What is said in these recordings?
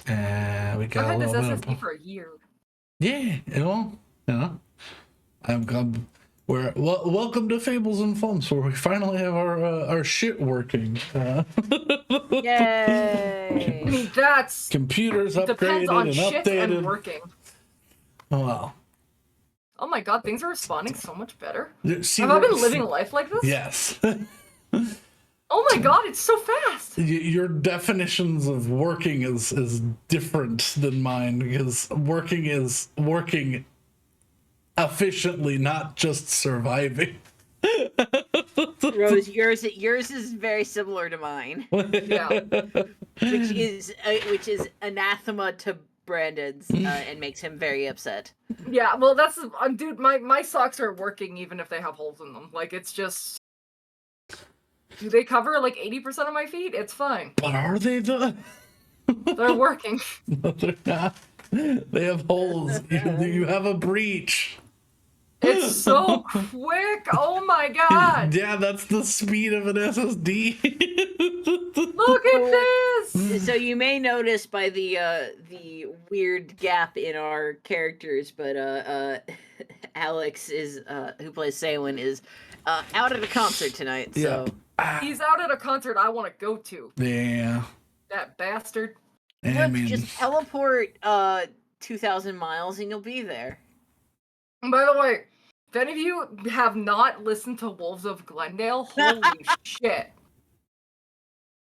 We got I've had a this little SSD for a year. Yeah, welcome to Fables and Fumps, where we finally have our shit working. Yay! I mean, that's computers depends upgraded on and shit updated. and working. Wow. Oh my god, things are responding so much better. See, Have I been living life like this? Yes. Oh my god, it's so fast. Your definitions of working is different than mine, because working is working efficiently, not just surviving. Rose, yours is very similar to mine. Yeah. which is anathema to Brandon's and makes him very upset. Yeah, well, that's dude. My socks are working even if they have holes in them. Like, it's just, do they cover like 80% of my feet? It's fine. But are they though? They're working. No, they're not. They have holes. You have a breach. It's so quick. Oh my god. Yeah, that's the speed of an SSD. Look at this. So you may notice by the weird gap in our characters, but Alex is who plays Saywin is out at a concert tonight. So he's out at a concert I want to go to. Yeah. That bastard. I mean, just teleport 2,000 miles and you'll be there. And by the way, if any of you have not listened to Wolves of Glendale, holy shit.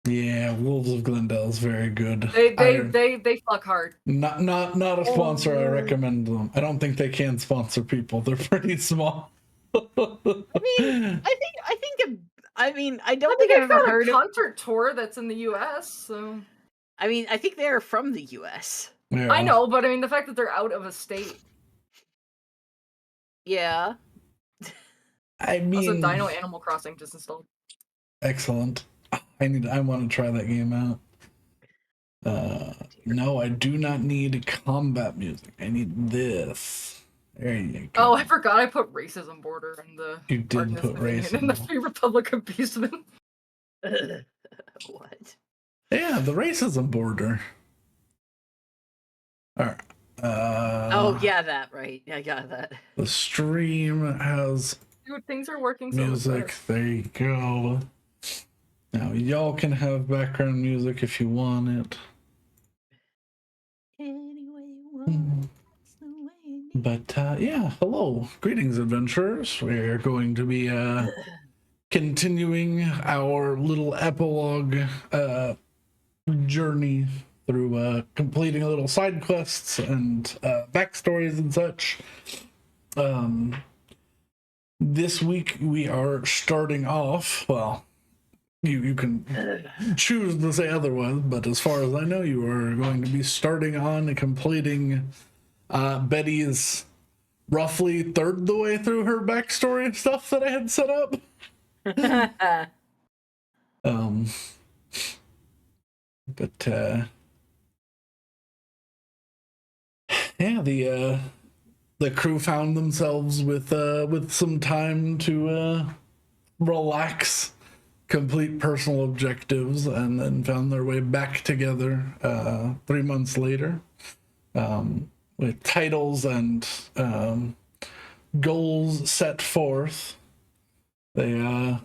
Yeah, Wolves of Glendale is very good. They fuck hard. Not a sponsor. I recommend them. I don't think they can sponsor people. They're pretty small. I don't think I've ever heard of a concert tour that's in the US, so I mean, I think they're from the US. Yeah. I know, but I mean the fact that they're out of a state. Yeah. I mean, also, Dino Animal Crossing just installed. Excellent. I want to try that game out. No, I do not need combat music. I need this. There you go. Oh, I forgot I put racism border in the. You did put racism in the Free Republic of Beastmen. What? Yeah, the racism border. All right. Oh yeah, that right. I got that. The stream has Dude, things are working. Music. So there you go. Now y'all can have background music if you want it. But yeah, hello, greetings, adventurers. We're going to be continuing our little epilogue journey through completing little side quests and backstories and such. This week we are starting off, well, you can choose to say otherwise, but as far as I know, you are going to be starting on and completing Betty's roughly third the way through her backstory and stuff that I had set up. But yeah, the crew found themselves with some time to relax, complete personal objectives, and then found their way back together 3 months later, with titles and goals set forth. They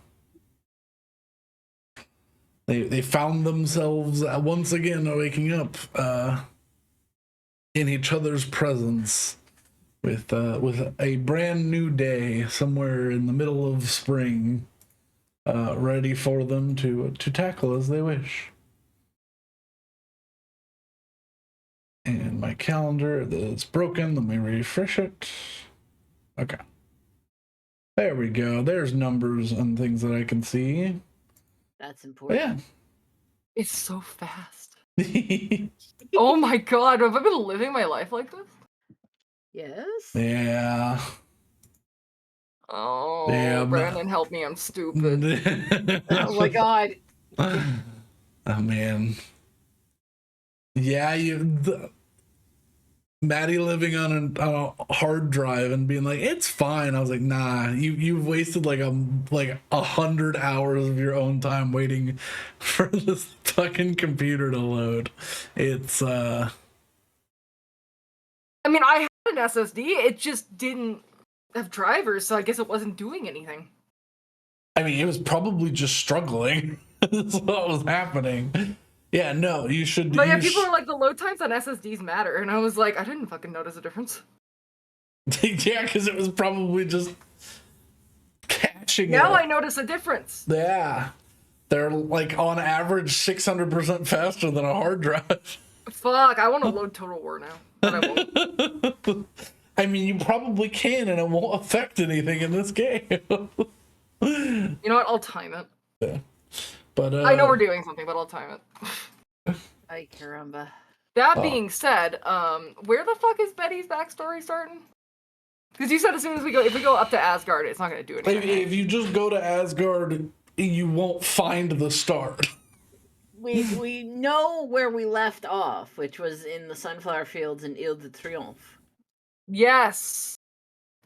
found themselves once again waking up in each other's presence with a brand new day somewhere in the middle of spring, ready for them to tackle as they wish. And my calendar is broken. Let me refresh it. Okay. There we go. There's numbers and things that I can see. That's important. Yeah. it's so fast. Oh my god, have I been living my life like this? Yes. Yeah. Oh, Damn. Brandon, help me, I'm stupid. Oh my god. Oh man. Yeah, Maddie living on a hard drive and being like, it's fine. I was like, nah, you've wasted like 100 hours of your own time waiting for this fucking computer to load. It's I mean, I had an SSD. It just didn't have drivers, so I guess it wasn't doing anything. I mean, it was probably just struggling. That's what was happening. Yeah, no, you should. But yeah, people are like, the load times on SSDs matter, and I was like, I didn't fucking notice a difference. Yeah, because it was probably just caching it. Now I notice a difference. Yeah, they're like on average 600% faster than a hard drive. Fuck, I want to load Total War now, but I won't. I mean, you probably can, and it won't affect anything in this game. You know what? I'll time it. Yeah. But I know we're doing something, but I'll time it. Ay caramba. That being said, where the fuck is Betty's backstory starting? Because you said as soon as if we go up to Asgard, it's not going to do anything. if you just go to Asgard, you won't find the start. We know where we left off, which was in the sunflower fields in Ile de Triomphe. Yes,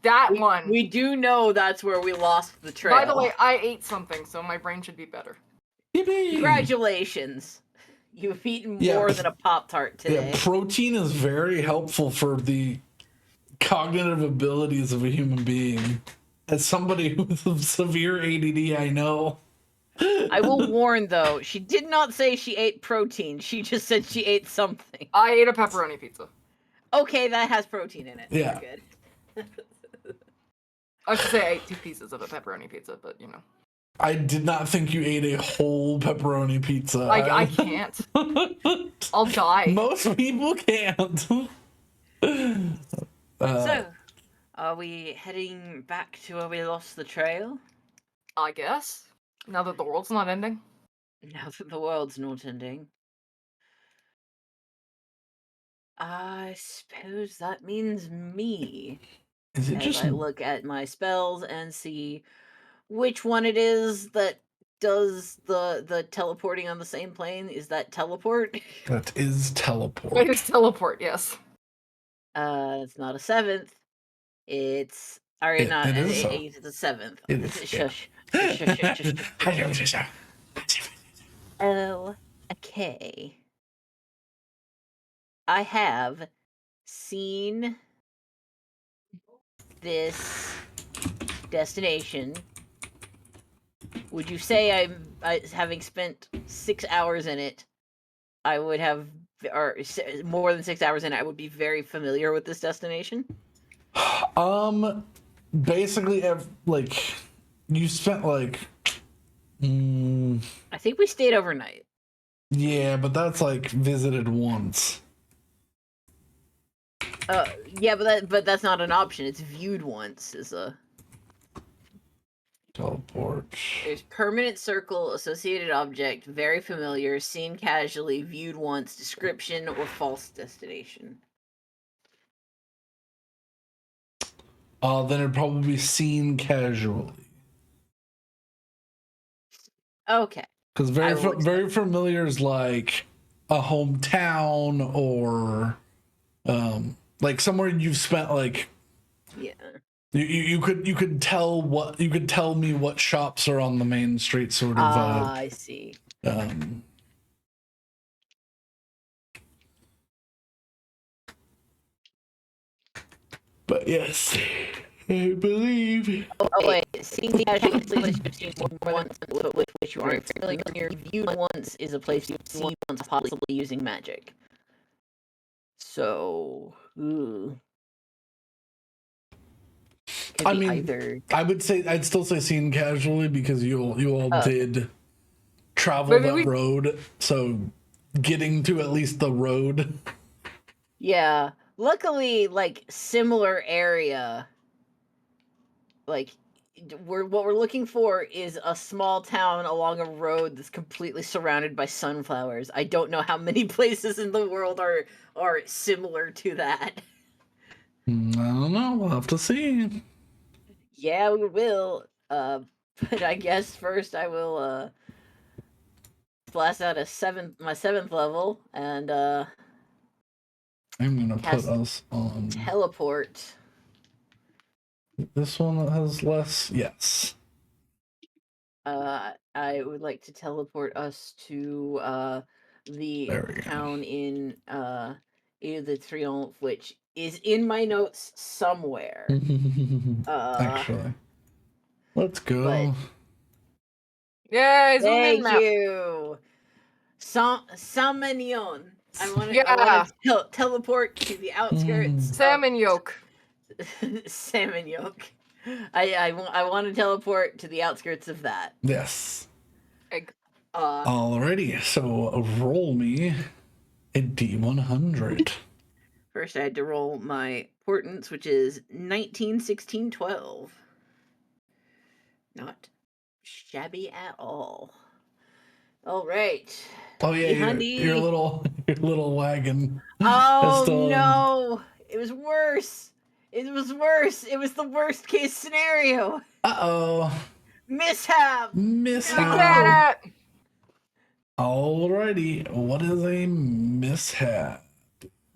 that one. We do know that's where we lost the trail. By the way, I ate something, so my brain should be better. Yippee! Congratulations. You've eaten more than a Pop-Tart today. Yeah, protein is very helpful for the cognitive abilities of a human being. As somebody with severe ADD, I know. I will warn, though, she did not say she ate protein. She just said she ate something. I ate a pepperoni pizza. Okay, that has protein in it. Yeah. Good. I should say I ate 2 pieces of a pepperoni pizza, but you know. I did not think you ate a whole pepperoni pizza. I can't. I'll die. Most people can't. So, are we heading back to where we lost the trail? I guess. Now that the world's not ending. Now that the world's not ending. I suppose that means me. Is it As just I look at my spells and see which one it is that does the teleporting on the same plane. Is that teleport? that is teleport? It is teleport, yes. It's not a 7th. It's already It not an is 8th. It's a 7th. It is, Shush. yeah. Okay. I have seen this destination. Would you say I having spent 6 hours in it, I would have, or more than 6 hours in it, I would be very familiar with this destination? Basically, like, you spent like, I think we stayed overnight. yeah, but that's like visited once. Yeah, but that's not an option. It's viewed once. Is a Teleport. There's permanent circle, associated object, very familiar, seen casually, viewed once, description, or false destination. Then it'd probably be seen casually. Okay. Because very familiar is like a hometown or like somewhere you've spent like. Yeah. You could tell me what shops are on the main street sort of. I see. But yes, I believe. Oh wait, seen casually, once, with which you aren't familiar. Viewed once is a place you see once, possibly using magic. So, I mean, I would say I'd still say seen casually because you all did travel that road, so getting to at least the road. Yeah, luckily, like similar area. Like, what we're looking for is a small town along a road that's completely surrounded by sunflowers. I don't know how many places in the world are similar to that. I don't know. We'll have to see. Yeah, we will. But I guess first I will blast out my 7th level and I'm gonna put us on teleport. This one that has less, yes. I would like to teleport us to the There we go. town in the Triomphe, which is in my notes somewhere. Actually, let's go. But Yay, zoom in thank map. you, Saint Mesnillon. I want Yeah. to teleport to the outskirts. Salmon yolk. Salmon yolk. I want to teleport to the outskirts of that. Yes. Egg. Alrighty, so roll me a D100. First, I had to roll my portents, which is 19, 16, 12. Not shabby at all. All right. Oh yeah, Honey. your little wagon. Oh still- no! It was worse. It was worse. It was the worst case scenario. Uh-oh. Mishap. Mishap. Alrighty, what is a mishap?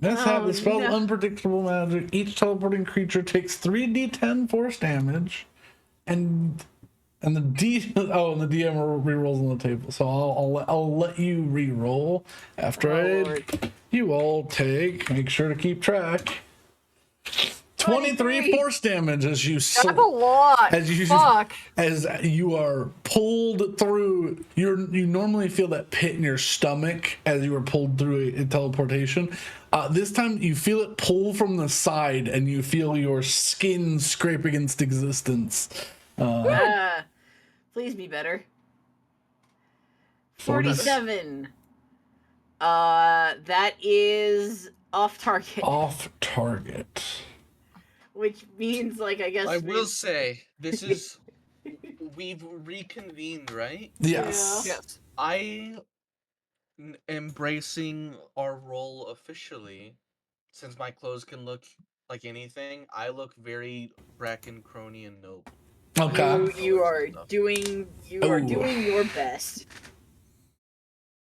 Mishap is spelled unpredictable magic. Each teleporting creature takes 3d10 force damage, and the DM rerolls on the table. So I'll let you reroll after you all take. Make sure to keep track. 23 force damage as you. That's a lot. As you are pulled through. You normally feel that pit in your stomach as you were pulled through a teleportation. This time you feel it pull from the side, and you feel your skin scrape against existence. Please be better. 47. That is off target. Off target. Which means, like, I guess I will say this is we've reconvened, right? Yes. Yeah. Yes. I embracing our role officially, since my clothes can look like anything. I look very Bracken, Crony, and Nope. Okay. You are doing your best.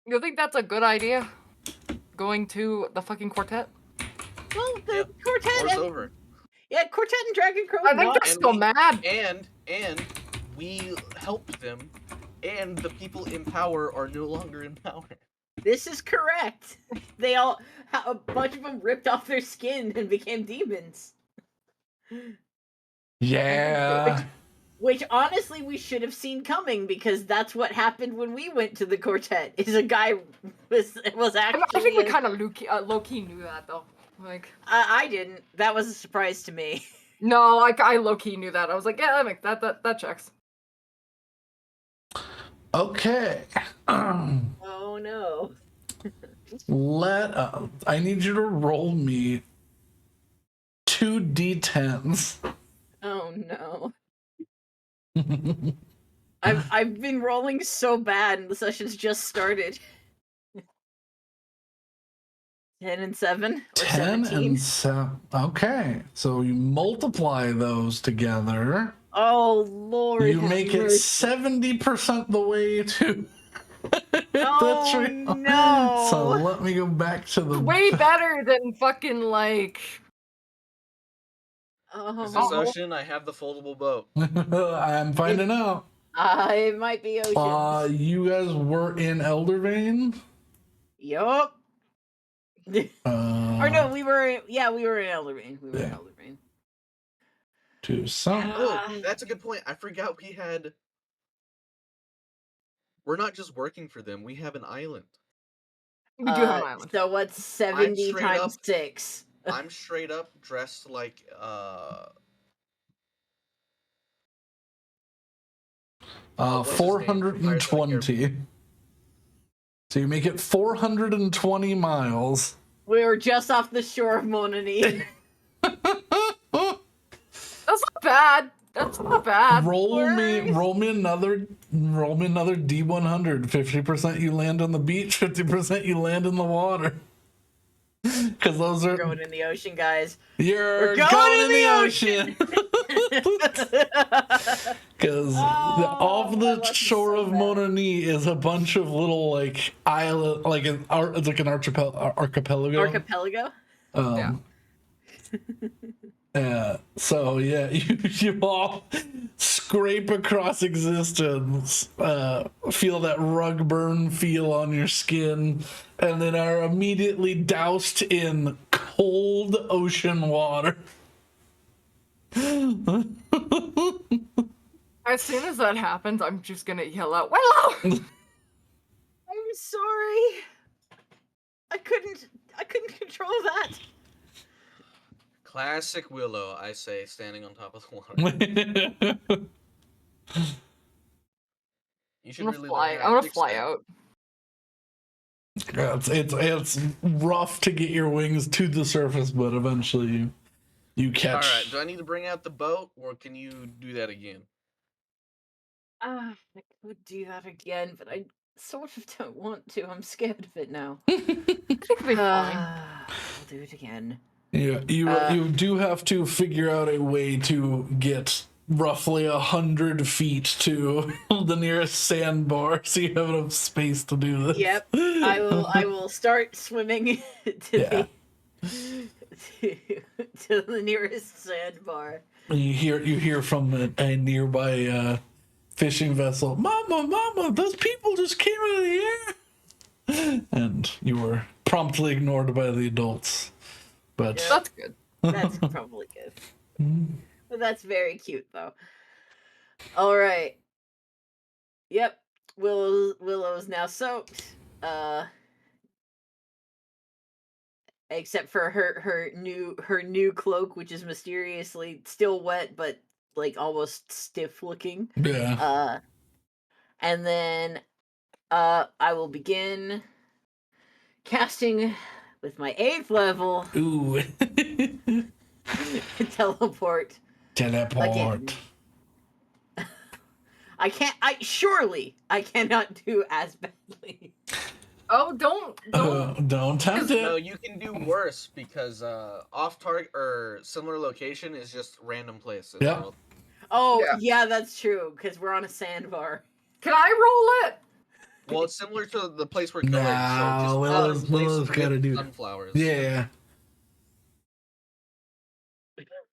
You think that's a good idea? Going to the fucking quartet? Well, the quartet War's and, over. yeah, quartet and Dragon Crow. I think they're still mad. And we helped them, and the people in power are no longer in power. This is correct. They all, a bunch of them ripped off their skin and became demons. Yeah. Which honestly we should have seen coming, because that's what happened when we went to the quartet. Is a guy was actually. I think we kind of low key knew that though. Like I didn't. That was a surprise to me. no, like I low key knew that. I was like, yeah, that checks. Okay. Oh no. I need you to roll me 2 d10s. Oh no. I've been rolling so bad, and the session's just started. 10 and 7 or 10 17. and 7. Okay, so you multiply those together. Oh Lord! You make it 70% the way to. Oh no! So let me go back to the. Way better than fucking like. Is this ocean? I have the foldable boat. I'm finding out. It might be ocean. You guys were in Eldervane? Yup. Or no, we were in Eldervane. We were in Eldervane. To some. Oh, that's a good point. I forgot we had. We're not just working for them. We have an island. We do have an island. So what's 70 straight times up- 6? I'm straight up dressed like 420. So you make it 420 miles. We were just off the shore of Monony. That's not bad. That's not bad. Roll me another D100. 50% you land on the beach, 50% you land in the water. Because those are Going in the ocean, guys. We're going going in in the the ocean. Because off the shore of Monony is a bunch of little like island, it's like an archipelago. Archipelago? Yeah. So yeah, you all scrape across existence, feel that rug burn feel on your skin, and then are immediately doused in cold ocean water. As soon as that happens, I'm just gonna yell out, "Willow!" I'm sorry. I couldn't control that. Classic Willow, I say, standing on top of the water. You should I'm gonna really fly. learn how I'm to gonna fix fly that. out. Yeah, it's rough to get your wings to the surface, but eventually you catch. All right, do I need to bring out the boat, or can you do that again? I could do that again, but I sort of don't want to. I'm scared of it now. I think it'll be fine. I'll do it again. Yeah, you do have to figure out a way to get roughly 100 feet to the nearest sandbar, so you have enough space to do this. Yep, I will start swimming to to the nearest sandbar. You hear from a nearby fishing vessel, "Mama, those people just came out of the air," and you were promptly ignored by the adults. But That's good. That's probably good. But that's very cute, though. All right. Yep. Willow's now soaked. Except for her new cloak, which is mysteriously still wet, but like almost stiff looking. yeah, And then I will begin casting with my 8th level ooh, teleport. teleport. Again. I cannot do as badly. Oh, don't. Don't tempt it. No, you can do worse because off target or similar location is just random places. Yeah. So Oh, yeah, that's true, because we're on a sandbar. Can I roll it? well, it's similar to the place we're going. Nah, so just Willow's gotta do it. sunflowers. Yeah.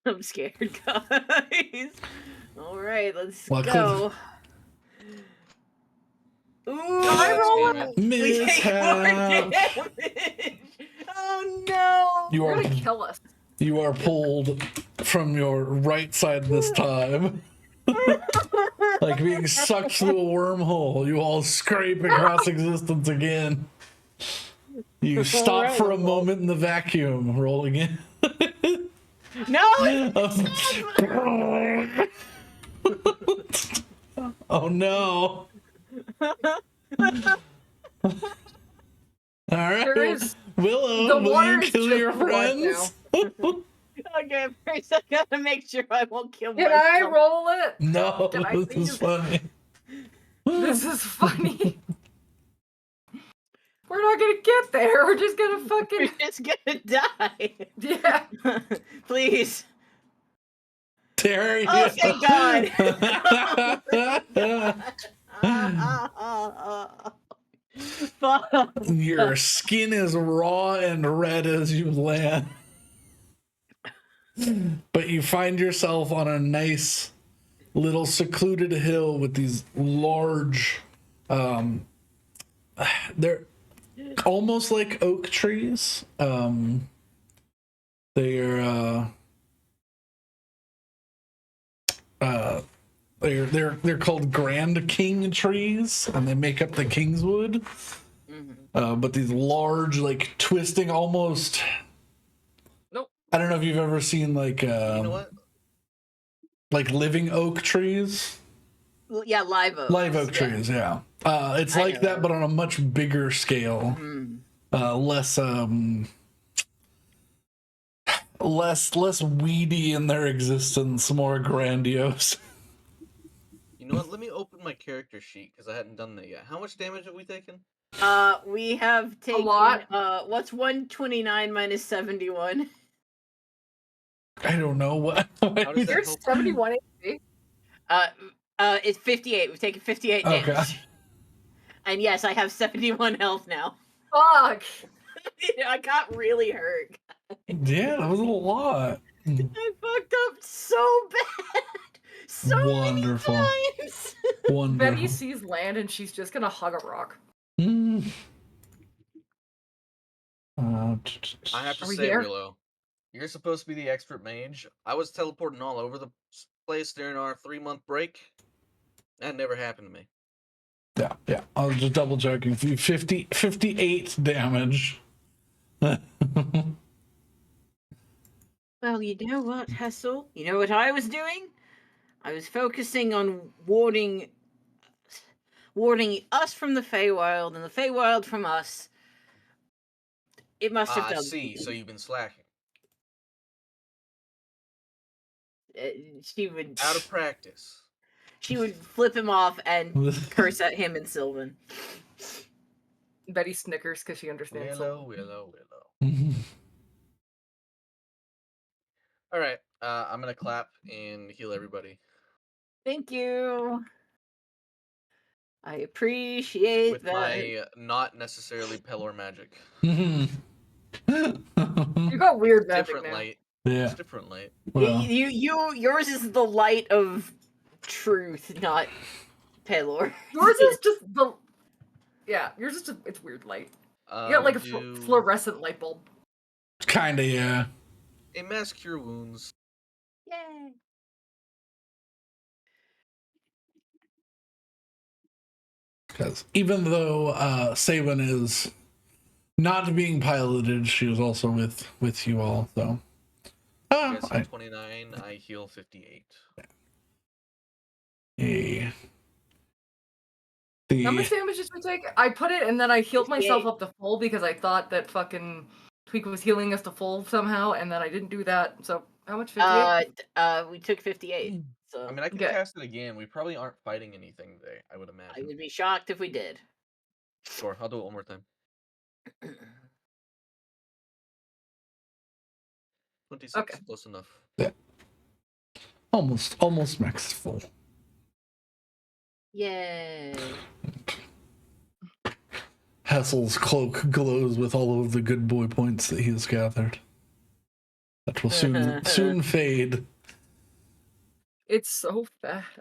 I'm scared, guys. All right, let's Well, go. Ooh, I roll it? we take more Mishap. damage. Oh no! You You're are gonna kill us. you are pulled from your right side this time. Like being sucked through a wormhole. You all scrape across existence again. You stop for a moment in the vacuum. Roll again. No! Oh no. Alright. There is Willow, the will water you is kill just your blood friends? Okay, first I gotta make sure I won't kill Can myself. I roll it? No, Can I this is please? funny. This is funny. We're not gonna get there. We're just gonna fucking We're just gonna die. yeah. Please. There you Oh, thank God. Fuck. Your skin is raw and red as you land. But you find yourself on a nice little secluded hill with these large they're almost like oak trees. They're called Grand King trees, and they make up the Kingswood. But these large, like twisting, almost. Nope. I don't know if you've ever seen like You know what? like living oak trees. Yeah, live oak. Live oak trees, yeah. It's I like know. that, but on a much bigger scale. Less weedy in their existence, more grandiose. You know what? Let me open my character sheet because I hadn't done that yet. How much damage have we taken? We have taken lot. What's 129 minus 71? I don't know what. How does that You're help? 71 HP. It's 58. We've taken 58 Okay. damage. And yes, I have 71 health now. Fuck. I got really hurt. Yeah, that was a lot. I fucked up so bad. So Wonderful. many times. Wonderful. Betty sees land and she's just gonna hug a rock. Mm. I have to Are we say, here? Willow, you're supposed to be the expert mage. I was teleporting all over the place during our 3-month break. That never happened to me. Yeah. I was just double checking. 58 damage. Well, you know what, Hessel? You know what I was doing? I was focusing on warding us from the Feywild and the Feywild from us. It must have I done see. So something. you've been slacking. She would Out of practice. she would flip him off and curse at him in Sylvan. Betty snickers because she understands. Willow. All right. I'm gonna clap and heal everybody Thank you. I appreciate with that. my not necessarily Pelor magic. You got weird magic Different now. light. Yeah. It's different light. Well, Yours is the light of truth, not Pelor. Yours is just the. Yeah, yours is just it's weird light. You got like a Do fluorescent light bulb. kinda, yeah. a mass cure wounds. Yay. Because even though Saban is not being piloted, she was also with you all. So, You guys heal 29. I heal 58. How much damage did we take? I put it and then I healed myself 58. up to full because I thought that fucking Tweak was healing us to full somehow, and then I didn't do that. So how much? 58? We took 58. So I mean, I can Okay. cast it again. We probably aren't fighting anything today, I would I imagine. would be shocked if we did. Sure, I'll do it one more time. 26, Okay. close enough. Yeah. Almost max full. Yay. Hassel's cloak glows with all of the good boy points that he has gathered. That will soon fade. It's so fast.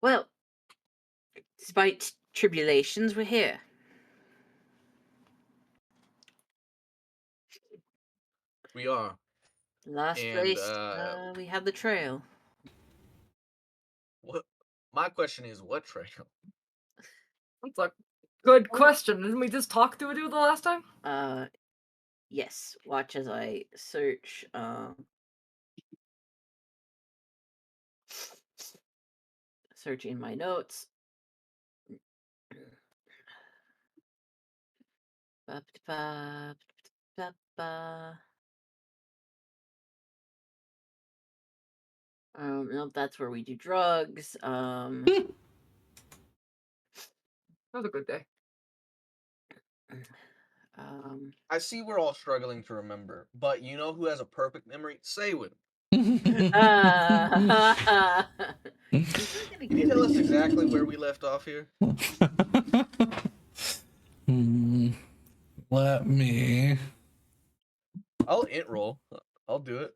Well, despite tribulations, we're here. We are. Last And, place, we had the trail. What? My question is, what trail? That's a good question. Didn't we just talk to a dude the last time? Yes. Watch as I search. Searching my notes. Nope, that's where we do drugs. That was a good day. I see we're all struggling to remember, but you know who has a perfect memory? Saywin. Can Can you tell us exactly where we left off here? Let me. I'll int roll. I'll do it.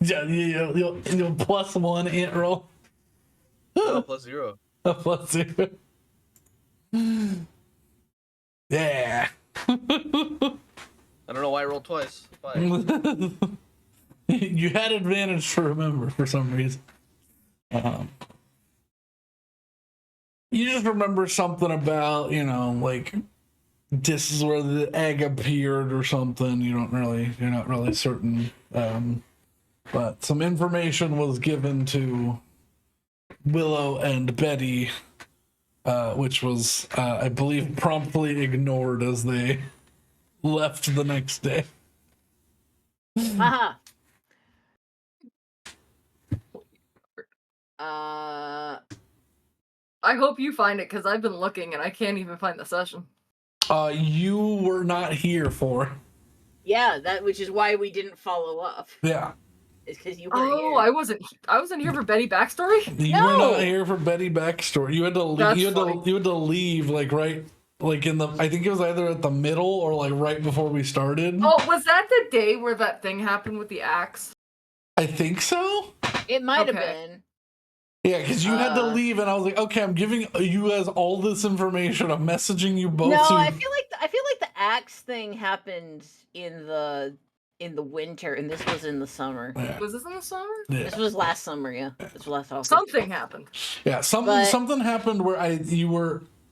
Yeah, you'll plus one int roll. No, +0. Plus 0. Yeah. I don't know why I rolled twice. Fine. You had advantage to remember for some reason. You just remember something about, like this is where the egg appeared or something. You're not really certain. But some information was given to Willow and Betty, which was, I believe, promptly ignored as they left the next day. Haha. I hope you find it because I've been looking and I can't even find the session. You were not here for. Yeah, which is why we didn't follow up. Yeah. It's because you weren't here. I wasn't here for Betty backstory. You were not here for Betty backstory. You had to leave. That's You had funny. to leave like right like I think it was either at the middle or like right before we started. Oh, was that the day where that thing happened with the axe? I think so. It might have Okay. been. Yeah, because you had to leave, and I was like, okay, I'm giving you guys all this information. I'm messaging you both. No, so I feel like the axe thing happened in the winter, and this was in the summer. Yeah. Was this in the summer? Yeah. This was last summer. Yeah, this was last August. Something happened. Yeah, something happened where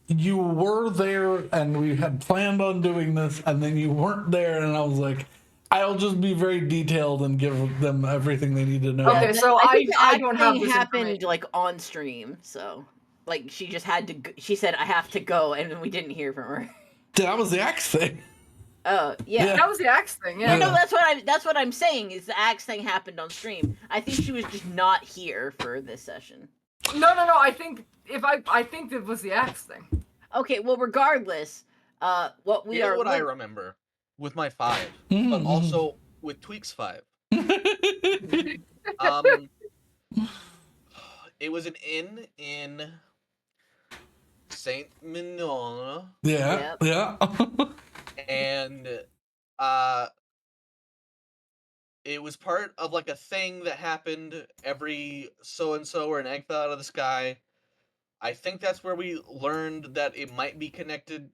you were there, and we had planned on doing this, and then you weren't there, and I was like, I'll just be very detailed and give them everything they need to know. Okay, so think the I axe don't have thing this happened information. like on stream, so like she just had to. She said, "I have to go," and then we didn't hear from her. That was the axe thing. Oh yeah. That was the axe thing. Yeah. No, that's what I'm saying. Is the axe thing happened on stream? I think she was just not here for this session. No. I think I think it was the axe thing. Okay, well, regardless, what we Here's are. what I remember with my 5, but also with Tweak's 5. It was an inn in Saint Mesnillon. Yeah. And it was part of like a thing that happened every so and so, where an egg fell out of the sky. I think that's where we learned that it might be connected.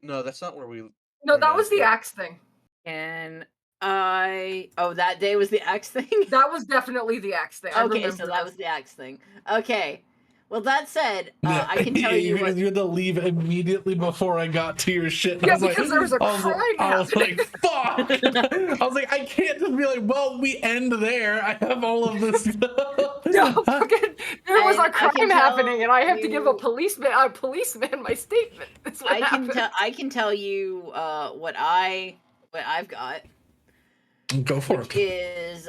No, that's not where we. No, that was the axe thing. And that day was the axe thing? That was definitely the axe thing. Okay, so that was the axe thing. Okay. Well, that said, I can tell you what... You had to leave immediately before I got to your shit. Yeah, because there was a crime I was like, happening. fuck! I was like, I can't just be like, well, we end there. I have all of this stuff. No, fucking, there was a crime happening, and I have to give a you- policeman my statement. That's what happened. I can tell you what I've got. Go for it. Is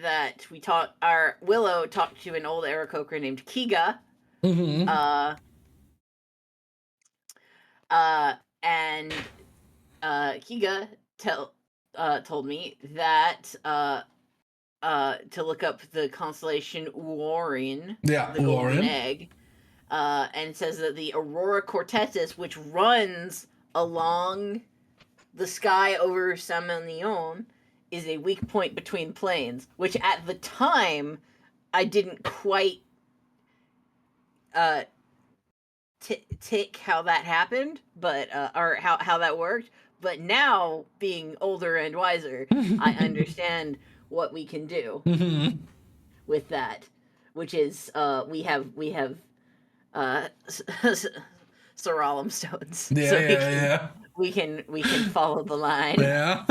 that Willow talked to an old Aarakocra named Kiga. Mm-hmm. And Kiga told me that to look up the constellation Uorin, Yeah, the golden Uorin. egg, and it says that the Aurora Cortetis, which runs along the sky over Saint Mesnillon, is a weak point between planes, which at the time I didn't quite tick how that happened, but or how that worked. But now, being older and wiser, I understand what we can do with that, which is we have Soralum stones. Yeah, We can follow the line. Yeah.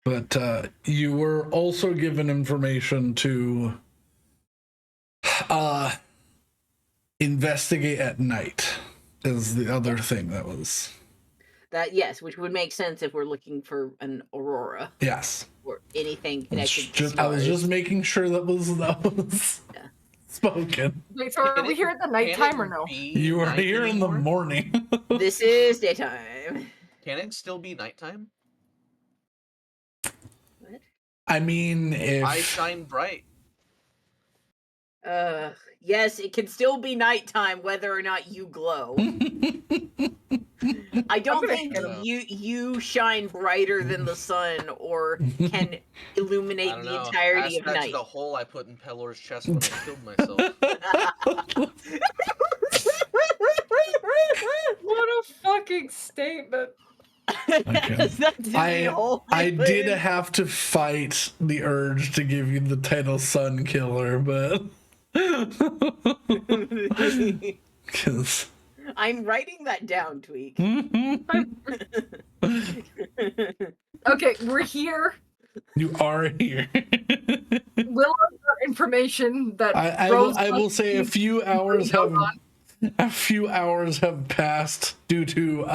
But you were also given information to investigate at night is the other thing that was. That, yes, which would make sense if we're looking for an aurora Yes. or anything connected to stars. I was just making sure that was Yeah. spoken. Wait, so are we here at the nighttime or no? You are here in the morning. This is daytime. Can it still be nighttime? What? I mean, if I shine bright. Yes, it can still be nighttime whether or not you glow. I don't think you shine brighter than the sun or can illuminate the entirety of night. The hole I put in Pelor's chest when I killed myself. What a fucking statement. Okay. I did have. have to fight the urge to give you the title Sun Killer, but because I'm writing that down, Tweak. Okay, we're here. you are here. Will our information that I will say a few hours have passed due to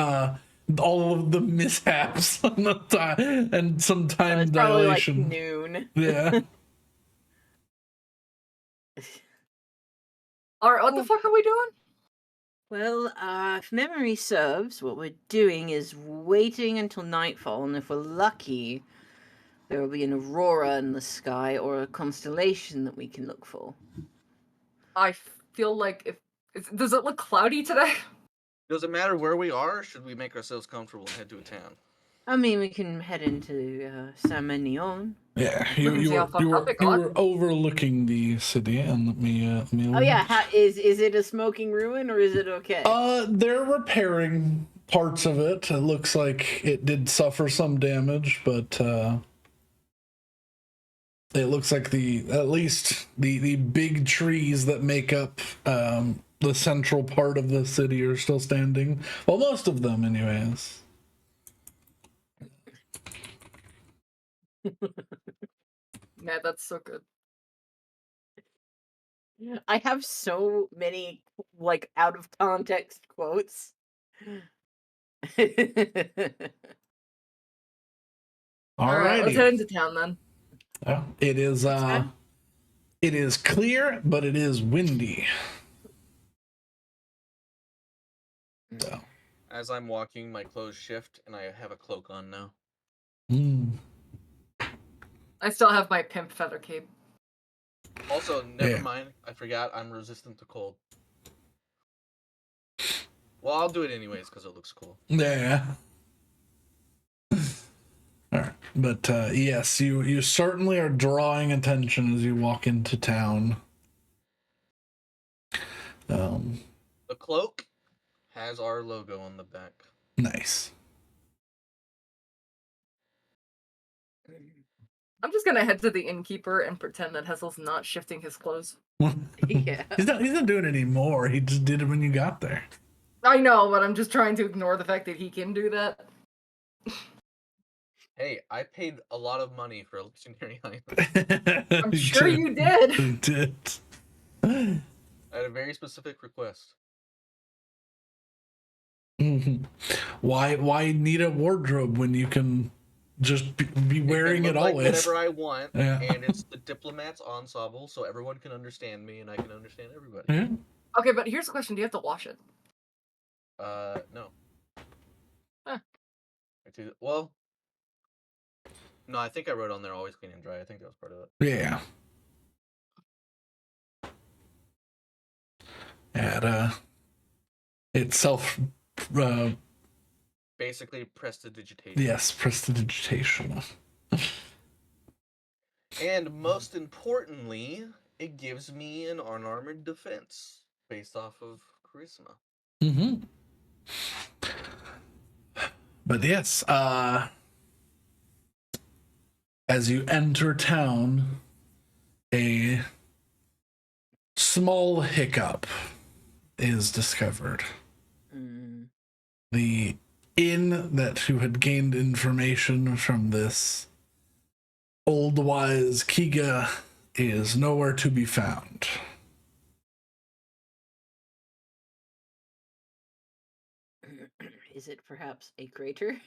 all of the mishaps and some time It's probably like dilation. noon. Yeah. All right, what the fuck are we doing? Well, if memory serves, what we're doing is waiting until nightfall, and if we're lucky, there will be an aurora in the sky or a constellation that we can look for. I feel like does it look cloudy today? Does it matter where we are, or should we make ourselves comfortable and head to a town? I mean, we can head into Saint Mesnillon. Yeah, We can see how fucked up it you got. were overlooking the city, and let me Oh yeah, is it a smoking ruin or is it okay? They're repairing parts of it. It looks like it did suffer some damage, but it looks like at least the big trees that make up the central part of the city are still standing. Well, most of them, anyways. Yeah, that's so good. I have so many like out of context quotes. All right, let's head into town then. Yeah, it is clear, but it is windy. So. As I'm walking, my clothes shift, and I have a cloak on now. I still have my pimp feather cape. Also, never mind. I forgot I'm resistant to cold. Well, I'll do it anyways because it looks cool. Yeah. All right, but yes, you certainly are drawing attention as you walk into town. The cloak has our logo on the back. Nice. I'm just gonna head to the innkeeper and pretend that Hessel's not shifting his clothes. Yeah. He's not doing it anymore. He just did it when you got there. I know, but I'm just trying to ignore the fact that he can do that. Hey, I paid a lot of money for a legendary item. I'm sure you did. You did. I had a very specific request. Why need a wardrobe when you can just be wearing it like always? whatever I want, Yeah. and it's the diplomats ensemble, so everyone can understand me, and I can understand everybody. Yeah. Okay, but here's the question: do you have to wash it? No. Huh. Well, no, I think I wrote on there always clean and dry. I think that was part of it. Yeah. And it's basically prestidigitation. Yes, prestidigitation. And most importantly, it gives me an unarmored defense based off of charisma. Mm-hmm. But yes, as you enter town, a small hiccup is discovered. The inn that you had gained information from this old wise Kiga is nowhere to be found. Is it perhaps a crater?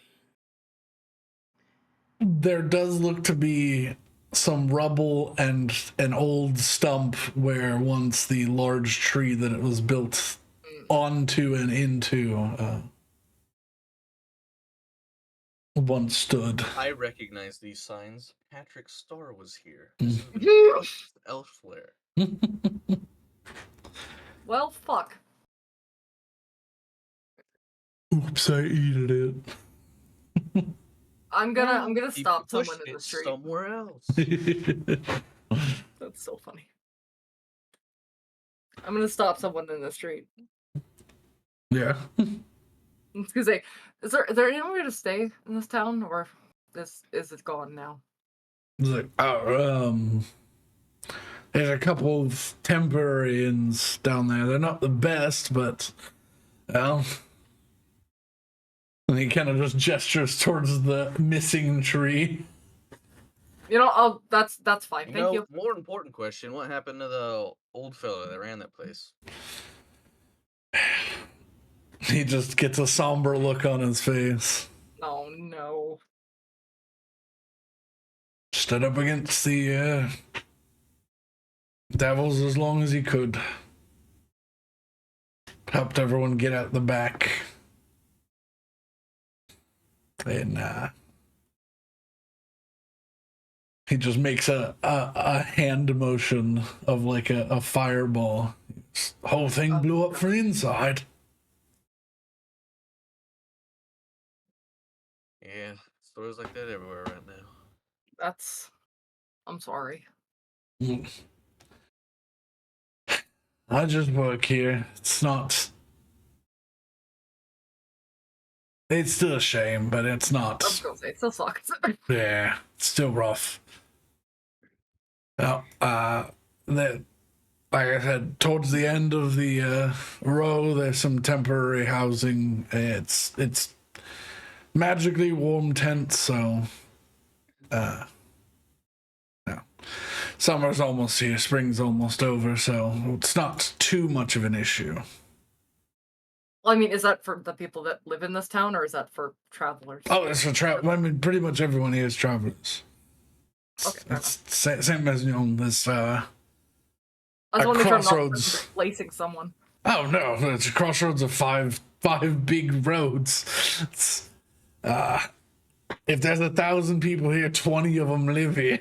There does look to be some rubble and an old stump where once the large tree that it was built onto and into once stood. I recognize these signs. Patrick's star was here. Elsewhere. Well, fuck. Oops, I eated it. I'm gonna He stop pushed someone in the it street. somewhere else. That's so funny. I'm gonna stop someone in the street. Yeah. Because is there anywhere to stay in this town, or is it gone now? It's like, there's a couple of temporary inns down there. They're not the best, but well. And he kind of just gestures towards the missing tree. You know, that's fine. Thank you. More important question: what happened to the old fella that ran that place? He just gets a somber look on his face. Oh no. Stood up against the devils as long as he could. Helped everyone get out the back. And He just makes a hand motion of like a fireball. The whole thing blew up from the inside. Yeah, stories like that everywhere right now. I'm sorry. I just work here. It's still a shame, but it's I not. was gonna say it still sucks. Yeah, it's still rough. Well, like I said, towards the end of the row, there's some temporary housing. It's magically warm tents, so no. Summer's almost here, spring's almost over, so it's not too much of an issue. Well, I mean, is that for the people that live in this town, or is that for travelers? Oh, it's for travel. I mean, pretty much everyone here is travelers. Okay, fair It's Saint Mesnillon. This I just want to make sure I'm not crossroads. displacing someone. Oh no, it's a crossroads of five big roads. It's, if there's 1,000 people here, 20 of them live here.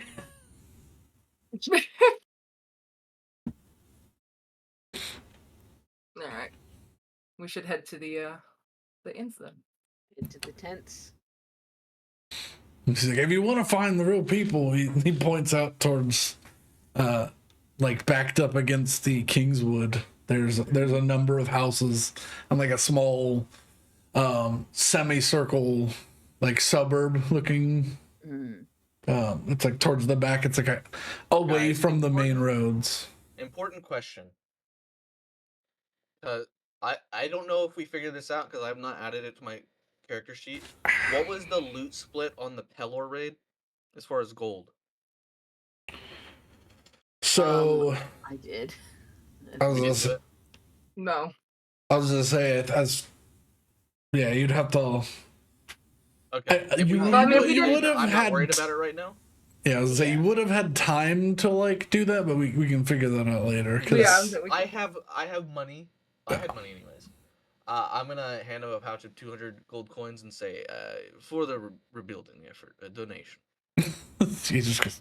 All right, we should head to the inns then. Into the tents. She's like, if you want to find the real people, he points out towards, like backed up against the Kingswood. There's a number of houses and like a small, semicircle, like suburb looking. It's like towards the back. It's like away Guys, from the main roads. Important question. I don't know if we figured this out because I've not added it to my character sheet. What was the loot split on the Pelor raid as far as gold? So I did. I was We gonna didn't do say, it. No. it as yeah, you'd have to. Okay. If You, we I mean, didn't do we it, didn't- then I'm had. not worried about it right now. Yeah, I was gonna say you would have had time to like do that, but we can figure that out later. 'Cause Yeah, I have money. I had money anyways. I'm gonna hand him a pouch of 200 gold coins and say, for the rebuilding effort, a donation. he just goes,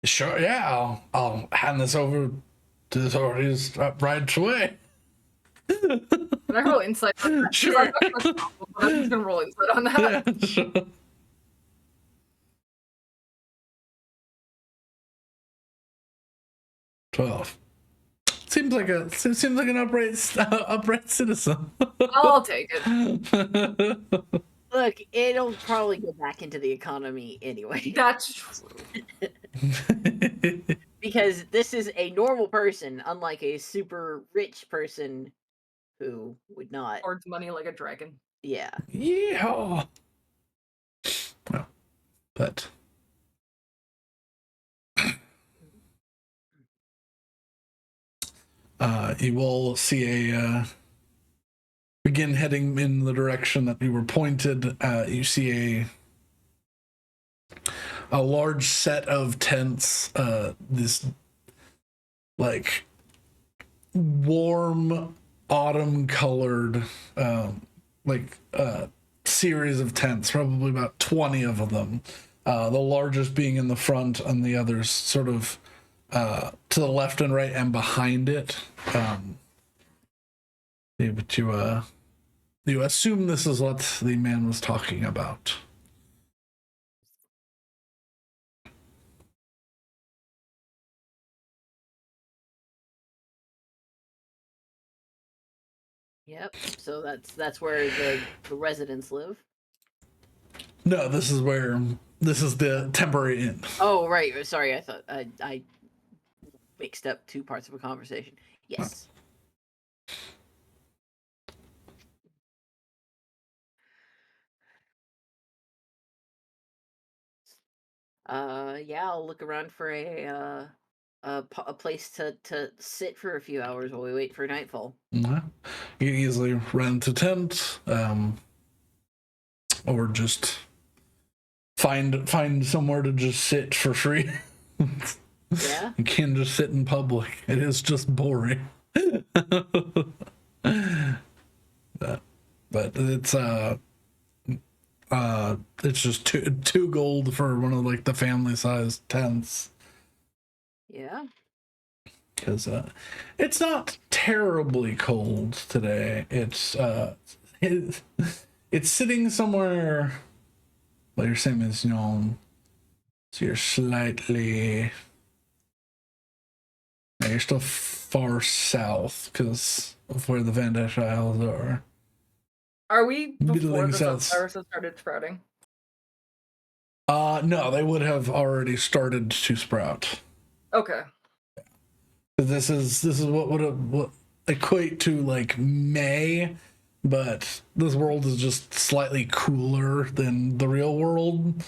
sure, yeah, I'll hand this over to the authorities right away. Can I roll insight on that? Sure. I'm just gonna roll insight on that. Yeah, sure. 12. Seems like an upright citizen. I'll take it. Look, it'll probably go back into the economy anyway. That's true. Because this is a normal person, unlike a super rich person who would not. Hoards money like a dragon. Yeah. Yeah. Well, but you will see begin heading in the direction that you were pointed. You see a large set of tents. This like warm autumn colored series of tents, probably about 20 of them. The largest being in the front and the others sort of to the left and right and behind it. But you assume this is what the man was talking about. Yep. So that's where the residents live. No, this is the temporary inn. Oh, right. Sorry, I thought I mixed up two parts of a conversation. Yes. Yeah, I'll look around for a place to sit for a few hours while we wait for nightfall. You can easily rent a tent, or just find somewhere to just sit for free. Yeah. You can't just sit in public. It is just boring. But it's It's just two gold for one of like the family sized tents. Yeah. Because it's not terribly cold today. It's sitting somewhere. Well, your Saint Mesnillon, so you're slightly. You're still far south because of where the Vandash Isles are. Are we before Middling the south. sunflowers have started sprouting? No, they would have already started to sprout. Okay. This is what would equate to like May, but this world is just slightly cooler than the real world.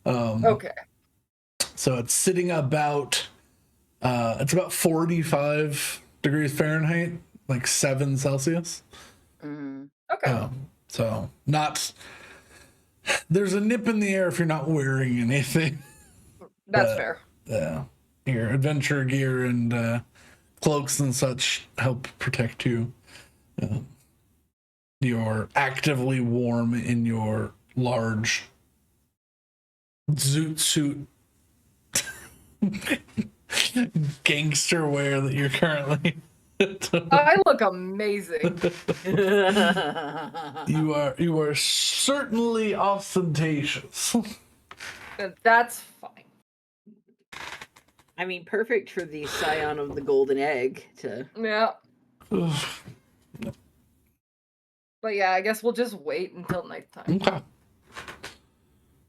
Okay. So it's sitting about it's about 45 degrees Fahrenheit, like 7 Celsius. Okay. So not. There's a nip in the air if you're not wearing anything. That's fair. Your adventure gear and cloaks and such help protect you. You're actively warm in your large zoot suit gangster wear that you're currently. I look amazing. You are certainly ostentatious. That's fine. I mean, perfect for the scion of the golden egg to. Yeah. But yeah, I guess we'll just wait until nighttime. Okay.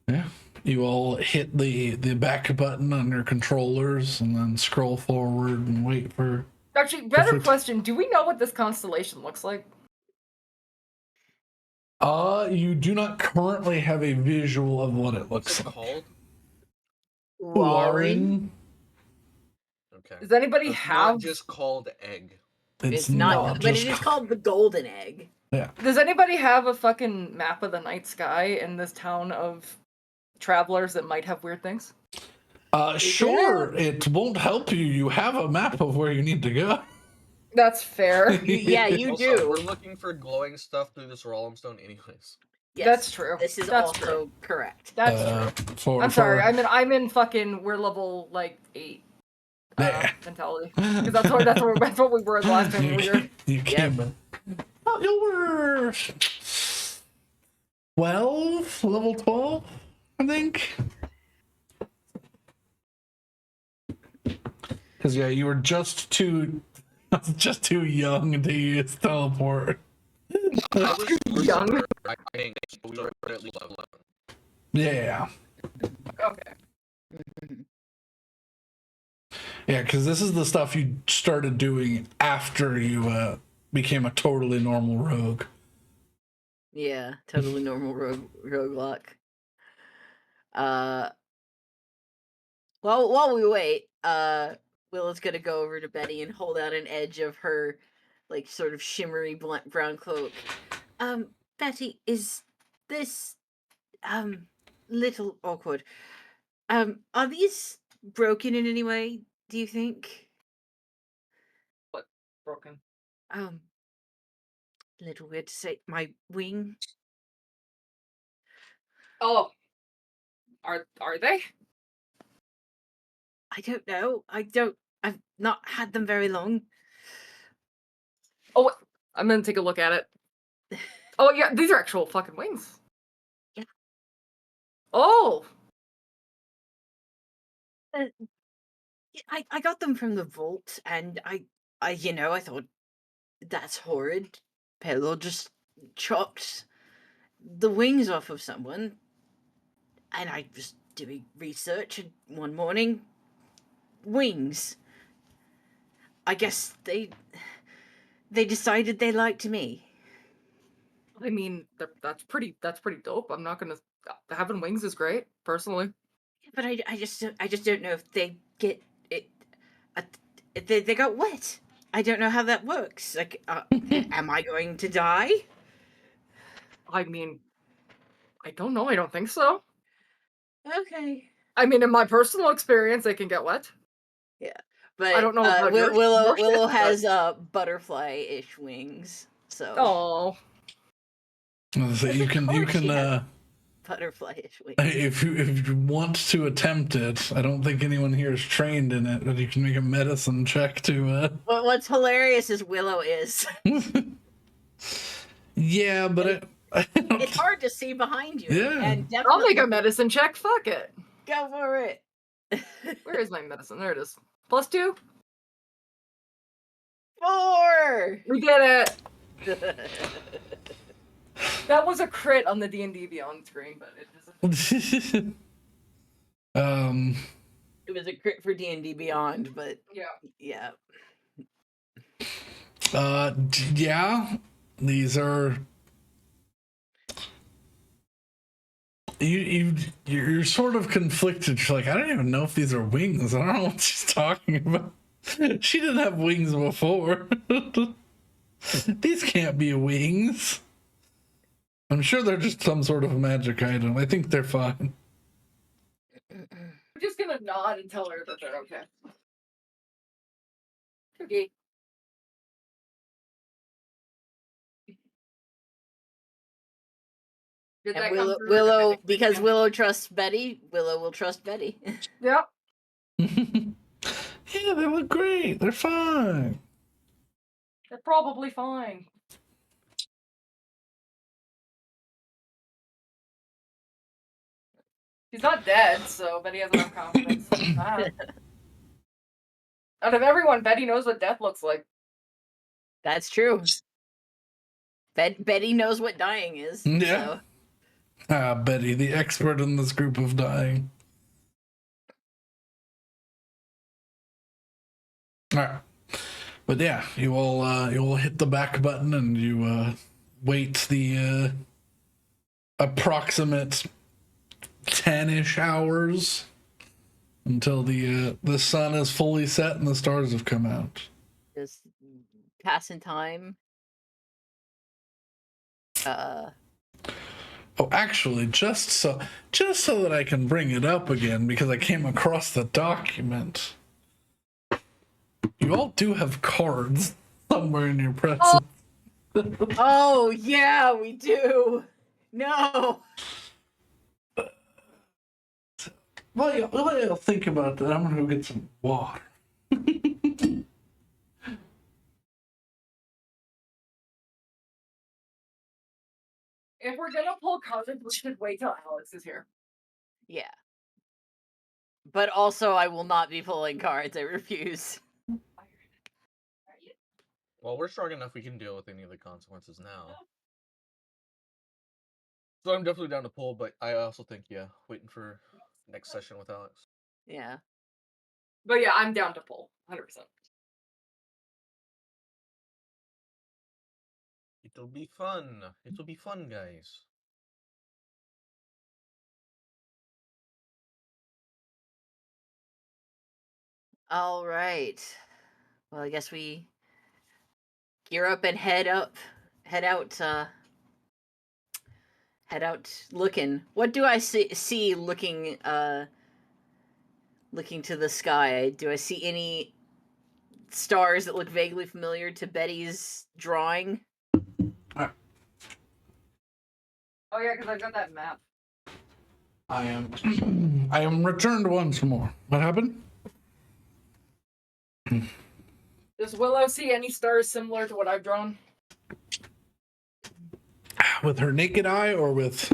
Yeah. You all hit the back button on your controllers and then scroll forward and wait for. Actually, better question. Do we know what this constellation looks like? You do not currently have a visual of what it looks What's it like. called? Lauren? Okay. Does anybody It's have not just called egg. It's not, but just it is called the golden egg. Yeah. Does anybody have a fucking map of the night sky in this town of travelers that might have weird things? Sure. It won't help you. You have a map of where you need to go. That's fair. Yeah, you Also, do. we're looking for glowing stuff through this Rollum Stone anyways. Yes, That's true. This is That's also true. correct. That's true. I'm sorry. I'm in fucking. We're level like 8 mentality because that's what we were the last time we were here. You came in. Oh, you were 12, level 12, I think. Because yeah, you were just too young to use teleport. I was Young. I think we were at least level 11. Yeah. Okay. Yeah, because this is the stuff you started doing after you became a totally normal rogue. Yeah, totally normal roguelock. While we wait, Willow's gonna go over to Betty and hold out an edge of her, like, sort of shimmery brown cloak. Betty, is this, little awkward? Are these broken in any way, do you think? What broken? Little weird to say, my wing? Oh, are they? I don't know. I've not had them very long. Oh, I'm gonna take a look at it. Oh yeah, these are actual fucking wings. Yeah. Oh. I got them from the vault, and I I thought, that's horrid. Pelo just chopped the wings off of someone, and I was doing research, and one morning, wings. I guess they decided they liked me. I mean, that's pretty dope. I'm not gonna. Having wings is great, personally. But I just don't know if they get it. They got wet. I don't know how that works. Like, am I going to die? I mean, I don't know. I don't think so. Okay. I mean, in my personal experience, they can get wet. Yeah, but I don't know about your Willow shit, has butterfly-ish wings. So. Oh. So you can Butterfly-ish wings. If you want to attempt it, I don't think anyone here is trained in it, but you can make a medicine check to. What's hilarious is Willow is. Yeah, but It's hard to see behind you. Yeah. And I'll make definitely a medicine check. Fuck it. go for it. Where is my medicine? There it is. +2. 4. We did it. That was a crit on the D&D Beyond screen, but it doesn't. It was a crit for D&D Beyond, but Yeah. Yeah, these are. You're sort of conflicted. You're like, I don't even know if these are wings. I don't know what she's talking about. She didn't have wings before. These can't be wings. I'm sure they're just some sort of magic item. I think they're fine. I'm just gonna nod and tell her that they're okay. Okay. Did that And come through? Willow, because Willow trusts Betty, Willow will trust Betty. Yep. Yeah, they look great. They're fine. They're probably fine. He's not dead, so Betty has enough confidence in that. Out of everyone, Betty knows what death looks like. That's true. Betty knows what dying is. Yeah. So. Betty, the expert in this group of dying. All right. But yeah, you will hit the back button and you wait the approximate 10-ish hours until the sun is fully set and the stars have come out. Just passing time. Oh, actually, just so that I can bring it up again because I came across the document. You all do have cards somewhere in your presence. Oh yeah, we do. No. While you'll think about that, I'm gonna go get some water. If we're gonna pull cards, we should wait till Alex is here. Yeah. But also, I will not be pulling cards. I refuse. Well, we're strong enough we can deal with any of the consequences now. So I'm definitely down to pull, but I also think, waiting for next session with Alex. Yeah. But yeah, I'm down to pull, 100%. It'll be fun. It'll be fun, guys. All right. Well, I guess we gear up and head out looking. What do I see looking to the sky? Do I see any stars that look vaguely familiar to Betty's drawing? Oh yeah, because I've got that map. I am returned once more. What happened? Does Willow see any stars similar to what I've drawn? With her naked eye or with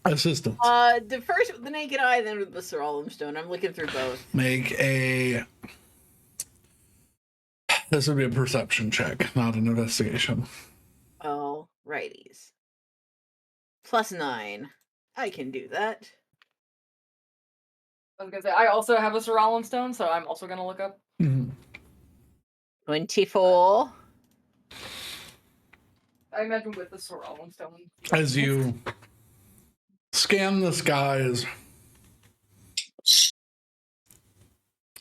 assistance? The first with the naked eye, then with the Soralum stone. I'm looking through both. This would be a perception check, not an investigation. All righties. +9. I can do that. I was gonna say I also have a Soralum stone, so I'm also gonna look up. 24. I imagine with the Soralum stone. As you scan the skies,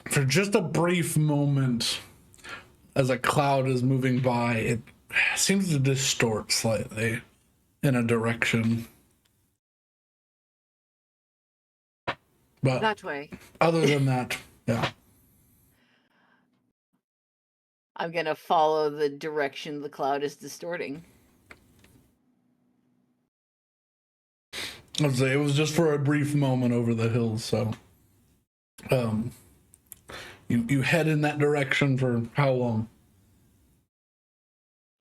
for just a brief moment, as a cloud is moving by, it seems to distort slightly in a direction. But That way. other than that, yeah. I'm gonna follow the direction the cloud is distorting. Let's say it was just for a brief moment over the hills, so you head in that direction for how long?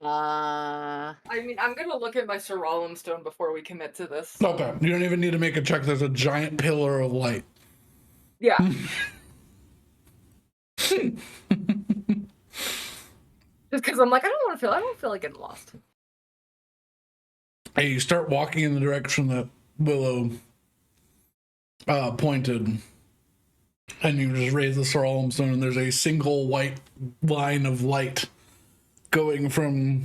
I mean, I'm gonna look at my Sir Rollin stone before we commit to this. Okay, you don't even need to make a check. There's a giant pillar of light. Yeah. Just because I'm like, I don't feel like getting lost. Hey, you start walking in the direction that Willow pointed, and you just raise the Sir Olm stone, and there's a single white line of light going from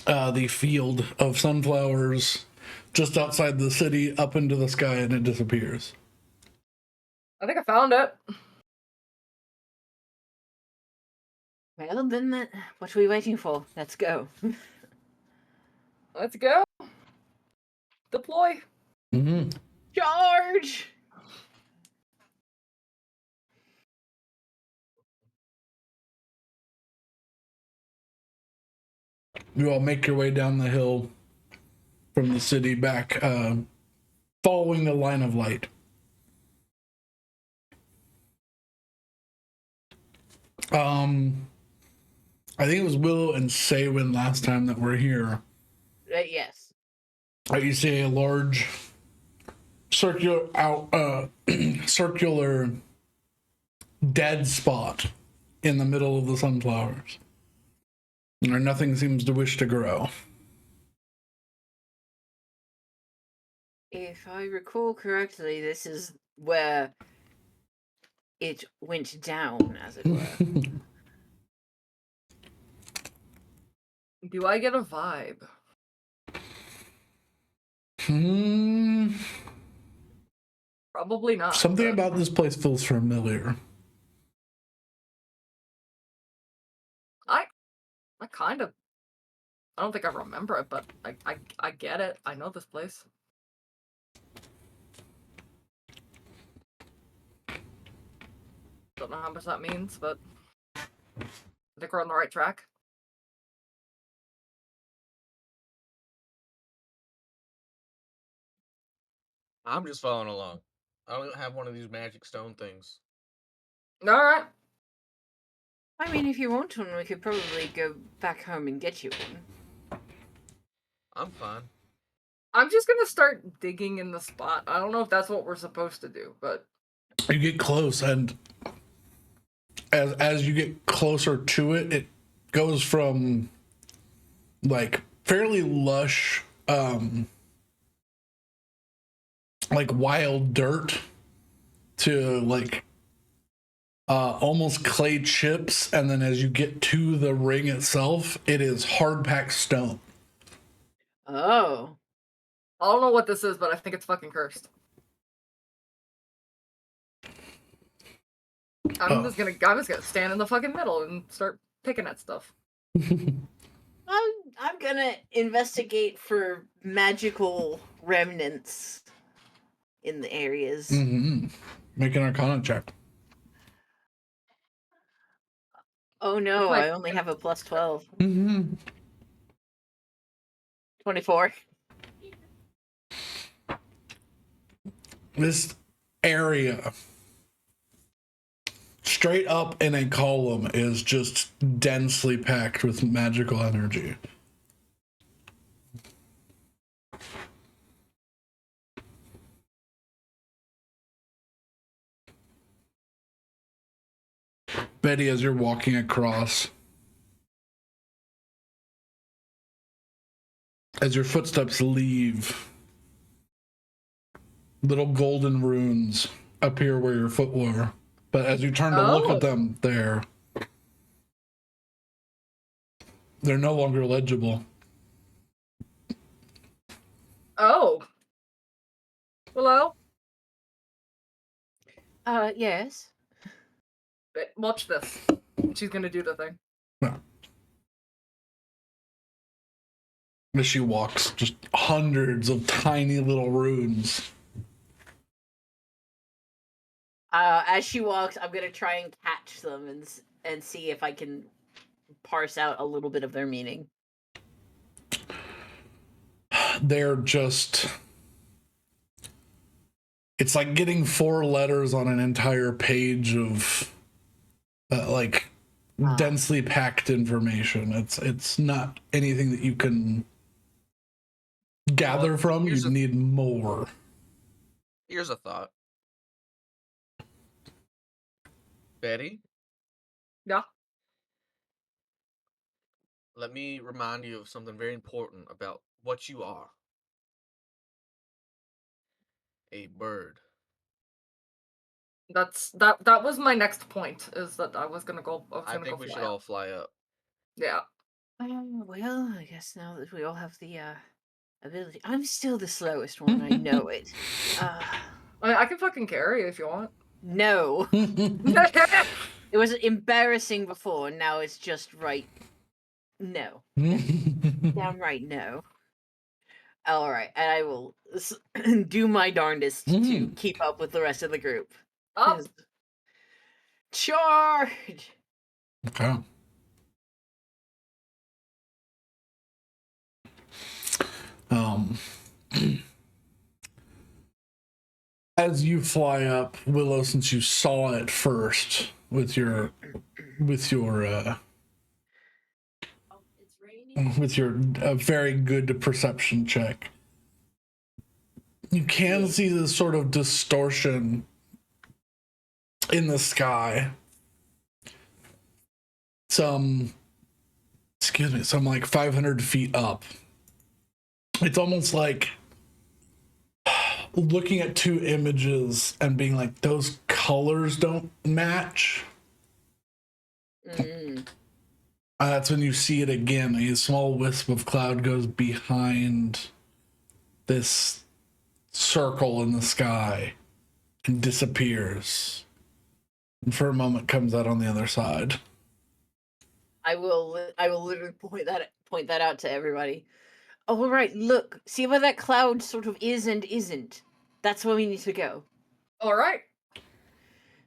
the field of sunflowers just outside the city up into the sky, and it disappears. I think I found it. Well, then, what are we waiting for? Let's go. Let's go. Deploy. Mm-hmm. Charge! You all make your way down the hill from the city back, following the line of light. I think it was Willow and Saywin last time that were here. Yes. You see a large circular dead spot in the middle of the sunflowers, where nothing seems to wish to grow. If I recall correctly, this is where it went down, as it were. Do I get a vibe? Probably not. Something but about this place feels familiar. I kind of. I don't think I remember it, but I get it. I know this place. Don't know how much that means, but I think we're on the right track. I'm just following along. I don't have one of these magic stone things. All right. I mean, if you want one, we could probably go back home and get you one. I'm fine. I'm just gonna start digging in the spot. I don't know if that's what we're supposed to do, but You get close, and as you get closer to it, it goes from like fairly lush, like wild dirt to like almost clay chips, and then as you get to the ring itself, it is hard packed stone. Oh. I don't know what this is, but I think it's fucking cursed. I'm just gonna stand in the fucking middle and start picking at stuff. I'm gonna investigate for magical remnants in the areas. Mm-hmm. Make an Arcana check. Oh no, Like- I only have a plus 12. Mm-hmm. 24. This area, straight up in a column, is just densely packed with magical energy. Betty, as you're walking across, as your footsteps leave, little golden runes appear where your foot were. But as you turn to look at them, they're no longer legible. Oh. Hello? Yes. Watch this. She's gonna do the thing. As she walks, just hundreds of tiny little runes. As she walks, I'm gonna try and catch them and see if I can parse out a little bit of their meaning. They're just It's like getting 4 letters on an entire page of like densely packed information. It's not anything that you can gather from. You need more. Here's a thought. Betty? Yeah. Let me remind you of something very important about what you are. A bird. That was my next point, is that I was gonna go I think we fly should up. all fly up. Yeah. Well, I guess now that we all have the ability, I'm still the slowest one. I know it. I mean, I can fucking carry if you want. No, it was embarrassing before. Now it's just right. No, downright no. All right, and I will do my darndest to keep up with the rest of the group. Up. Charge! Okay. As you fly up, Willow, since you saw it first with your very good perception check, you can see this sort of distortion in the sky. Some like 500 feet up. It's almost like looking at 2 images and being like, those colors don't match. That's when you see it again. A small wisp of cloud goes behind this circle in the sky and disappears. And for a moment comes out on the other side. I will literally point that out to everybody. Oh, all right, look. See where that cloud sort of is and isn't? That's where we need to go. All right.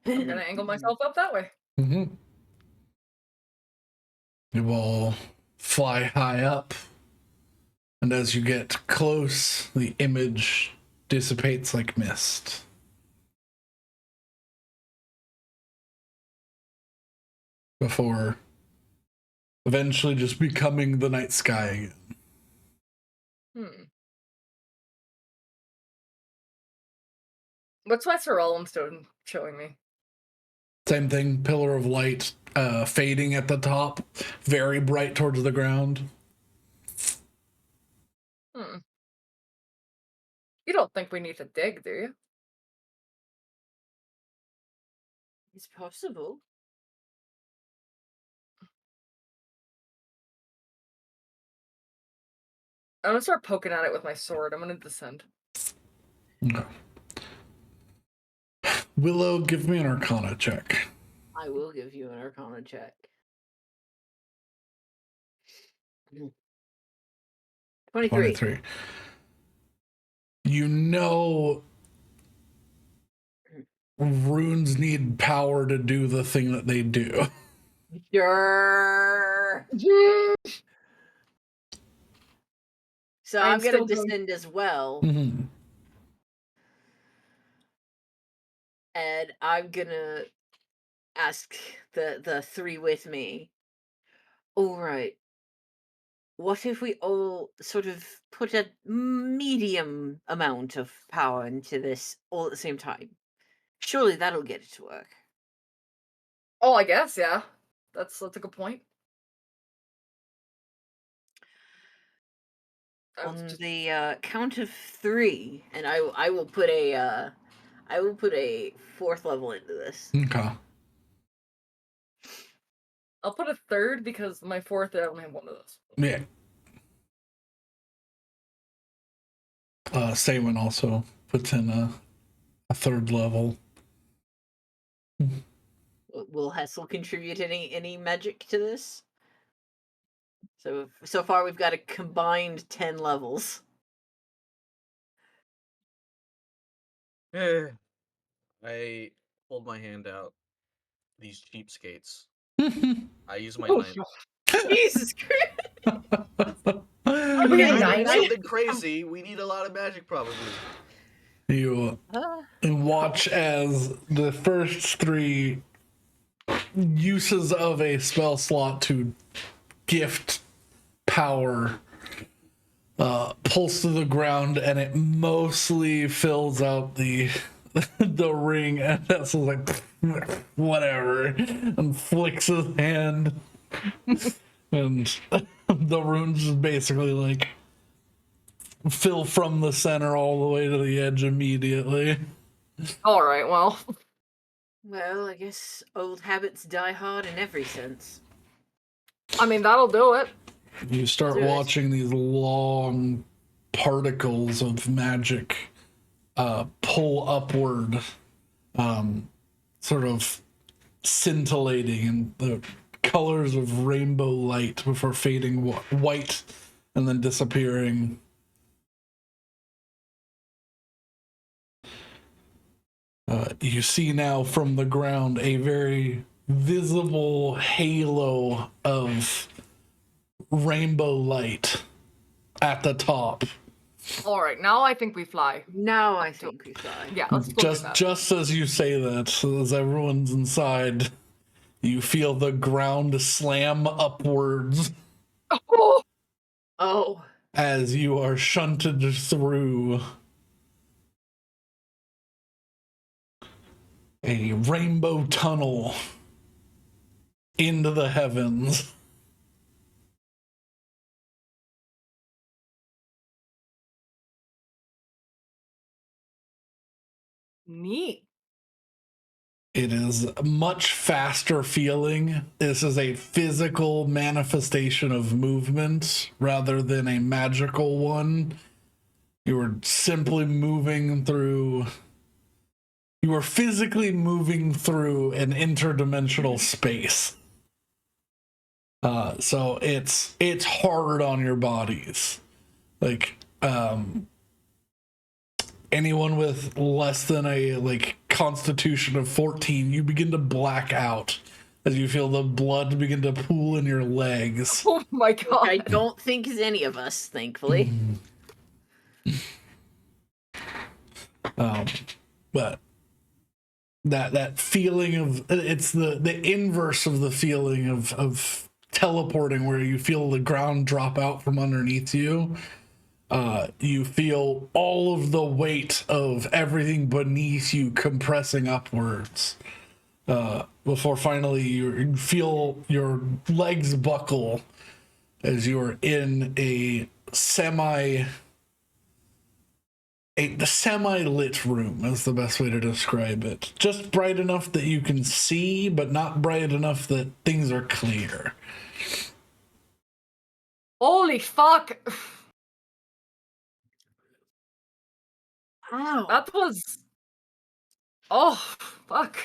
I'm gonna angle myself up that way. Mm-hmm. You will fly high up, and as you get close, the image dissipates like mist. Before eventually just becoming the night sky again. What's my Cerulean Stone showing me? Same thing, pillar of light fading at the top, very bright towards the ground. You don't think we need to dig, do you? It's possible. I'm gonna start poking at it with my sword. I'm gonna descend. Okay. Willow, give me an Arcana check. I will give you an Arcana check. 23. You know runes need power to do the thing that they do. Sure. So I'm gonna descend as well. Mm-hmm. And I'm gonna ask the 3 with me. All right. What if we all sort of put a medium amount of power into this all at the same time? Surely that'll get it to work. Oh, I guess, yeah. That's a good point. On the count of 3, and I will put a 4th level into this. Okay. I'll put a 3rd because my 4th, I only have one of those. Yeah. Saywin also puts in a 3rd level. Will Hessel contribute any magic to this? So far we've got a combined 10 levels. I hold my hand out. These cheapskates. I use my Oh, knife. Jesus Christ! Okay, I nice. need something crazy. We need a lot of magic, probably. You watch as the first 3 uses of a spell slot to gift power pulls to the ground, and it mostly fills out the the ring, and that's like whatever, and flicks his hand, and the runes just basically like fill from the center all the way to the edge immediately. All right, well. Well, I guess old habits die hard in every sense. I mean, that'll do it. You start Do it. watching these long particles of magic pull upward, sort of scintillating in the colors of rainbow light before fading white and then disappearing. You see now from the ground a very visible halo of rainbow light at the top. All right, now I think we fly. Now I think we fly. Yeah, let's go do that. Just as you say that, as everyone's inside, you feel the ground slam upwards Oh, Oh, as you are shunted through a rainbow tunnel into the heavens. neat. It is a much faster feeling. This is a physical manifestation of movement rather than a magical one. You are simply moving through. You are physically moving through an interdimensional space. So it's hard on your bodies. Like anyone with less than a constitution of 14, you begin to black out as you feel the blood begin to pool in your legs. Oh my god. I don't think is any of us, thankfully. But that feeling of it's the inverse of the feeling of teleporting, where you feel the ground drop out from underneath you. You feel all of the weight of everything beneath you compressing upwards before finally you feel your legs buckle as you're in the semi-lit room is the best way to describe it. Just bright enough that you can see, but not bright enough that things are clear. Holy fuck. Ow. That was. Oh, fuck.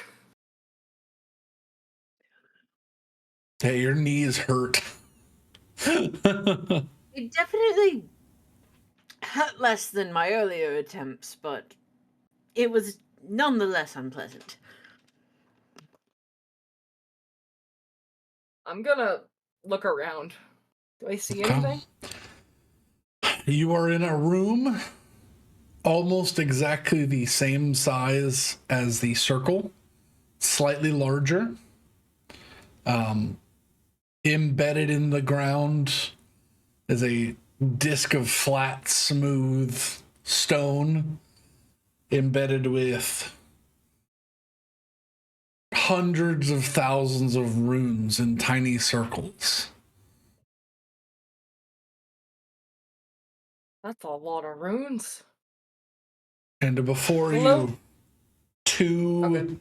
Hey, your knees hurt. It definitely hurt less than my earlier attempts, but it was nonetheless unpleasant. I'm gonna look around. Do I see Okay. anything? You are in a room almost exactly the same size as the circle, slightly larger. Embedded in the ground is a disc of flat, smooth stone embedded with hundreds of thousands of runes in tiny circles. That's a lot of runes. And before Hello? you, two Okay.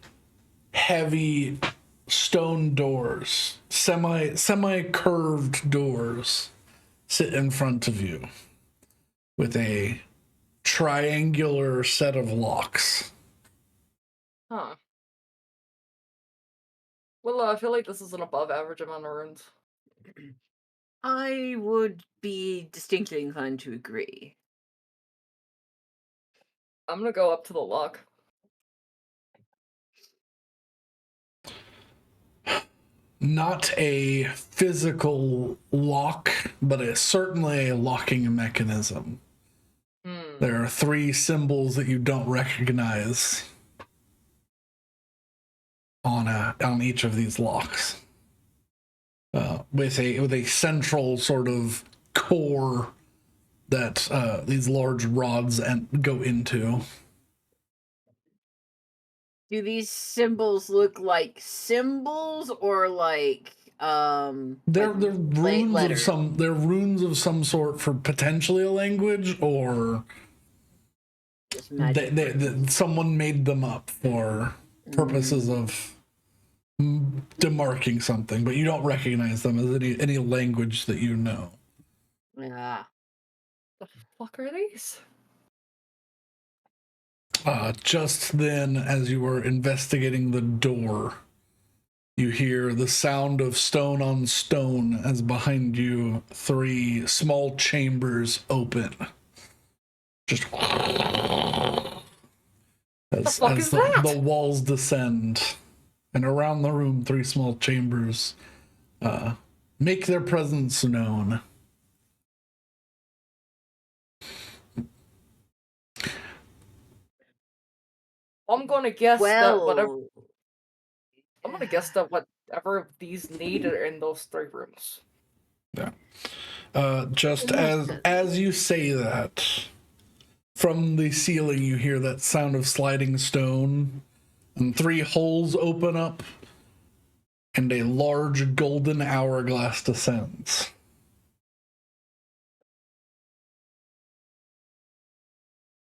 heavy stone doors, semi-curved doors, sit in front of you with a triangular set of locks. Huh. Well, I feel like this is an above average amount of runes. I would be distinctly inclined to agree. I'm gonna go up to the lock. Not a physical lock, but it's certainly a locking mechanism. Hmm. There are 3 symbols that you don't recognize on each of these locks, with a central sort of core that these large rods go into. Do these symbols look like symbols or like They're like letters? they're runes of some sort for potentially a language, or Just magic. someone made them up for purposes of demarking something, but you don't recognize them as any language that you know. Yeah. The fuck are these? Just then, as you were investigating the door, you hear the sound of stone on stone as behind you 3 small chambers open. Just as the walls descend, and around the room 3 small chambers make their presence known. I'm gonna guess that whatever. Well, I'm gonna guess that whatever these need are in those 3 rooms. Yeah. Just as you say that, from the ceiling you hear that sound of sliding stone, and 3 holes open up, and a large golden hourglass descends.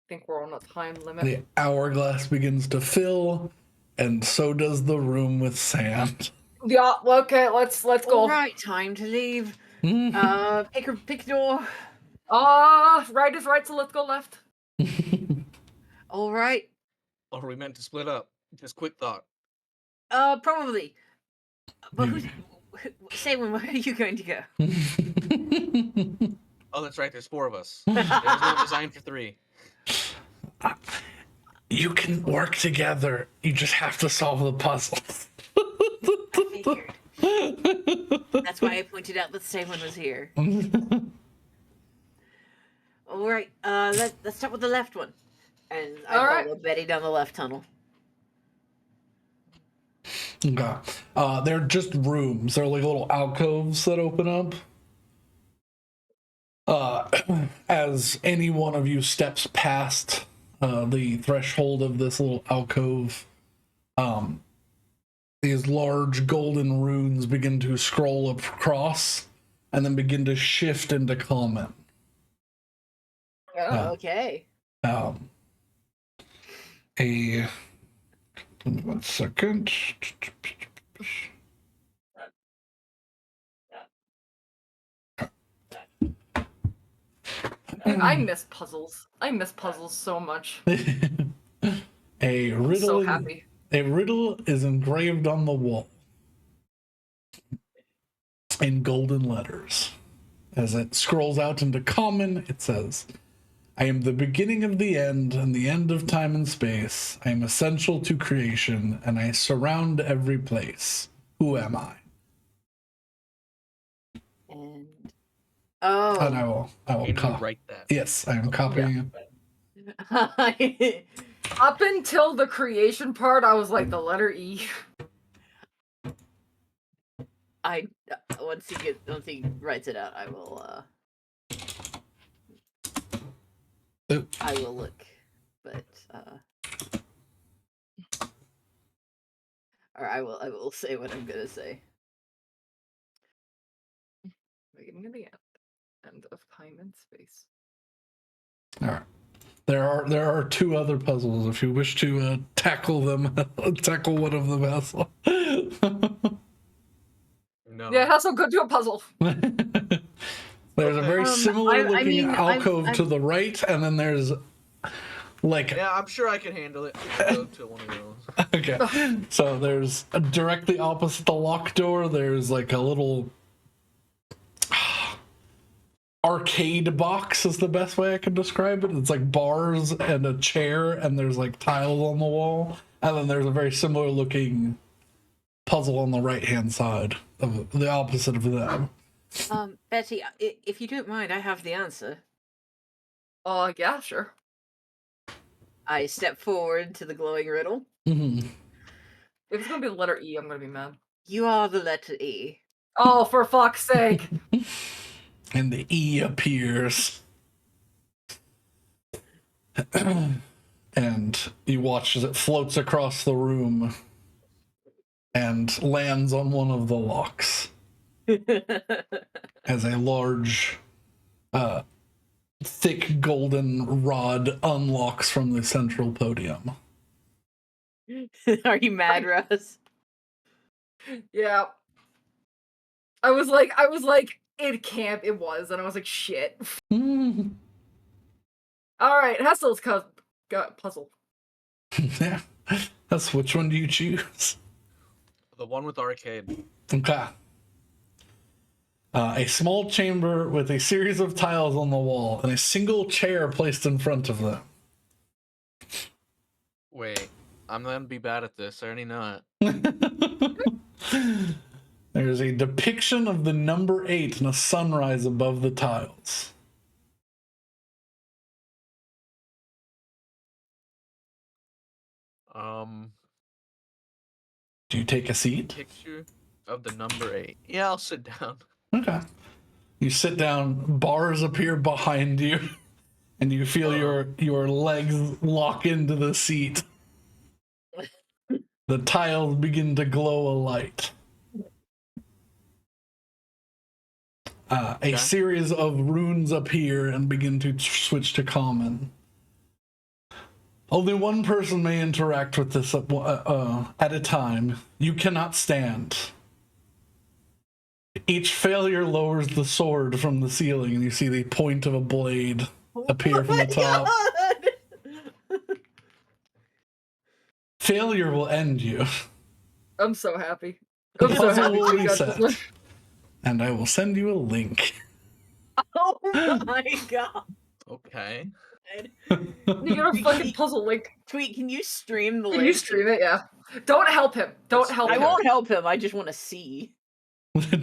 I think we're on a time limit. The hourglass begins to fill, and so does the room with sand. Yeah, okay, let's go. all right, time to leave. Pick a door. Right is right, so let's go left. All right. Or are we meant to split up? Just quick thought. Probably. But say where are you going to go? Oh, that's right. There's 4 of us. There's no design for 3. You can work together. You just have to solve the puzzles. I figured. That's why I pointed out that Saywin was here. All right. Let's start with the left one. And I follow Betty down the left tunnel. Okay. They're just rooms. They're like little alcoves that open up. As any one of you steps past the threshold of this little alcove, these large golden runes begin to scroll across and then begin to shift into common. Oh, okay. One second. I miss puzzles. I miss puzzles so much. A riddle. I'm so happy. A riddle is engraved on the wall in golden letters. As it scrolls out into common, it says, I am the beginning of the end and the end of time and space. I am essential to creation and I surround every place. Who am I? And And I will write that. Yes, I am copying it. Up until the creation part, I was like the letter E. Once he writes it out, I will I will look, but or I will say what I'm gonna say. Beginning of the end of time and space. All right. There are 2 other puzzles if you wish to tackle them. Tackle one of them, Hassel. No. Yeah, Hassel, go do a puzzle. There's a very similar looking alcove to the right, and then there's like... Yeah, I'm sure I can handle it. Go to one of those. Okay. So there's directly opposite the lock door, there's like a little arcade box is the best way I can describe it. It's like bars and a chair, and there's like tiles on the wall. And then there's a very similar looking puzzle on the right-hand side of the opposite of them. Betty, if you don't mind, I have the answer. Yeah, sure. I step forward to the glowing riddle. Mhm. If it's gonna be the letter E, I'm gonna be mad. You are the letter E. Oh, for fuck's sake! And the E appears. And you watch as it floats across the room and lands on one of the locks as a large, thick golden rod unlocks from the central podium. Are you mad, Russ? Yeah. I was like, it can't. It was, and I was like, shit. Mm. All right, Hessel's puzzle. Yeah. That's which one do you choose? The one with arcade. Okay. A small chamber with a series of tiles on the wall and a single chair placed in front of them. Wait, I'm gonna be bad at this. I already know it. There's a depiction of the number 8 and a sunrise above the tiles. Do you take a seat? Picture of the number 8. Yeah, I'll sit down. Okay. You sit down, bars appear behind you, and you feel your legs lock into the seat. The tiles begin to glow a light. A series of runes appear and begin to switch to common. Only one person may interact with this at a time. You cannot stand. Each failure lowers the sword from the ceiling, and you see the point of a blade appear from the top. God! Failure will end you. I'm so happy. The I'm so puzzle happy will we got this reset, one. and I will send you a link. Oh my god! Okay. You got a fucking puzzle link. Tweet, can you stream the Can link? you stream it? Yeah. Don't help him. Don't help I him. won't help him. I just want to see.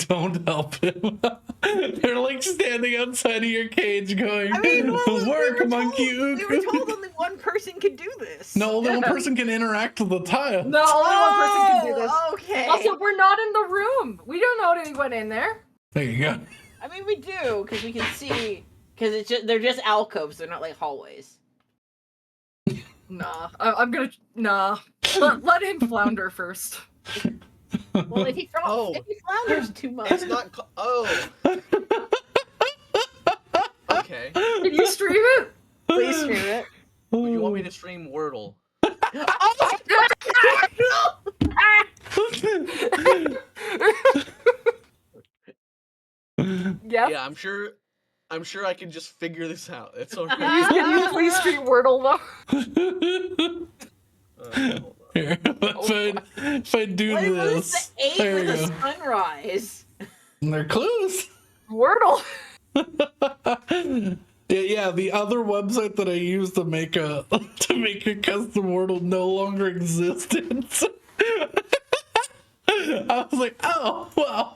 Don't help him. They're like standing outside of your cage going, I mean, well, work, monkey. We were told only one person could do this. No, only one person can interact with the tile. No, only one person can do this. Okay. Also, we're not in the room. We don't know anyone in there. There you go. I mean, we do because we can see. Because it's just they're just alcoves. They're not like hallways. Nah, I'm gonna let him flounder first. Well, if he flounders too much. It's not. Okay. Can you stream it? Please stream it. Would you want me to stream Wordle? Yeah. Yeah, I'm sure I can just figure this out. It's alright. Can you please stream Wordle though? Hold on. Here, if I do What is this, the 8 there with you a go. sunrise? And they're clues. Wordle. Yeah, the other website that I used to make a custom Wordle no longer existed. I was like, oh wow.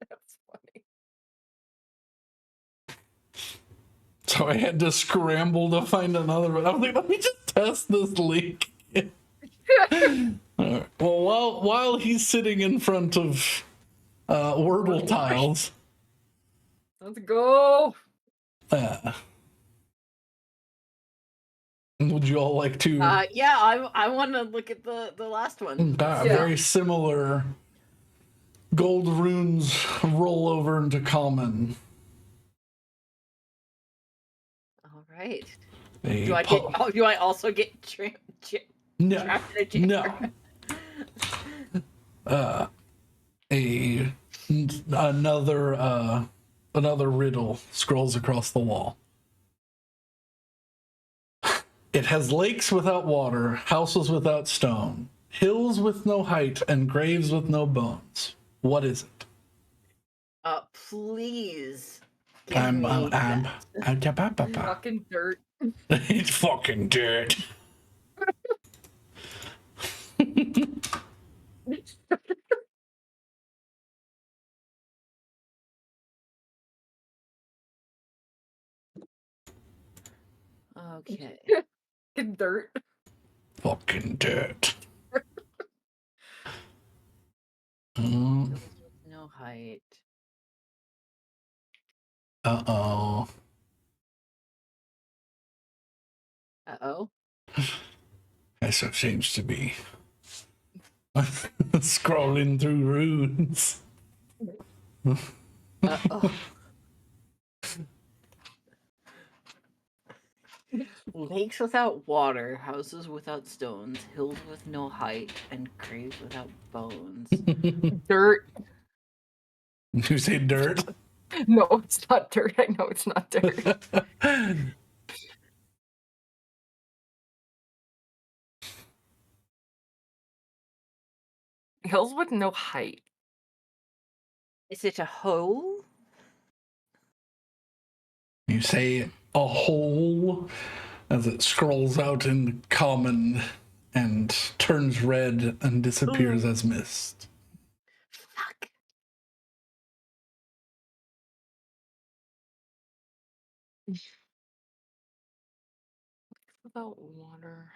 That's funny. So I had to scramble to find another one. I was like, let me just test this link. Alright. Well, while he's sitting in front of Wordle tiles, Let's go. would you all like to? Yeah, I want to look at the last one. Very similar. Gold runes roll over into common. All right. A Do I also get trapped in a chamber? No. Another riddle scrolls across the wall. It has lakes without water, houses without stone, hills with no height, and graves with no bones. What is it? Please. I'm Fucking dirt. It's fucking dirt. Okay. Dirt. Fucking dirt. Hills with no height. Uh-oh. Uh-oh. As it seems to be. Scrolling through runes. Uh-oh. Lakes without water, houses without stones, hills with no height, and graves without bones. Dirt. You say dirt? No, it's not dirt. I know it's not dirt. Hills with no height. Is it a hole? You say a hole as it scrolls out in common and turns red and disappears as mist. Fuck. Without water.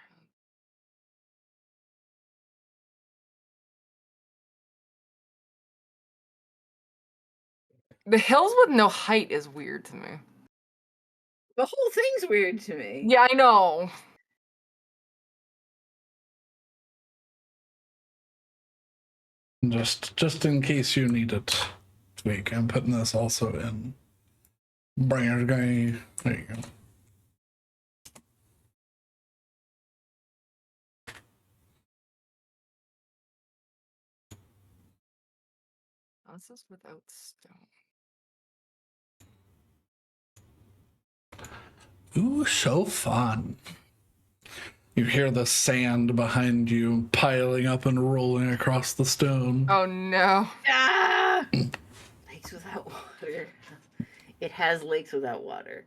The hills with no height is weird to me. The whole thing's weird to me. Yeah, I know. Just in case you need it, Tweak, I'm putting this also in Bringer's Guy. There you go. Houses without stone. Ooh, so fun. You hear the sand behind you piling up and rolling across the stone. Oh no. Ah! Lakes without water. It has lakes without water.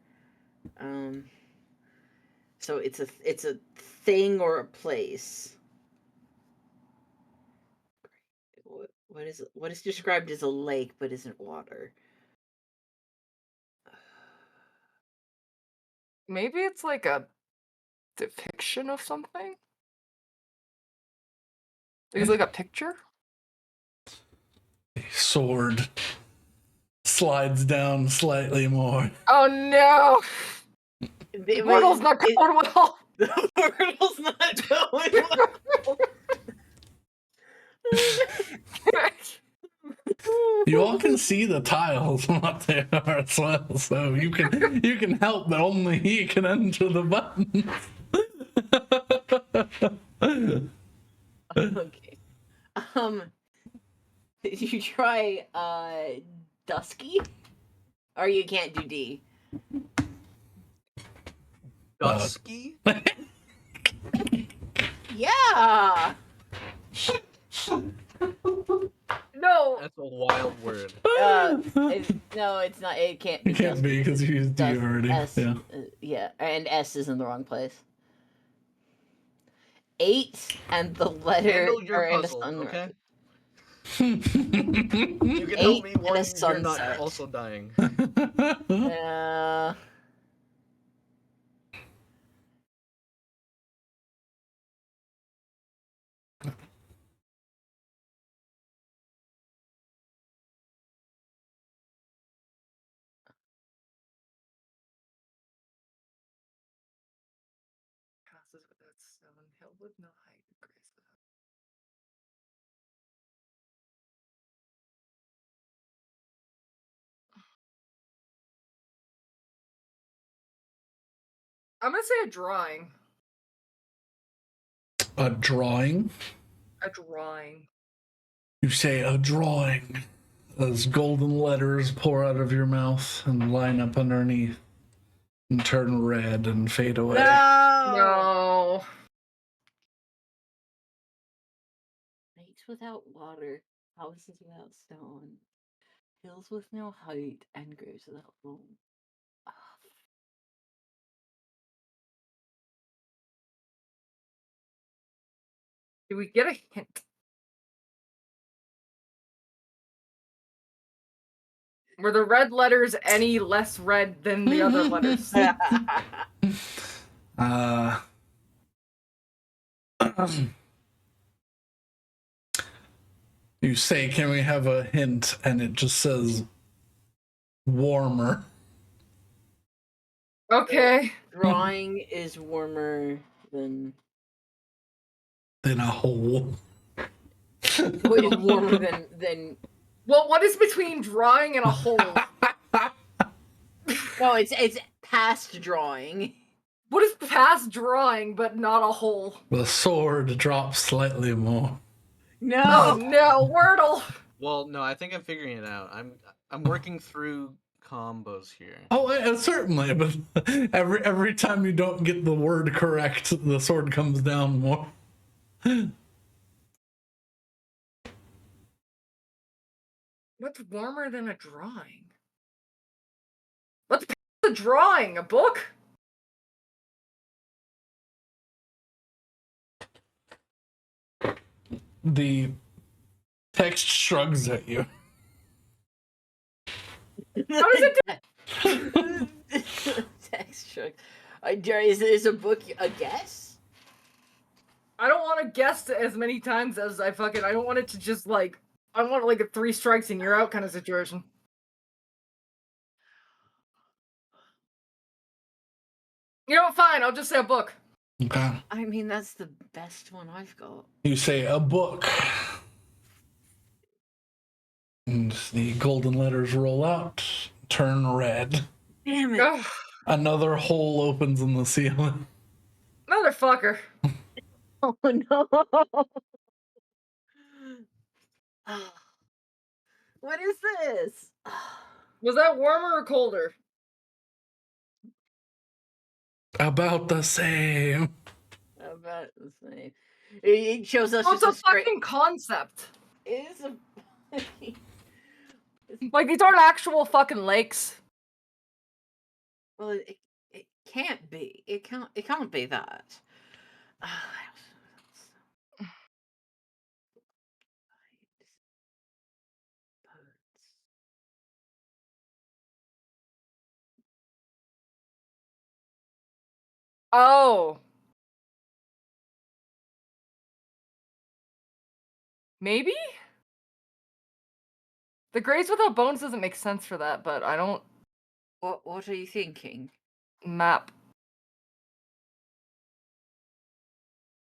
So it's a thing or a place. What is described as a lake but isn't water? Maybe it's like a depiction of something? It's like a picture? A sword slides down slightly more. Oh no! Portal's not going well. The portal's not going well. You all can see the tiles and what they are as well, so you can help, but only he can enter the buttons. Okay. Did you try Dusky? Or you can't do D? Dusky? Yeah. No. That's a wild word. No, it's not. It can't be. It can't be because you used D already. S, Yeah. Yeah, and S is in the wrong place. 8 and the letter Handle your are in a puzzle, sun. okay? You can help me and a when you're not sunset. also dying. Houses without stone, hill with no height, grace without. I'm gonna say a drawing. A drawing? A drawing. You say a drawing as golden letters pour out of your mouth and line up underneath and turn red and fade away. No. Lakes without water, houses without stone, hills with no height, and graves without bone. Do we get a hint? Were the red letters any less red than the other letters? You say, can we have a hint? And it just says warmer. Okay. Drawing is warmer than. In a hole. What is warmer than? Well, what is between drawing and a hole? No, it's past drawing. What is past drawing but not a hole? The sword drops slightly more. No. Oh no, Wordle! Well, no, I think I'm figuring it out. I'm working through combos here. Oh, certainly, but every time you don't get the word correct, the sword comes down more. What's warmer than a drawing? What's past a drawing? A book? The text shrugs at you. How does it Text shrug. Is a book a guess? I don't want to guess as many times as I don't want it to just like, I want like a 3 strikes and you're out kind of situation. You know what, fine, I'll just say a book. Okay. I mean, that's the best one I've got. You say a book. And the golden letters roll out, turn red. Damn it. Ugh, Another hole opens in the ceiling. motherfucker. Oh no. What is this? Was that warmer or colder? About the same. About the same. It shows us Oh, it's just a fucking concept. It is a. Like, these aren't actual fucking lakes. Well, it can't be. It can't be that. Oh. Maybe? The Graves Without Bones doesn't make sense for that, but I don't What are you thinking? map.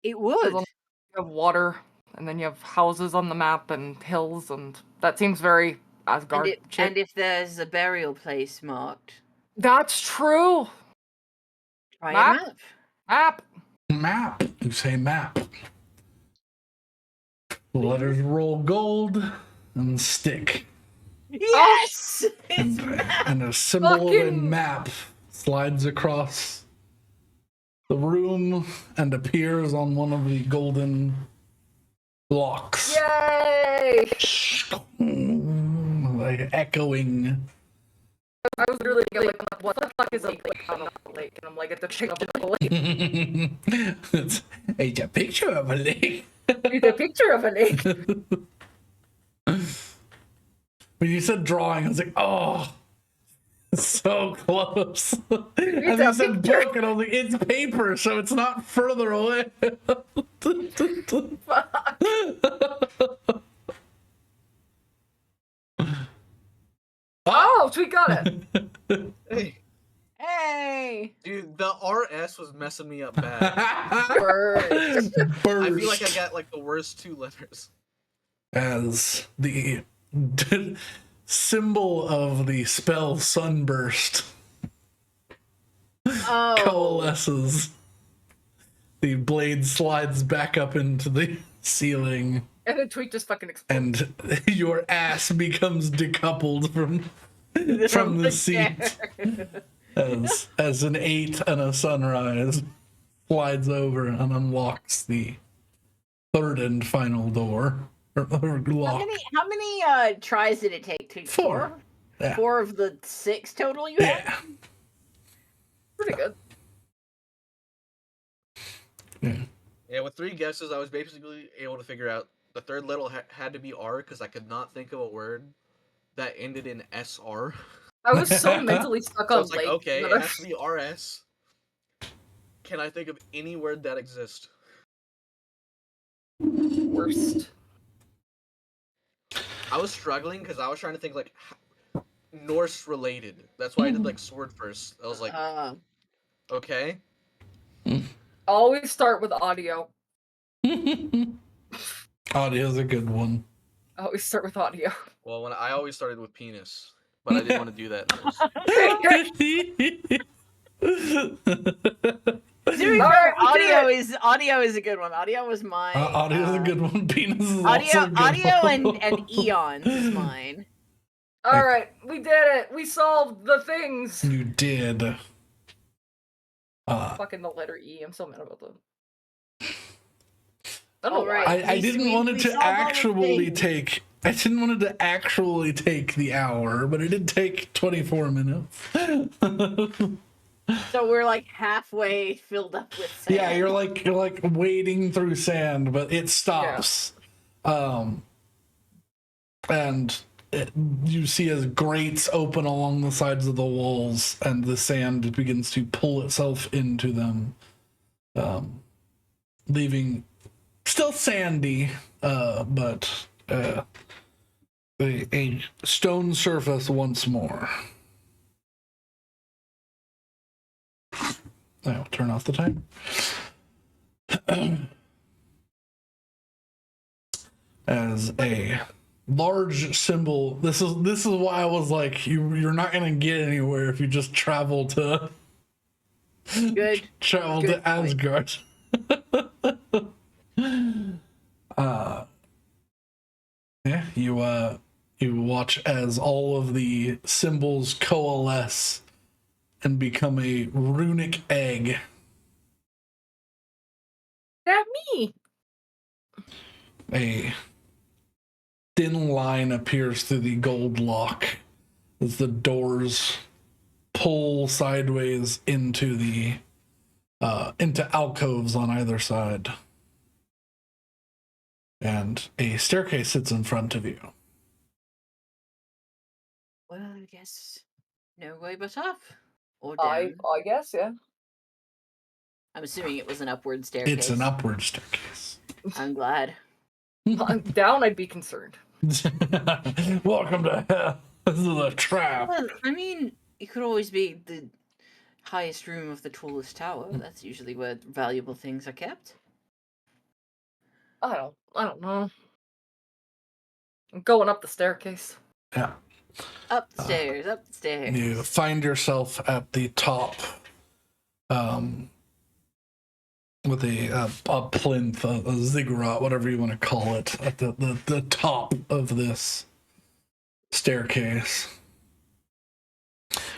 It would. You have water, and then you have houses on the map and hills, and that seems very Asgard shit. And if there's a burial place marked, That's true. try Map? a map. Map. Map. You say map. The letters roll gold and stick. Yes! It's map. And a symbol of a Fucking- map slides across the room and appears on one of the golden blocks. Yay! Like echoing. I was really like, what the fuck is a lake? I'm not a lake, and I'm like, it's a picture of a lake. It's a picture of a lake. It's a picture of a lake. When you said drawing, I was like, oh, so close. And It's you a said picture. book, and I was like, it's paper, so it's not further away. Fuck. Oh, we got it. Hey, Hey! dude, the RS was messing me up bad. Burst. Burst. I feel like I got like the worst 2 letters. As the symbol of the spell sunburst Oh. coalesces. The blade slides back up into the ceiling, And then Tweak just fucking explodes. and your ass becomes decoupled from the seat as an 8 and a sunrise slides over and unlocks the third and final door. Or lock. How many tries did it take to 4. Yeah. 4 of the 6 total you had? Yeah. Pretty good. Yeah, with 3 guesses, I was basically able to figure out the third letter had to be R because I could not think of a word that ended in SR. I was so mentally stuck So on it's like, lake. okay, that it I- has to be RS. can I think of any word that exists? Worst. I was struggling because I was trying to think like Norse related. That's why I did like sword first. I was like, okay. Always start with audio. Audio's a good one. Always start with audio. Well, when I always started with penis, but I didn't want to do that first. To be fair, audio is a good one. Audio was mine. Audio's a good one. Penis is also a good audio one. and eons is mine. All right, we did it. We solved the things. You did. Fucking the letter E. I'm so mad about them. All right. I didn't want it to actually take. I didn't want it to actually take the hour, but it did take 24 minutes. So we're like halfway filled up with sand. Yeah, you're like wading through sand, but it stops. Yeah. And you see as grates open along the sides of the walls, and the sand begins to pull itself into them, leaving still sandy, but a stone surface once more. I'll turn off the timer. As a large symbol, this is why I was like, you're not gonna get anywhere if you just travel to to Asgard. Yeah, you watch as all of the symbols coalesce and become a runic egg. That me. A thin line appears through the gold lock as the doors pull sideways into the into alcoves on either side. And a staircase sits in front of you. Well, I guess no way but up. Or down. I guess, yeah. I'm assuming it was an upward staircase. It's an upward staircase. I'm glad. Down, I'd be concerned. Welcome to hell. This is a trap. Well, I mean, it could always be the highest room of the tallest tower. That's usually where valuable things are kept. I don't know. I'm going up the staircase. Yeah. Up the stairs, up the stairs. You find yourself at the top, with a plinth, a ziggurat, whatever you want to call it, at the top of this staircase,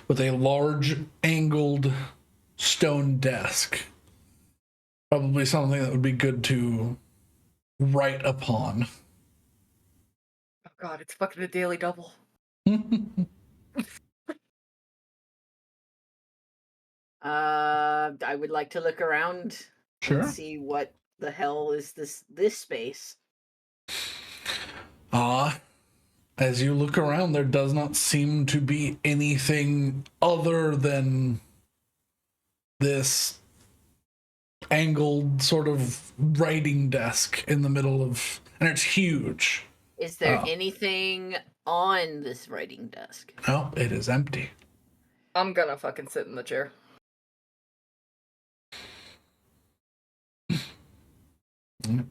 with a large angled stone desk. Probably something that would be good to write upon. Oh god, it's fucking a daily double. I would like to look around. Sure. And see what the hell is this space. As you look around, there does not seem to be anything other than this angled sort of writing desk in the middle of, and it's huge. Is there anything on this writing desk? No, it is empty. I'm gonna fucking sit in the chair.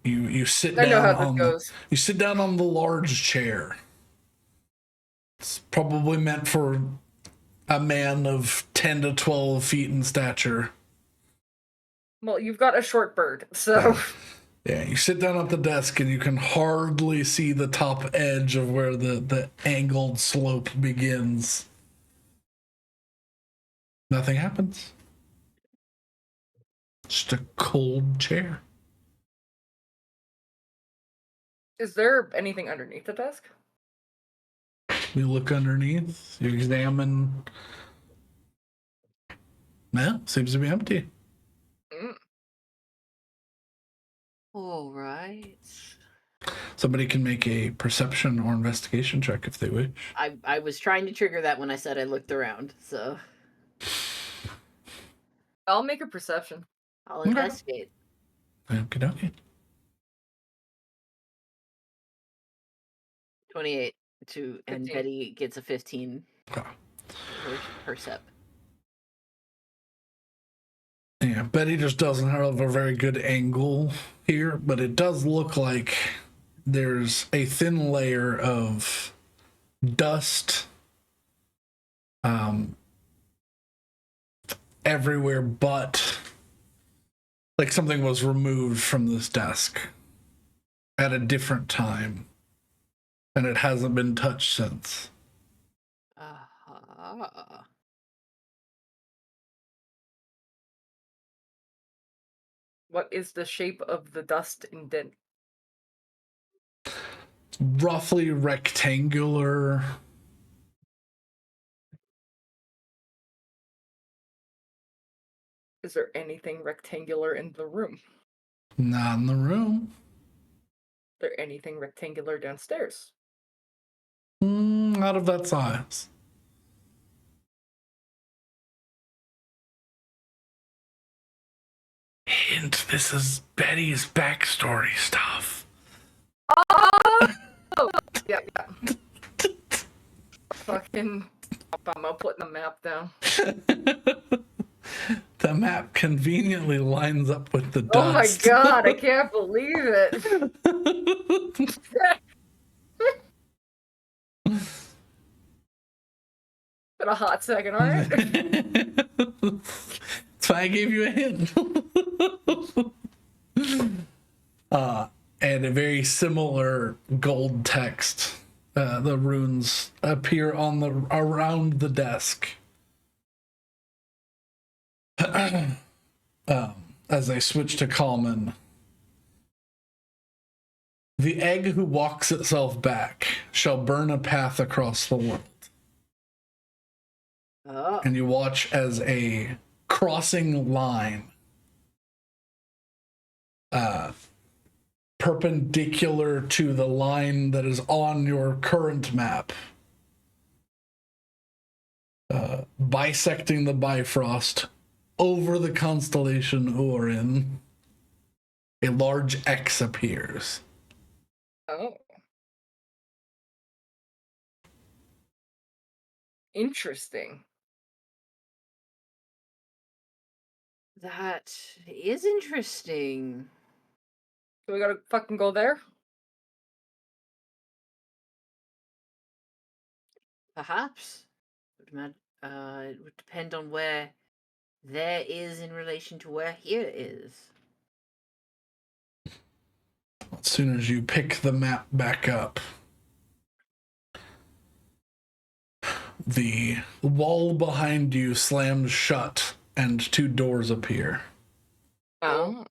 You sit I know down how this goes. You sit down on the large chair. It's probably meant for a man of 10 to 12 feet in stature. Well, you've got a short bird, so... Yeah, you sit down at the desk and you can hardly see the top edge of where the angled slope begins. Nothing happens. Just a cold chair. Is there anything underneath the desk? You look underneath, you examine. No, seems to be empty. All right. Somebody can make a perception or investigation check if they wish. I was trying to trigger that when I said I looked around, so. I'll make a perception. I'll Okay. investigate. Okie dokie. 28 and 15. Betty gets a 15 Okay. for percep. Yeah, Betty just doesn't have a very good angle here, but it does look like there's a thin layer of dust everywhere, but like something was removed from this desk at a different time, and it hasn't been touched since. What is the shape of the dust indent? Roughly rectangular. Is there anything rectangular in the room? Not in the room. Is there anything rectangular downstairs? Not of that size. Hint, this is Betty's backstory stuff. Oh! Yeah. Fucking. I'm putting the map down. The map conveniently lines up with the dust. Oh my god, I can't believe it. Been a hot second, alright? That's why I gave you a hint. And a very similar gold text. The runes appear around the desk. As I switch to Kalman. The egg who walks itself back shall burn a path across the world. Oh. And you watch as a crossing line perpendicular to the line that is on your current map, bisecting the Bifrost over the constellation Orion, a large X appears. Oh. Interesting. That is interesting. So we gotta fucking go there? Perhaps. It would depend on where there is in relation to where here is. As soon as you pick the map back up, the wall behind you slams shut and two doors appear. Oh.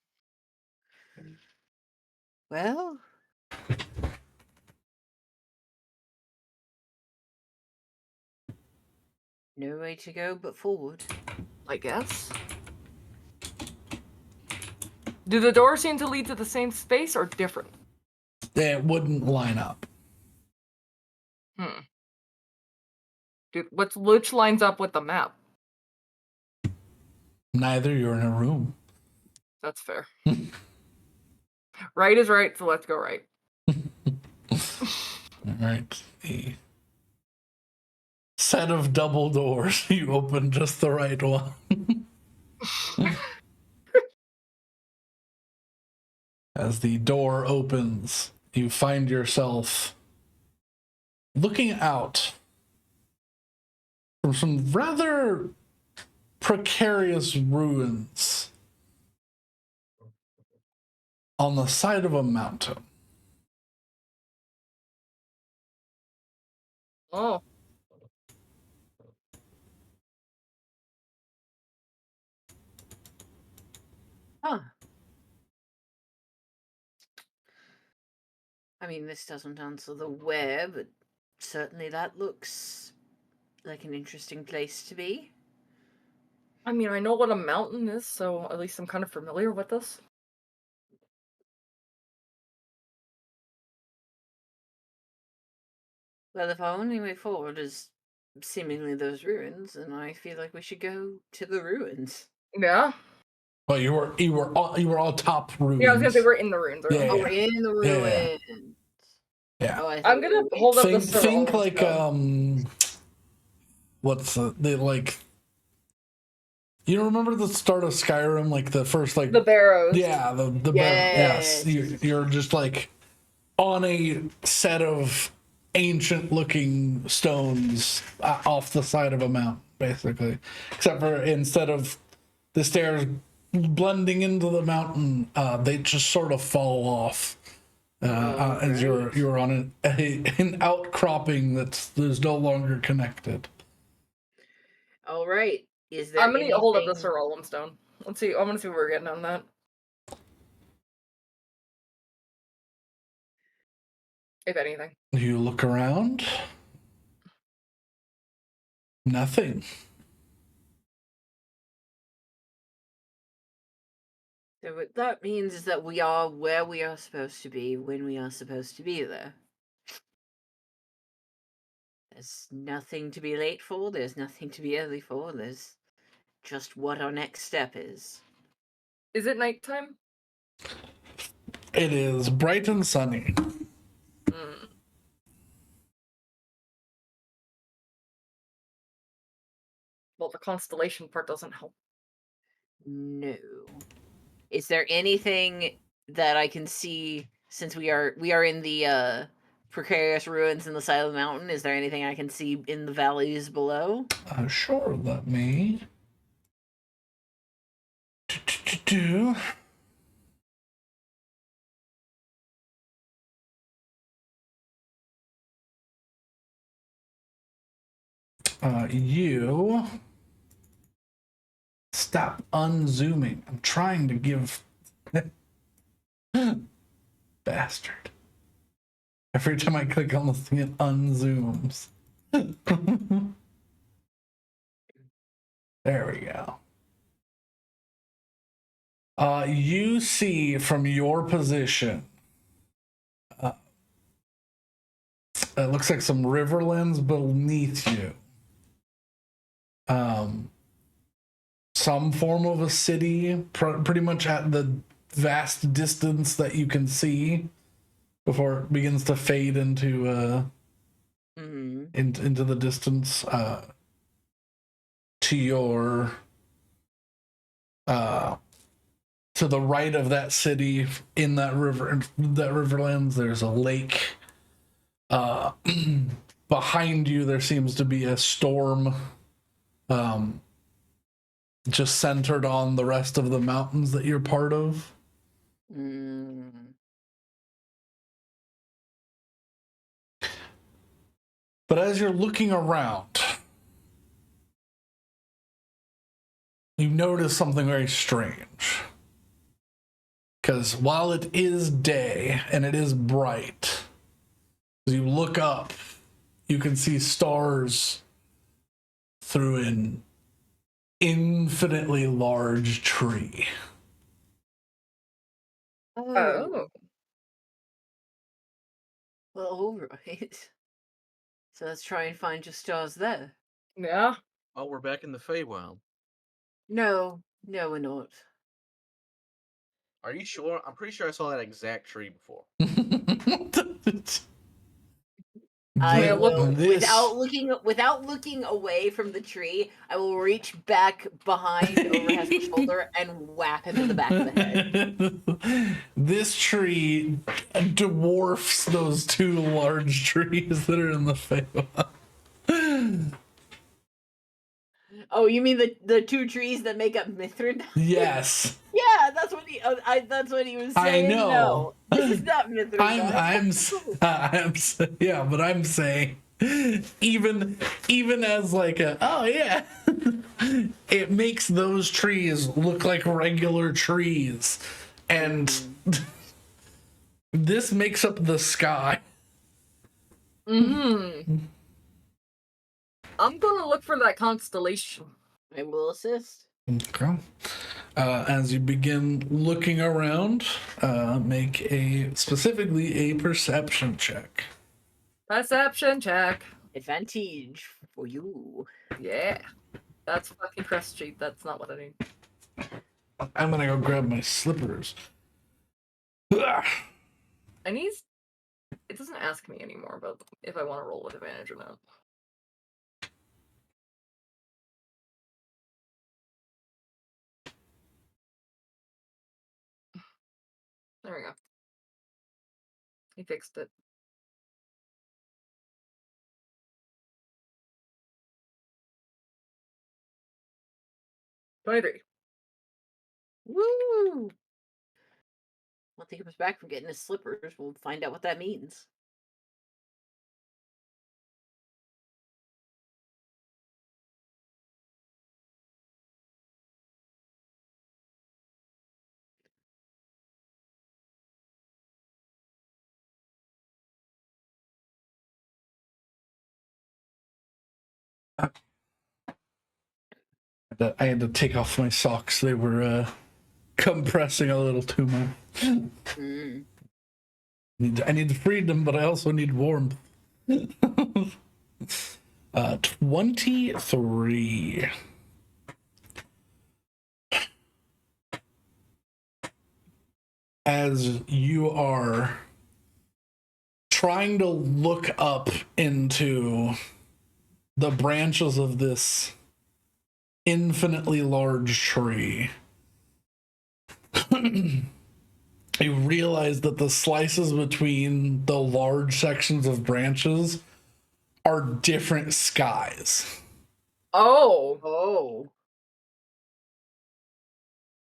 Well, no way to go but forward. I guess. Do the doors seem to lead to the same space or different? It wouldn't line up. Dude, which lines up with the map? Neither. You're in a room. That's fair. Right is right, so let's go right. All right. The set of double doors. You open just the right one. As the door opens, you find yourself looking out from some rather precarious ruins on the side of a mountain. Oh. Huh. I mean, this doesn't answer the where, but certainly that looks like an interesting place to be. I mean, I know what a mountain is, so at least I'm kind of familiar with this. Well, if our only way forward is seemingly those ruins, then I feel like we should go to the ruins. Yeah. Well, you were all top ruins. Yeah, I was gonna say we're in the ruins. Yeah, Oh, we're in the Yeah, ruins. Yeah. Oh, I I'm thought gonna we hold up the Think like stone. what's the like? You remember the start of Skyrim, like the first like the barrows. Yeah, the Yes. You're just like on a set of ancient looking stones off the side of a mountain, basically. Except for instead of the stairs blending into the mountain, they just sort of fall off. As you're on an outcropping that's no longer connected. All right. Is there I'm gonna hold up the anything- Cerulean stone. Let's see. I want to see what we're getting on that. If anything. You look around. Nothing. So what that means is that we are where we are supposed to be when we are supposed to be there. There's nothing to be late for, there's nothing to be early for, there's just what our next step is. Is it nighttime? It is bright and sunny. Mm. Well, the constellation part doesn't help. No. Is there anything that I can see since we are in the precarious ruins in the side of the mountain? Is there anything I can see in the valleys below? Sure, let me do. You stop unzooming. I'm trying to give bastard. Every time I click on the thing, it unzooms. There we go. You see from your position, it looks like some riverlands beneath you. Some form of a city, pretty much at the vast distance that you can see before it begins to fade into into the distance. To your to the right of that city, in that riverlands, there's a lake. Behind you, there seems to be a storm. Just centered on the rest of the mountains that you're part of. But as you're looking around, you notice something very strange. Because while it is day and it is bright, as you look up, you can see stars through an infinitely large tree. Oh. Well, all right. So let's try and find your stars there. Yeah. Oh, we're back in the Feywild. No, we're not. Are you sure? I'm pretty sure I saw that exact tree before. I will, This- without looking away from the tree, I will reach back behind over his shoulder and whap him in the back of the head. This tree dwarfs those two large trees that are in the Feywild. Oh, you mean the two trees that make up Mithrin? Yes. Yeah, that's what he. That's what he was saying. I know. No, this is not Mithrin. Yeah, but I'm saying, even as like oh yeah, it makes those trees look like regular trees, and this makes up the sky. I'm gonna look for that constellation. I will assist. Okay. As you begin looking around, make specifically a perception check. Perception check. Advantage for you. Yeah. That's fucking crest sheet. That's not what I need. I'm gonna go grab my slippers. Ugh. It doesn't ask me anymore about if I want to roll with advantage or not. There we go. He fixed it. $23. Woo! Once he comes back from getting his slippers, we'll find out what that means. I had to take off my socks. They were compressing a little too much. Mm. I need freedom, but I also need warmth. 23. As you are trying to look up into the branches of this infinitely large tree, you realize that the slices between the large sections of branches are different skies. Oh.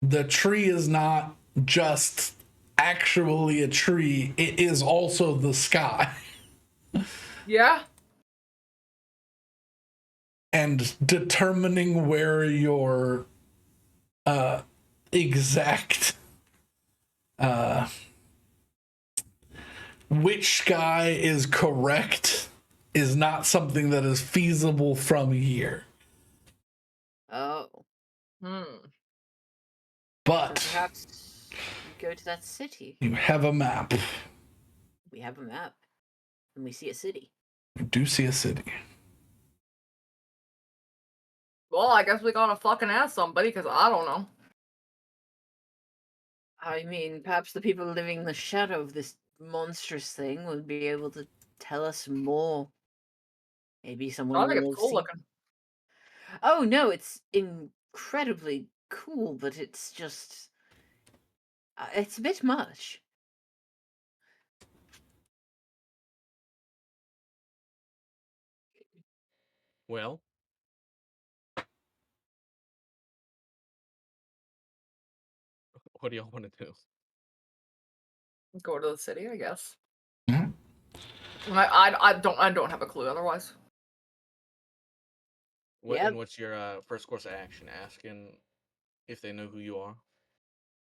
The tree is not just actually a tree, it is also the sky. Yeah. And determining where your exact which sky is correct is not something that is feasible from here. Oh. But So perhaps we go to that city. you have a map. We have a map. And we see a city. You do see a city. Well, I guess we gotta fucking ask somebody, because I don't know. I mean, perhaps the people living in the shadow of this monstrous thing would be able to tell us more. Maybe someone I think will it's have cool seen. looking. Oh no, it's incredibly cool, but it's just it's a bit much. Well, what do y'all want to do? Go to the city, I guess. Mhm. I don't have a clue otherwise. Yep. And what's your first course of action? Asking if they know who you are.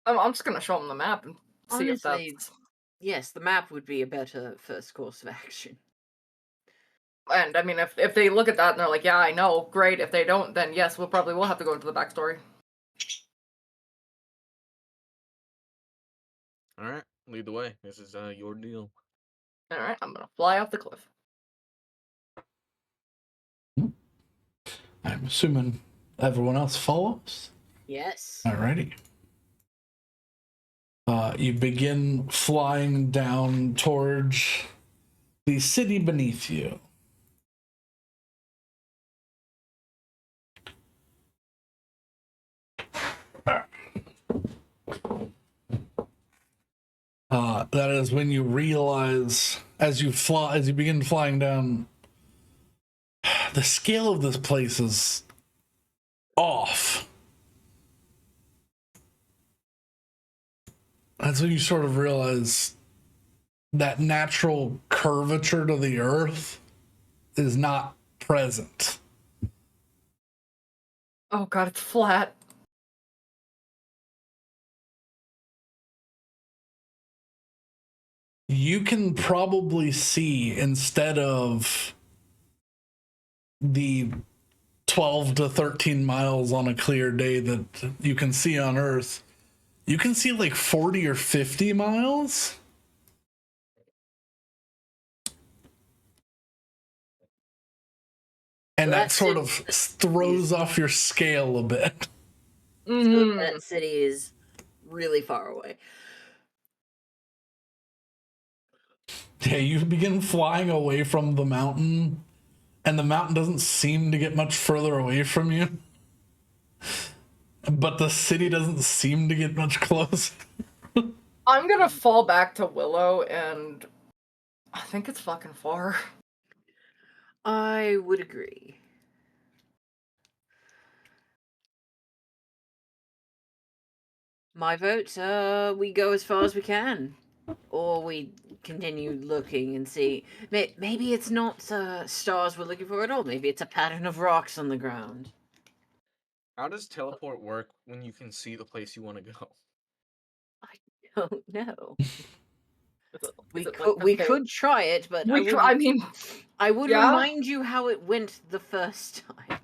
I'm just gonna show them the map and see if Honestly, that's. yes, the map would be a better first course of action. And I mean, if they look at that and they're like, "Yeah, I know," great. If they don't, then yes, we'll have to go into the backstory. All right, lead the way. This is your deal. All right, I'm gonna fly off the cliff. I'm assuming everyone else follows. Yes. Alrighty. You begin flying down towards the city beneath you. That is when you realize, as you begin flying down, the scale of this place is off. That's when you sort of realize that natural curvature to the earth is not present. Oh god, it's flat. You can probably see, instead of the 12 to 13 miles on a clear day that you can see on Earth, you can see like 40 or 50 miles. And that That's sort of throws off your scale a bit. So that city is really far away. Yeah, you begin flying away from the mountain, and the mountain doesn't seem to get much further away from you. But the city doesn't seem to get much closer. I'm gonna fall back to Willow, and I think it's fucking far. I would agree. My vote, we go as far as we can. Or we continue looking and see. Maybe it's not stars we're looking for at all. Maybe it's a pattern of rocks on the ground. How does teleport work when you can see the place you want to go? I don't know. We Is it could like the we whole- could try it, but I mean, I would yeah? remind you how it went the first time.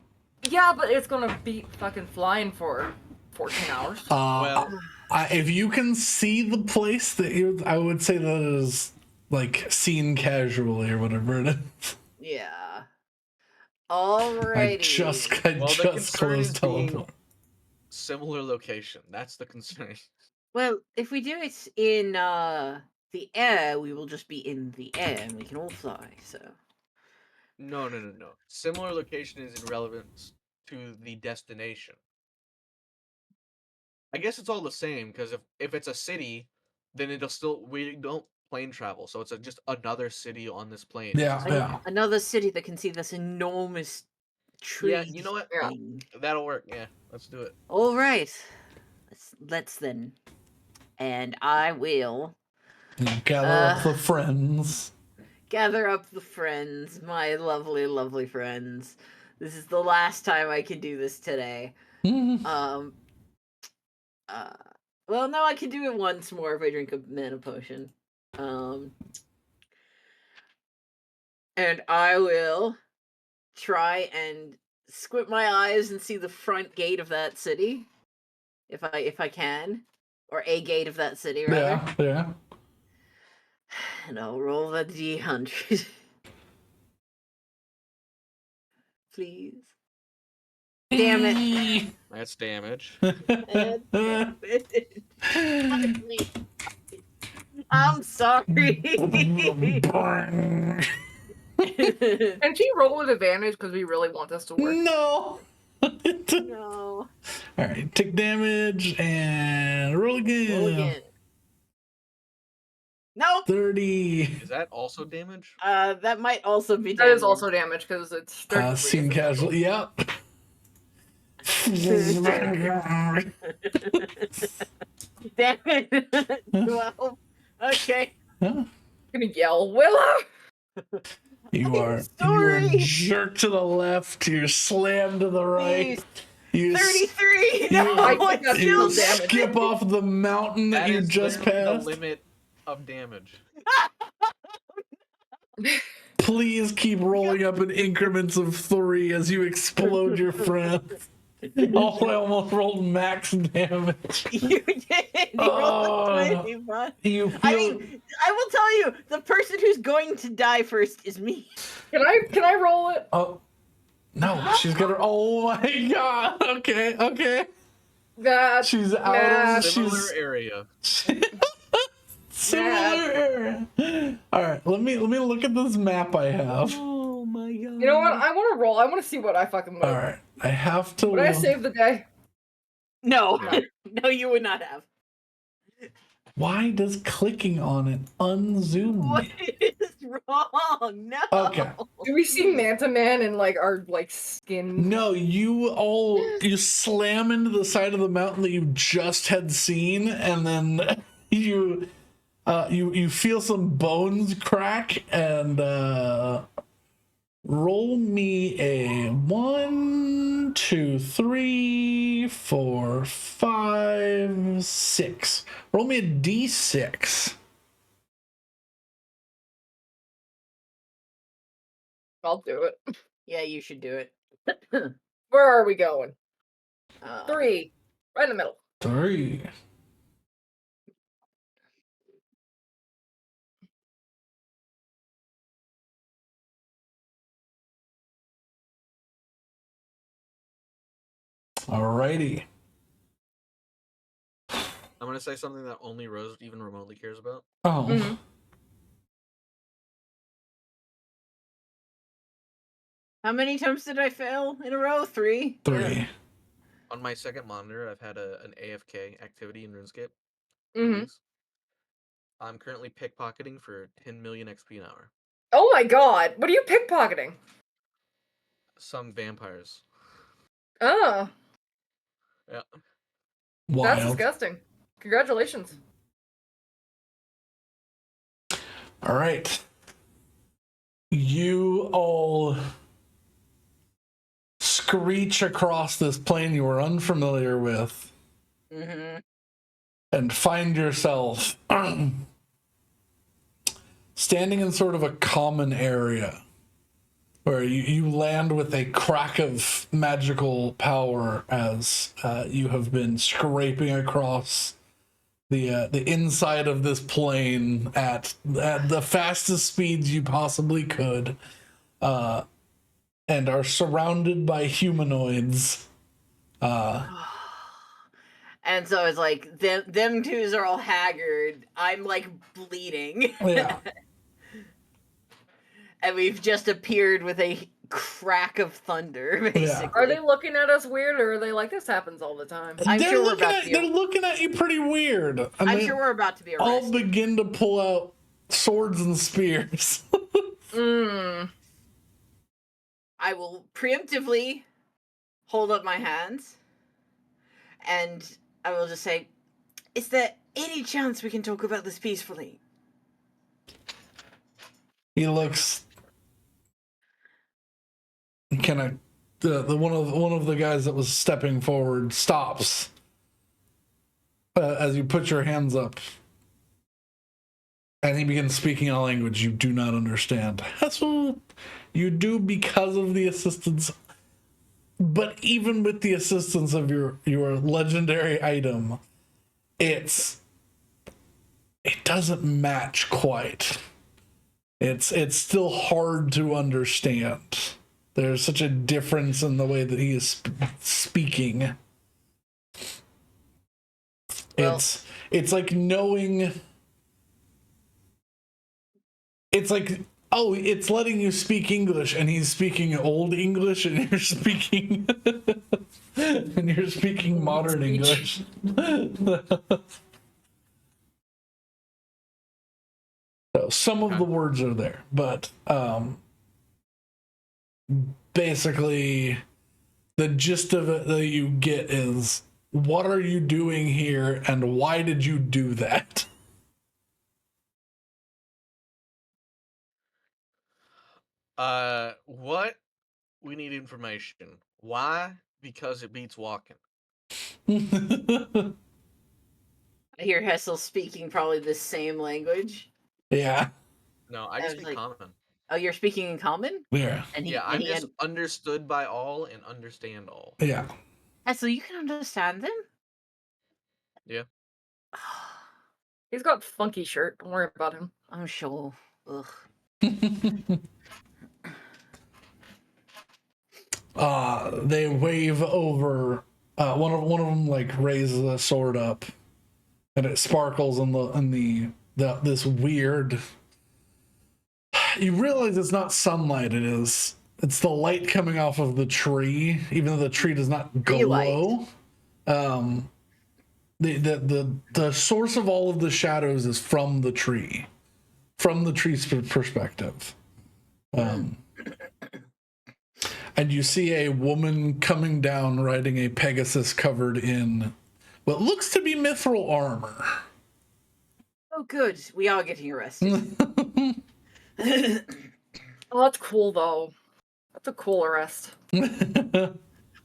yeah, but it's gonna be fucking flying for 14 hours. Well, If you can see the place that you, I would say that is like seen casually or whatever it is. Yeah. I Alrighty. just the concern is closed being teleport. similar location. That's the concern. Well, if we do it in the air, we will just be in the air and we can all fly, so. No. Similar location is irrelevant to the destination. I guess it's all the same because if it's a city, then we don't plane travel, so it's just another city on this plane. Yeah. Another city that can see this enormous tree. Yeah, you know what? thing. That'll work. Yeah, let's do it. All right. Let's then. And I will Gather up the friends. gather up the friends, my lovely, lovely friends. This is the last time I can do this today. Well, no, I can do it once more if I drink a mana potion. And I will try and squint my eyes and see the front gate of that city, if I can, or a gate of that city rather. Yeah. And I'll roll the D100. Please. Damn it. That's damage. I'm sorry. Can she roll with advantage because we really want this to work? No. No. All right, take damage and roll again. Roll again. Nope. 30. Is that also damage? That might also be That damage. is also damage because it's 33. Seen casually. Yep. Damn it. 12. Okay. I'm gonna yell, Willow! You are jerked to the left. You're slammed to the right. You 33. No, it's you still damage. skip off the mountain that you is just literally passed. the limit of damage. Please keep rolling up in increments of 3 as you explode your friends. Oh, I almost rolled max damage. You did. You rolled a 25. You feel... I mean, I will tell you, the person who's going to die first is me. Can I roll it? Oh. No, she's gonna... Oh my god. Okay. That She's out of... Similar area. Similar area. Alright, let me look at this map I have. Oh my god. You know what? I want to roll. I want to see what I fucking move. Alright, I have to... Would I save the day? No. No, you would not have. Why does clicking on it unzoom What me? is wrong? No. Okay. Do we see Manta Man in like our like skin? No, you slam into the side of the mountain that you just had seen, and then you feel some bones crack, and roll me a 1, 2, 3, 4, 5, 6. Roll me a D6. I'll do it. Yeah, you should do it. Where are we going? 3. 3. Right in the middle. 3. Alrighty. want to say something that only Rose even remotely cares about? Oh. Mhm. How many times did I fail in a row? 3? 3. Yeah. On my second monitor, I've had an AFK activity in RuneScape for Mhm. weeks. I'm currently pickpocketing for 10 million XP an hour. Oh my god, what are you pickpocketing? Some vampires. Oh, Yeah. that's Wild. disgusting. Congratulations. All right. You all screech across this plane you were unfamiliar with Mm-hmm. and find yourself standing in sort of a common area where you land with a crack of magical power as you have been scraping across the inside of this plane at the fastest speeds you possibly could, and are surrounded by humanoids. And so it's like them twos are all haggard. I'm like bleeding. Yeah. And we've just appeared with a crack of thunder, basically. Are they looking at us weird, or are they like, this happens all the time? I'm They're sure we're looking about at to be. they're looking at you pretty weird. And I'm they sure we're about to be all arrested. begin to pull out swords and spears. I will preemptively hold up my hands, and I will just say, "Is there any chance we can talk about this peacefully?" He looks kind of the one of the guys that was stepping forward stops as you put your hands up, and he begins speaking in a language you do not understand. That's what you do because of the assistance, but even with the assistance of your legendary item, it doesn't match quite. It's still hard to understand. There's such a difference in the way that he is speaking. Well- It's like knowing. It's like, oh, it's letting you speak English, and he's speaking old English, and you're speaking modern English. So some of the words are there, but basically the gist of it that you get is, what are you doing here, and why did you do that? What? We need information. Why? Because it beats walking. I hear Hessel speaking probably the same language. Yeah. No, I I just was speak like- common. Oh, you're speaking in common? Yeah. And Yeah, I'm just understood by all and understand all. Yeah. Hessel, you can understand them? Yeah. He's got funky shirt. Don't worry about him. I'm sure. Ugh. They wave over. One of them like raises a sword up, and it sparkles in the this weird. You realize it's not sunlight. It's the light coming off of the tree, even though the tree does not glow. The source of all of the shadows is from the tree, from the tree's perspective. And you see a woman coming down riding a Pegasus covered in what looks to be mithril armor. Oh, good. We are getting arrested. Oh, that's cool, though. That's a cool arrest. I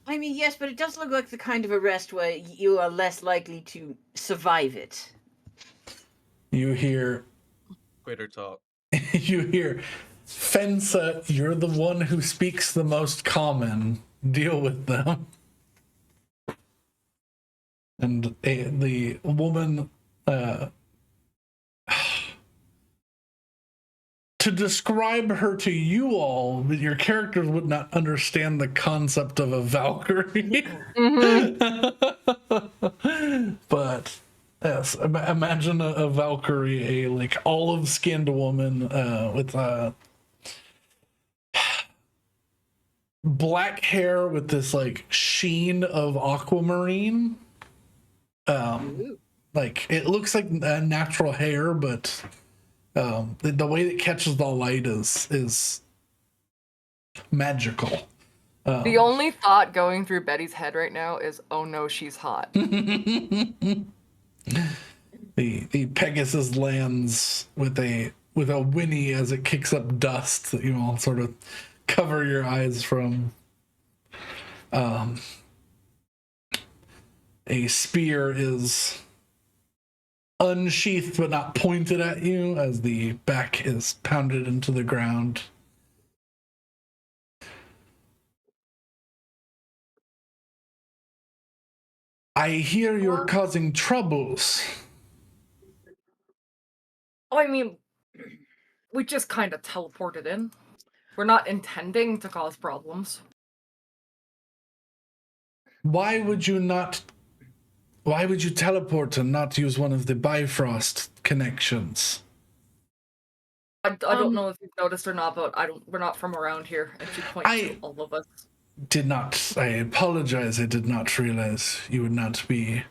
mean, yes, but it does look like the kind of arrest where you are less likely to survive it. You hear, Quitter talk. Fensa, you're the one who speaks the most common. Deal with them. And the woman, to describe her to you all, your characters would not understand the concept of a Valkyrie. Mm-hmm. But Yes, imagine a Valkyrie, a like olive-skinned woman with black hair with this like sheen of aquamarine. Ooh. Like it looks like natural hair, but the way it catches the light is magical. The only thought going through Betty's head right now is, oh no, she's hot. The Pegasus lands with a whinny as it kicks up dust that you all sort of cover your eyes from. A spear is unsheathed but not pointed at you as the back is pounded into the ground. I hear you're causing troubles. Oh, I mean, we just kind of teleported in. We're not intending to cause problems. Why would you teleport and not use one of the Bifrost connections? I don't know if you've noticed or not, but we're not from around here, and she points to all of us. I apologize, I did not realize you would not be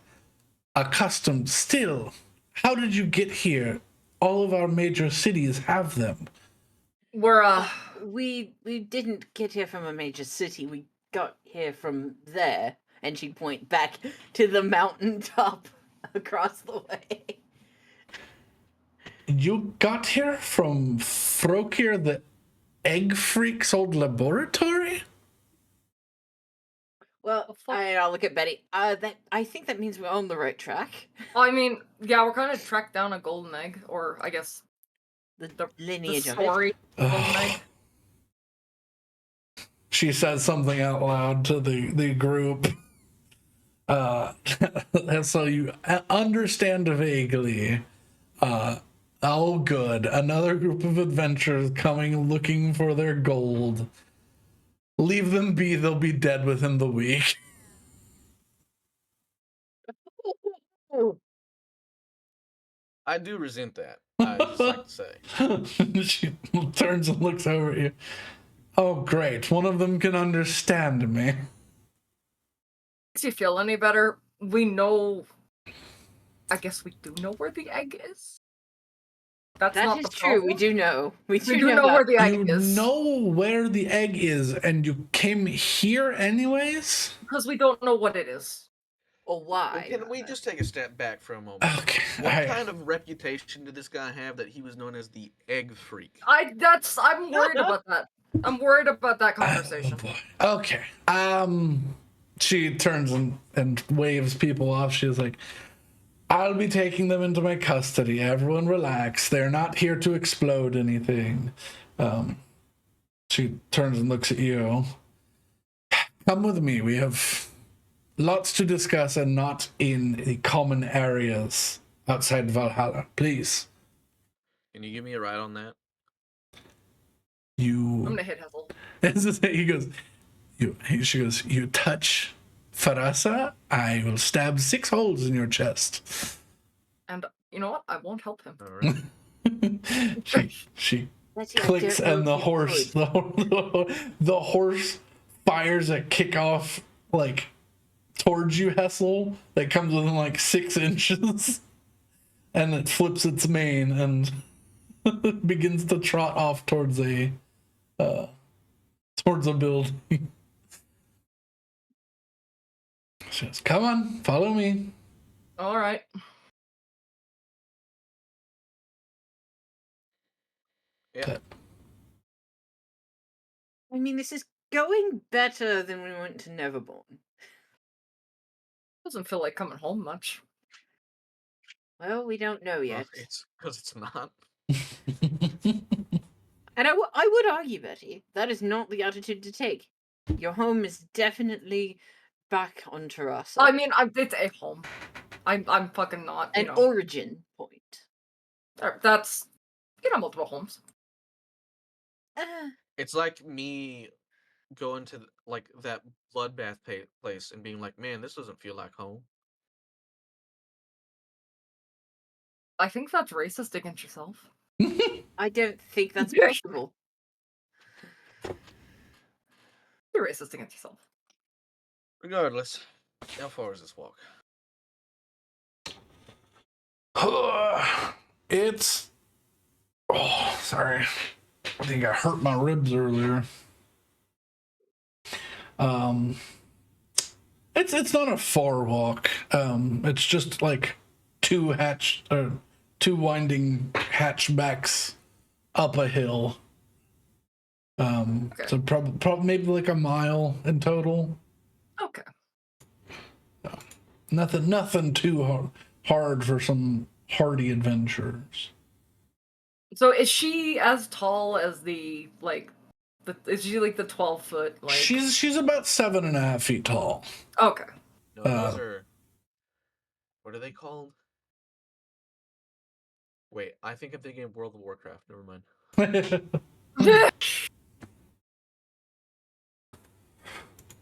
accustomed. Still, how did you get here? All of our major cities have them. We didn't get here from a major city. We got here from there, and she'd point back to the mountaintop across the way. You got here from Frokir, the egg freak's old laboratory? Well, I'll look at Betty. I think that means we're on the right track. I mean, yeah, we're kind of tracked down a golden egg, or I guess the lineage the of story it. Golden egg. She says something out loud to the group. So you understand vaguely. Oh, good. Another group of adventurers coming looking for their gold. Leave them be. They'll be dead within the week. I do resent that. I just like to say. She turns and looks over at you. Oh, great. One of them can understand me. Makes you feel any better? We know. I guess we do know where the egg is. That is true. We do know. We do know where the egg is. You know where the egg is, and you came here anyways? Because we don't know what it is. Or why. Well, can we just take a step back for a moment? Okay. What kind of reputation did this guy have that he was known as the egg freak? I'm worried about that. I'm worried about that conversation. Oh boy. Okay. She turns and waves people off. She's like, I'll be taking them into my custody. Everyone relax. They're not here to explode anything. She turns and looks at you. Come with me. We have lots to discuss and not in the common areas outside Valhalla. Please. Can you give me a ride on that? I'm gonna hit Hessel. He goes, she goes, you touch Farasa, I will stab 6 holes in your chest. And you know what? I won't help him. All right. she clicks and the horse fires a kickoff like towards you, Hessel, that comes within like 6 inches, and it flips its mane and begins to trot off towards a building. She says, come on, follow me. All right. Yeah. I mean, this is going better than when we went to Neverborn. Doesn't feel like coming home much. Well, we don't know yet. Well, it's because it's not. And I would argue, Betty, that is not the attitude to take. Your home is definitely back on Terrasse. I mean, it's a home. I'm fucking not. An origin point. That's multiple homes. It's like me going to like that bloodbath place and being like, man, this doesn't feel like home. I think that's racist against yourself. I don't think that's possible. You're racist against yourself. Regardless, how far is this walk? It's. Oh, sorry. I think I hurt my ribs earlier. It's not a far walk. It's just like two winding hatchbacks up a hill. Okay. So probably maybe like a mile in total. Okay. Nothing too hard for some hardy adventurers. So is she as tall as the like? Is she like the 12-foot? Like She's about 7.5 feet tall. okay. No, those are. What are they called? Wait, I think I'm thinking of World of Warcraft. Never mind.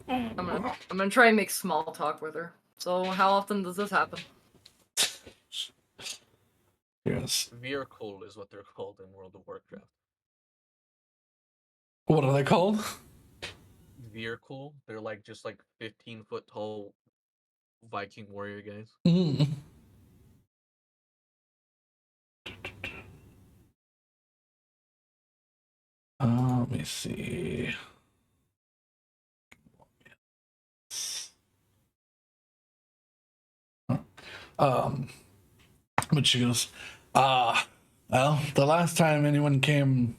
I'm gonna try and make small talk with her. So how often does this happen? Yes. Vehicle is what they're called in World of Warcraft. What are they called? Vehicle. They're like just like 15-foot tall Viking warrior guys. Mm. Let me see. But she goes, well, the last time anyone came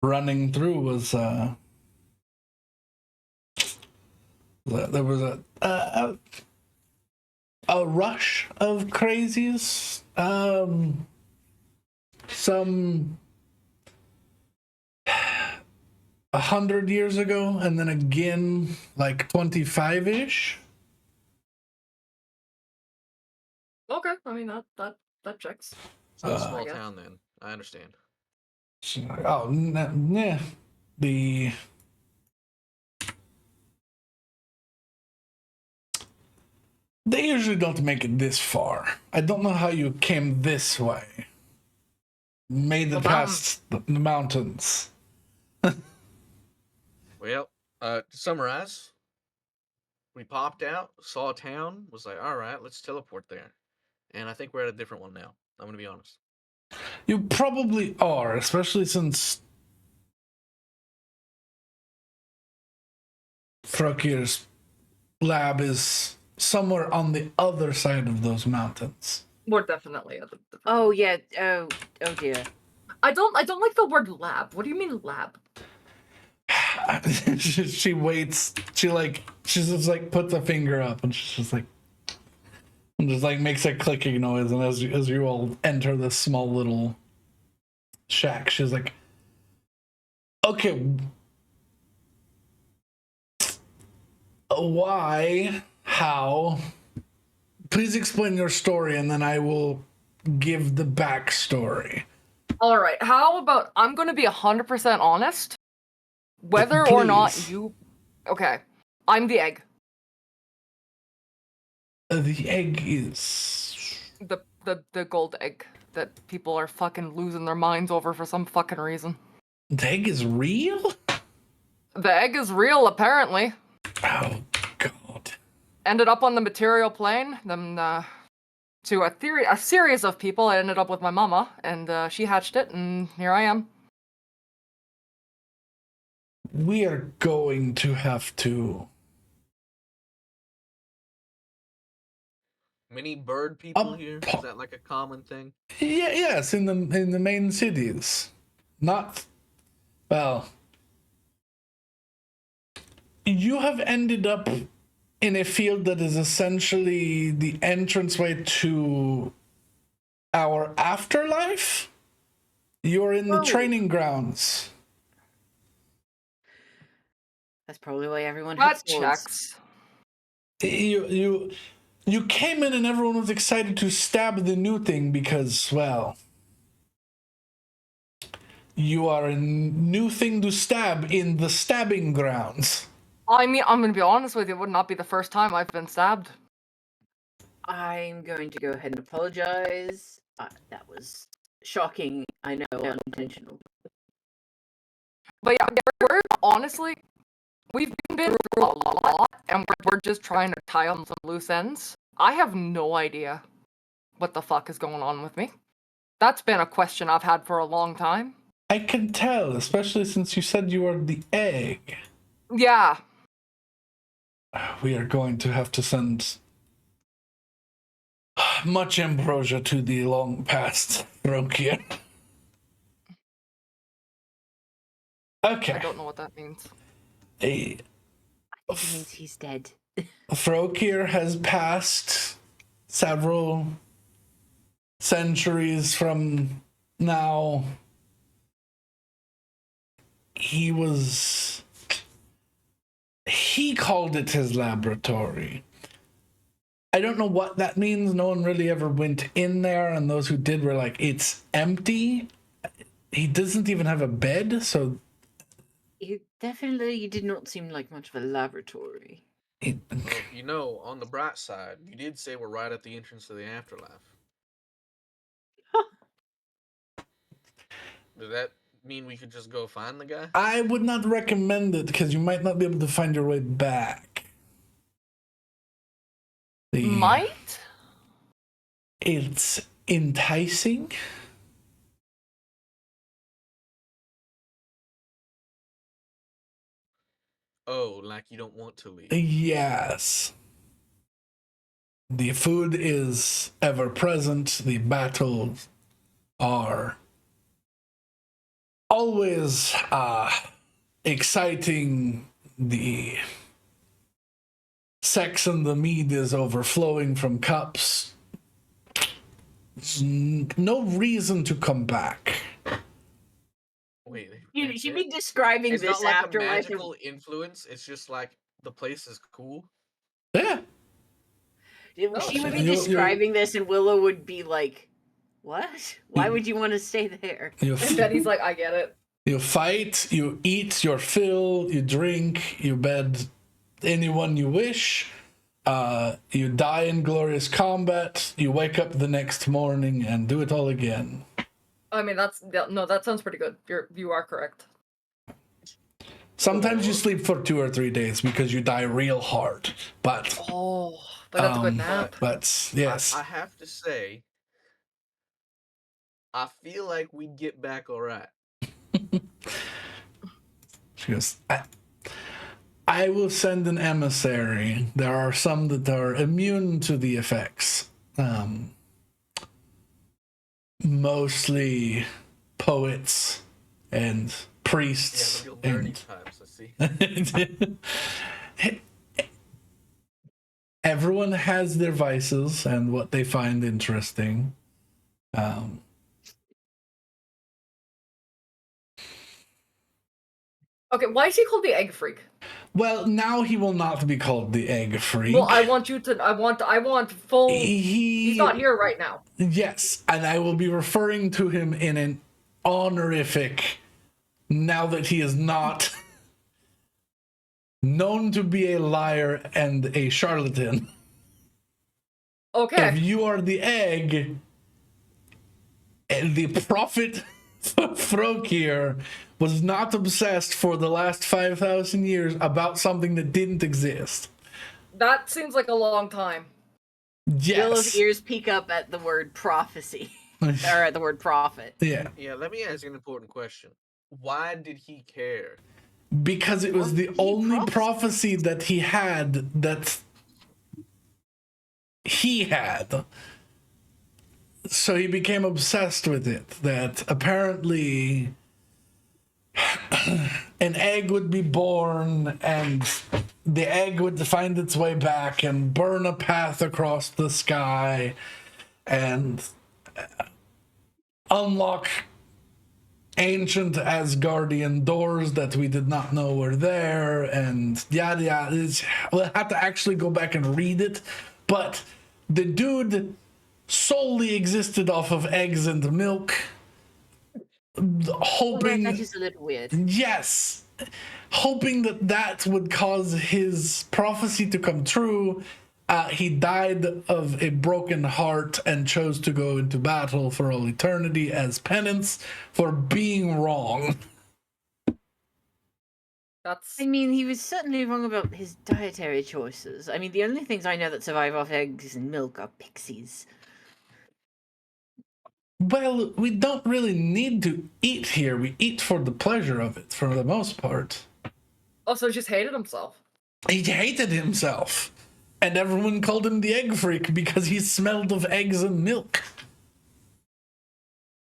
running through was, there was a rush of crazies, some 100 years ago, and then again, like 25-ish. Okay, I mean that checks. It's not a I small guess. town then. I understand. She's like, oh, nah, they usually don't make it this far. I don't know how you came this way. Made it past the mountains. Well, to summarize, we popped out, saw a town, was like, all right, let's teleport there. And I think we're at a different one now. I'm going to be honest. You probably are, especially since Frokir's lab is somewhere on the other side of those mountains. We're definitely at the Oh yeah. Oh dear. I don't like the word lab. What do you mean lab? She waits. She just like puts a finger up and she's just like, and just like makes a clicking noise. And as you all enter this small little shack, she's like, okay, why, how? Please explain your story, and then I will give the backstory. All right. How about I'm going to be 100% honest. Whether or not Please. you, okay, I'm the egg. The egg is The gold egg that people are fucking losing their minds over for some fucking reason. the egg is real? The egg is real, apparently. Oh God. Ended up on the material plane. Then to a series of people. I ended up with my mama, and she hatched it, and here I am. We are going to have to. Many bird people here? Is that like a common thing? Yes, in the main cities. Not well. You have ended up in a field that is essentially the entranceway to our afterlife. You're in the training grounds. That's probably why everyone That had swords. checks. You came in and everyone was excited to stab the new thing because, well, you are a new thing to stab in the stabbing grounds. I mean, I'm gonna be honest with you. It would not be the first time I've been stabbed. I'm going to go ahead and apologize That was shocking. I know, unintentional. But yeah, we're honestly, we've been through a lot, and we're just trying to tie on some loose ends. I have no idea what the fuck is going on with me. That's been a question I've had for a long time. I can tell, especially since you said you are the egg. Yeah. We are going to have to send much ambrosia to the long past Rokia. Okay. I don't know what that means. It means he's dead. Frokir has passed several centuries from now. He called it his laboratory. I don't know what that means. No one really ever went in there, and those who did were like, it's empty. He doesn't even have a bed, so... It definitely did not seem like much of a laboratory. Well, on the bright side, you did say we're right at the entrance to the afterlife. Does that mean we could just go find the guy? I would not recommend it, because you might not be able to find your way back. Might? It's enticing. Oh, like you don't want to leave. Yes. The food is ever present. The battles are always exciting. The sex and the mead is overflowing from cups. No reason to come back. Wait, You should be describing it's this not like a afterlife. magical influence. It's just like the place is cool. Yeah. She would be You- describing this, and Willow would be like, "What? Why would you want to stay there?" And Betty's like, I get it. You fight, you eat your fill, you drink, you bed anyone you wish. You die in glorious combat. You wake up the next morning and do it all again. I mean, that sounds pretty good. You are correct. Sometimes you sleep for 2 or 3 days because you die real hard. But Oh, but that's a good nap. but yes, I have to say, I feel like we'd get back all right. she goes. I will send an emissary. There are some that are immune to the effects. Mostly poets and priests. Yeah, the nerdy types, I see. Everyone has their vices and what they find interesting. Okay, why is he called the Egg Freak? Well, now he will not be called the Egg Freak. Well, I want full. He's not here right now. Yes, and I will be referring to him in an honorific now that he is not known to be a liar and a charlatan. Okay. If you are the egg, and the prophet Frokir was not obsessed for the last 5,000 years about something that didn't exist. That seems like a long time. Yes. Willow's ears peek up at the word prophecy, or at the word prophet. Yeah. Yeah, let me ask you an important question. Why did he care? Because it was the only prophecy that he had that he had. So he became obsessed with it, that apparently an egg would be born and the egg would find its way back and burn a path across the sky and unlock ancient Asgardian doors that we did not know were there, and yada yada. We'll have to actually go back and read it, but the dude solely existed off of eggs and milk, hoping That is a little weird. yes, hoping that would cause his prophecy to come true, He died of a broken heart and chose to go into battle for all eternity as penance for being wrong. That's I mean, he was certainly wrong about his dietary choices. I mean, the only things I know that survive off eggs and milk are pixies. Well, we don't really need to eat here. We eat for the pleasure of it, for the most part. also just hated himself. He hated himself. And everyone called him the egg freak because he smelled of eggs and milk.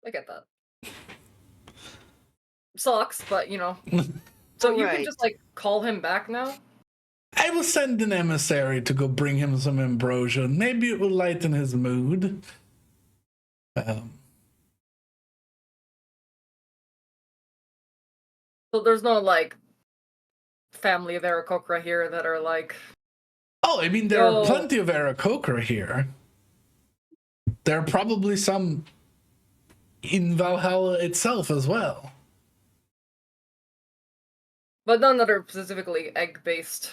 I get that. Sucks, but you know. So you can just like call him back now? I will send an emissary to go bring him some ambrosia. Maybe it will lighten his mood. So there's no like family of Aarakocra here that are like. Oh, I mean, there are plenty of Aarakocra here. There are probably some in Valhalla itself as well. But none that are specifically egg-based.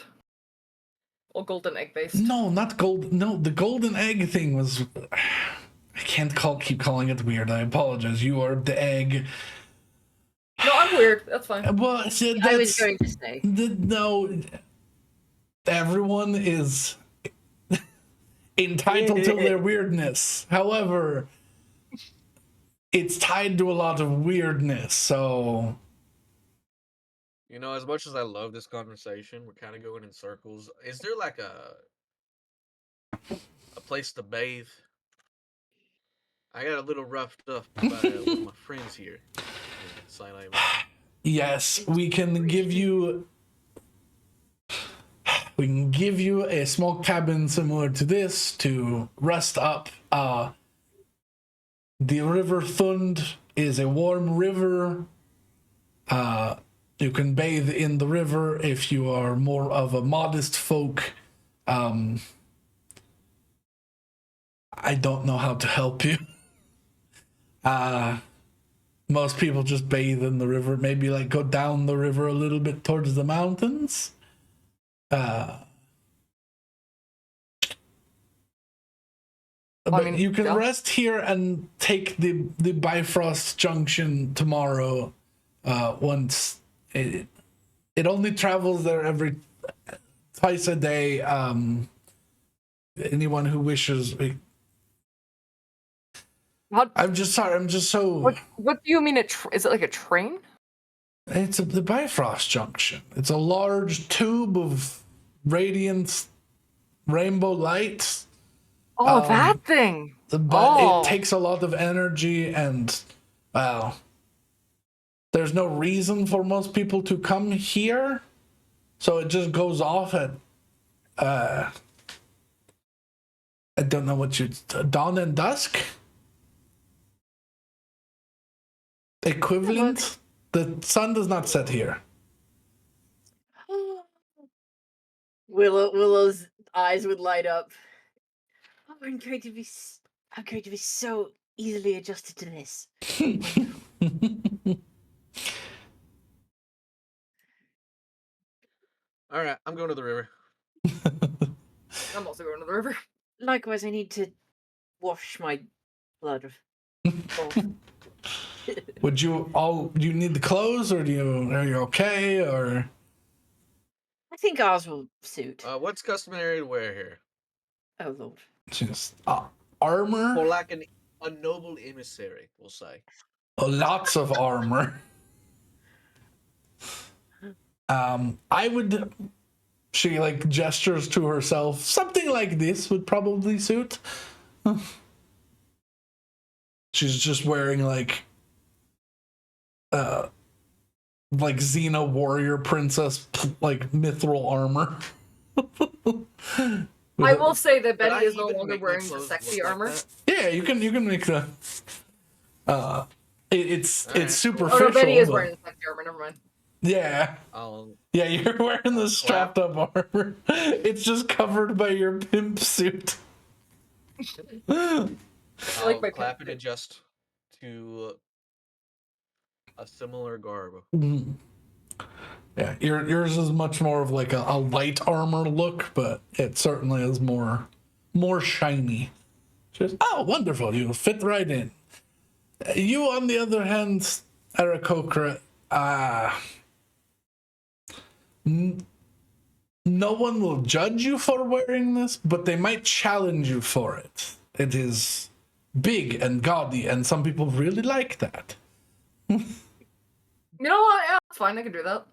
Or golden egg-based. No, not gold. No, the golden egg thing was... I can't keep calling it weird. I apologize. You are the egg. No, I'm weird. That's fine. Well, I was going to say. No, everyone is entitled to their weirdness. However, it's tied to a lot of weirdness, so... You know, as much as I love this conversation, we're kind of going in circles. Is there like a place to bathe? I got a little roughed up with my friends here. Yes, we can give you a small cabin similar to this to rest up. The River Thund is a warm river. You can bathe in the river if you are more of a modest folk. I don't know how to help you. Most people just bathe in the river, maybe like go down the river a little bit towards the mountains. But you can rest here and take the Bifrost Junction tomorrow. Once it only travels there twice a day. Anyone who wishes. I'm just sorry. I'm just so. What do you mean? Is it like a train? It's the Bifrost Junction. It's a large tube of radiant rainbow light. Oh, that thing. But it takes a lot of energy, and well, there's no reason for most people to come here, so it just goes off at I don't know what dawn and dusk equivalent. The sun does not set here. Willow's eyes would light up. Oh, I'm going to be so easily adjusted to this. All right, I'm going to the river. I'm also going to the river. Likewise, I need to wash my blood. Would you do you need the clothes, or are you okay, or? I think ours will suit. What's customary to wear here? Oh Lord. Just armor? Or like a noble emissary, we'll say. Lots of armor. I would. She like gestures to herself. Something like this would probably suit. She's just wearing like Xena warrior princess like mithril armor. I will say that Betty is no longer wearing the sexy armor. Yeah, you can make the. It's superficial. Oh no, Betty is wearing the sexy armor. Never mind. Yeah. Yeah, you're wearing the strapped up armor. It's just covered by your pimp suit. I'll clap and adjust to a similar garb. Yeah, yours is much more of like a light armor look, but it certainly is more shiny. Just, oh, wonderful! You fit right in. You, on the other hand, Aarakocra, no one will judge you for wearing this, but they might challenge you for it. It is big and gaudy, and some people really like that. You know what? Yeah, it's fine. I can do that.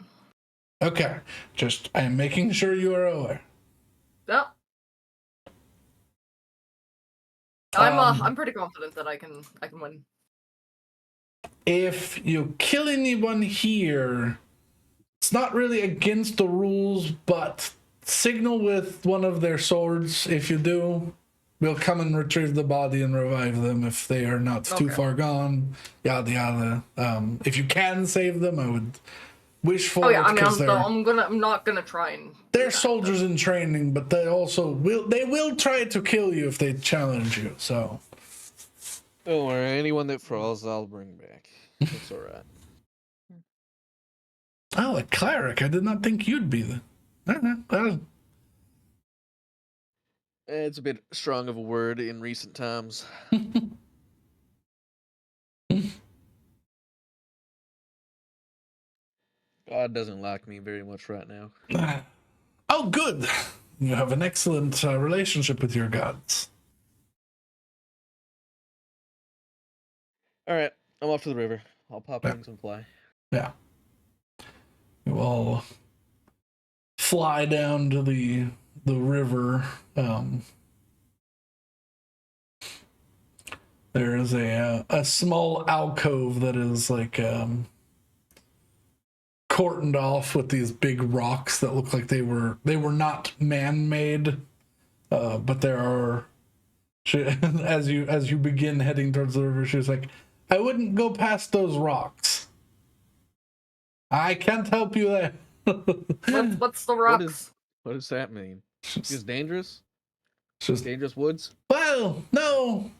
Okay, just I am making sure you are aware. Yeah. I'm pretty confident that I can win. If you kill anyone here, it's not really against the rules, but signal with one of their swords. If you do, we'll come and retrieve the body and revive them if they are not too far gone. Yada yada. If you can save them, I would wish for it. I mean, I'm not gonna try and. They're soldiers in training, but they also will try to kill you if they challenge you. So. Don't worry, anyone that falls, I'll bring back. It's alright. Oh, a cleric. I did not think you'd be the. I don't know. It's a bit strong of a word in recent times. God doesn't like me very much right now. Oh, good. You have an excellent relationship with your gods. All right, I'm off to the river. I'll pop wings and fly. Yeah. You all fly down to the river. There is a small alcove that is like cordoned off with these big rocks that look like they were not man-made, but there are. As you begin heading towards the river, she's like, "I wouldn't go past those rocks. I can't help you there." What's the rocks? What does that mean? Just dangerous? Just Dangerous woods? well, no.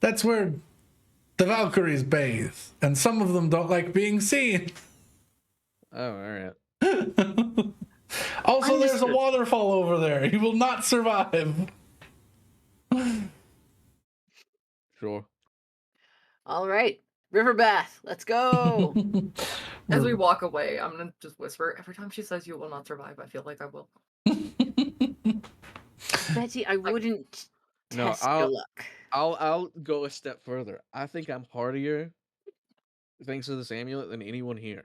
That's where the Valkyries bathe, and some of them don't like being seen. Oh, alright. Also, there's a waterfall over there. You will not survive. Sure. All right, river bath. Let's go. As we walk away, I'm gonna just whisper. Every time she says you will not survive, I feel like I will. Betty, I wouldn't No, test your luck. I'll go a step further. I think I'm hardier, thanks to this amulet, than anyone here.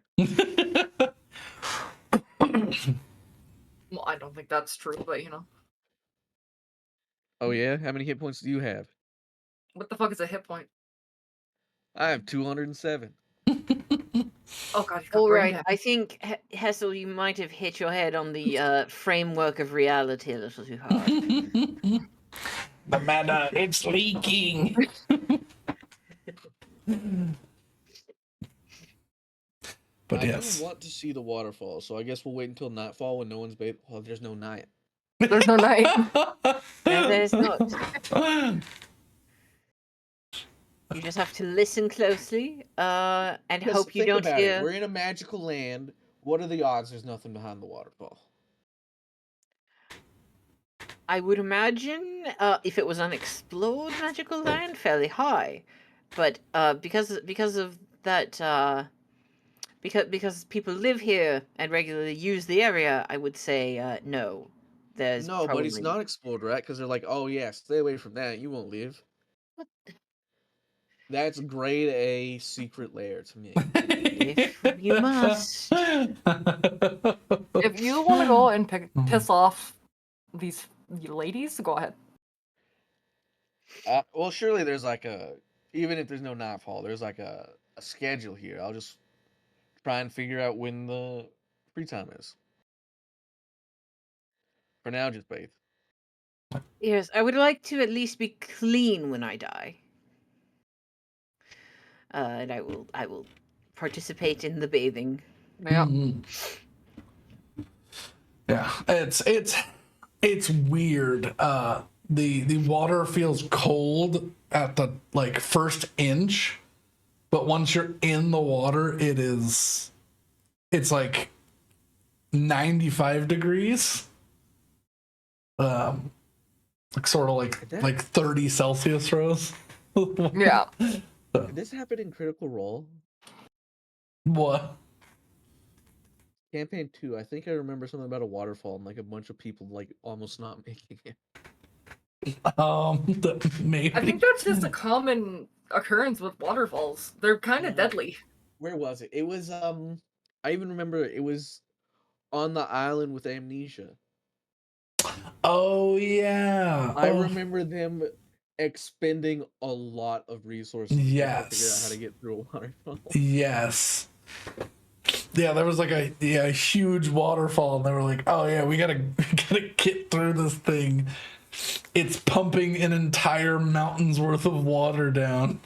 Well, I don't think that's true, but you know. Oh yeah? How many hit points do you have? What the fuck is a hit point? I have 207. Oh god, you got All brain right, damage. I think Hessel, you might have hit your head on the framework of reality a little too hard. The mana, it's leaking. But I yes. do want to see the waterfall, so I guess we'll wait until nightfall when no one's bathing. Well, there's no night. There's no night. No, there's not. You just have to listen closely and Because hope you think don't about it, hear. we're in a magical land. What are the odds there's nothing behind the waterfall? I would imagine if it was unexplored magical land, fairly high, but because of that, because people live here and regularly use the area, I would say no. There's No, but it's probably not explored, right? Because they're like, oh yeah, stay away from that. You won't live. What? That's grade A secret lair to me. If you must. If you want to go and piss off these ladies, go ahead. Well, surely there's like even if there's no nightfall, there's like a schedule here. I'll just try and figure out when the free time is. For now, just bathe. Yes, I would like to at least be clean when I die. And I will participate in the bathing. Yeah. Yeah, it's weird. The water feels cold at the like first inch, but once you're in the water, it's like 95 degrees. Like sort of like 30 Celsius rose. Yeah. Did this happen in Critical Role? What? Campaign 2, I think I remember something about a waterfall and like a bunch of people like almost not making it. Maybe. I think that's just a common occurrence with waterfalls. They're kind of Yeah. deadly. Where was it? It was I even remember it was on the island with Amnesia. Oh yeah. I Oh, remember them expending a lot of resources to try to figure out how yes. to get through a waterfall. Yes. Yeah, there was like a huge waterfall, and they were like, "Oh yeah, we gotta get through this thing. It's pumping an entire mountain's worth of water down.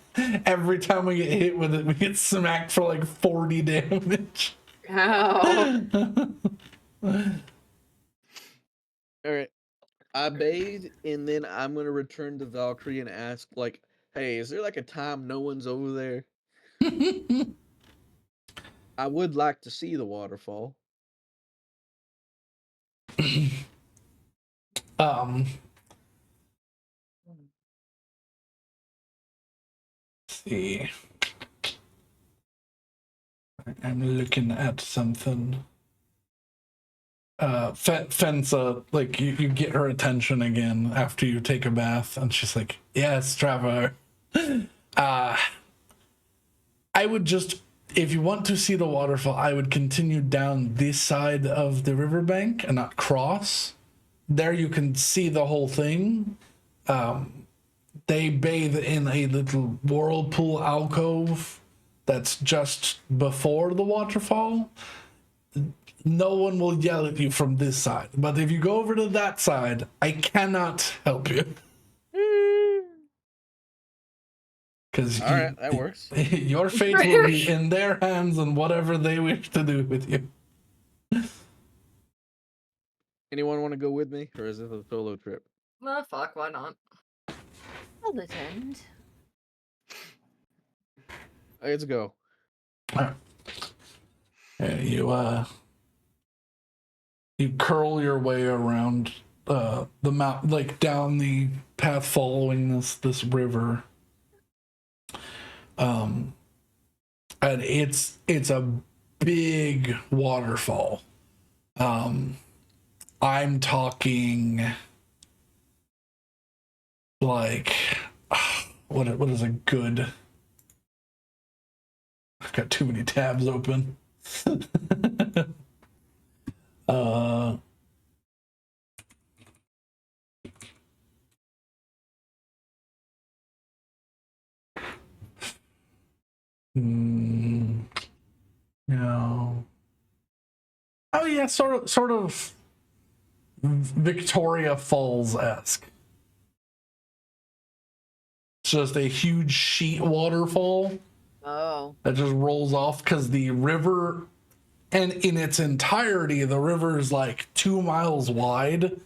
Every time we get hit with it, we get smacked for like 40 damage." Ow. All right. I bathe and then I'm gonna return to Valkyrie and ask like, "Hey, is there like a time no one's over there? I would like to see the waterfall." Let's see. I'm looking at something. Fensa, like you get her attention again after you take a bath, and she's like, "Yes, Trevor. I would just, if you want to see the waterfall, I would continue down this side of the riverbank and not cross. There you can see the whole thing. They bathe in a little whirlpool alcove that's just before the waterfall. No one will yell at you from this side. But if you go over to that side, I cannot help you. Because All right, that works. your fate will be in their hands and whatever they wish to do with you. Anyone want to go with me, or is this a solo trip? Nah, fuck, why not? I'll attend. Let's go. You curl your way around the mount, like down the path following this river. And it's a big waterfall. I'm talking like what is a good. I've got too many tabs open. No. Oh yeah, sort of Victoria Falls-esque. It's just a huge sheet waterfall Oh. that just rolls off because the river, and in its entirety, the river is like 2 miles wide,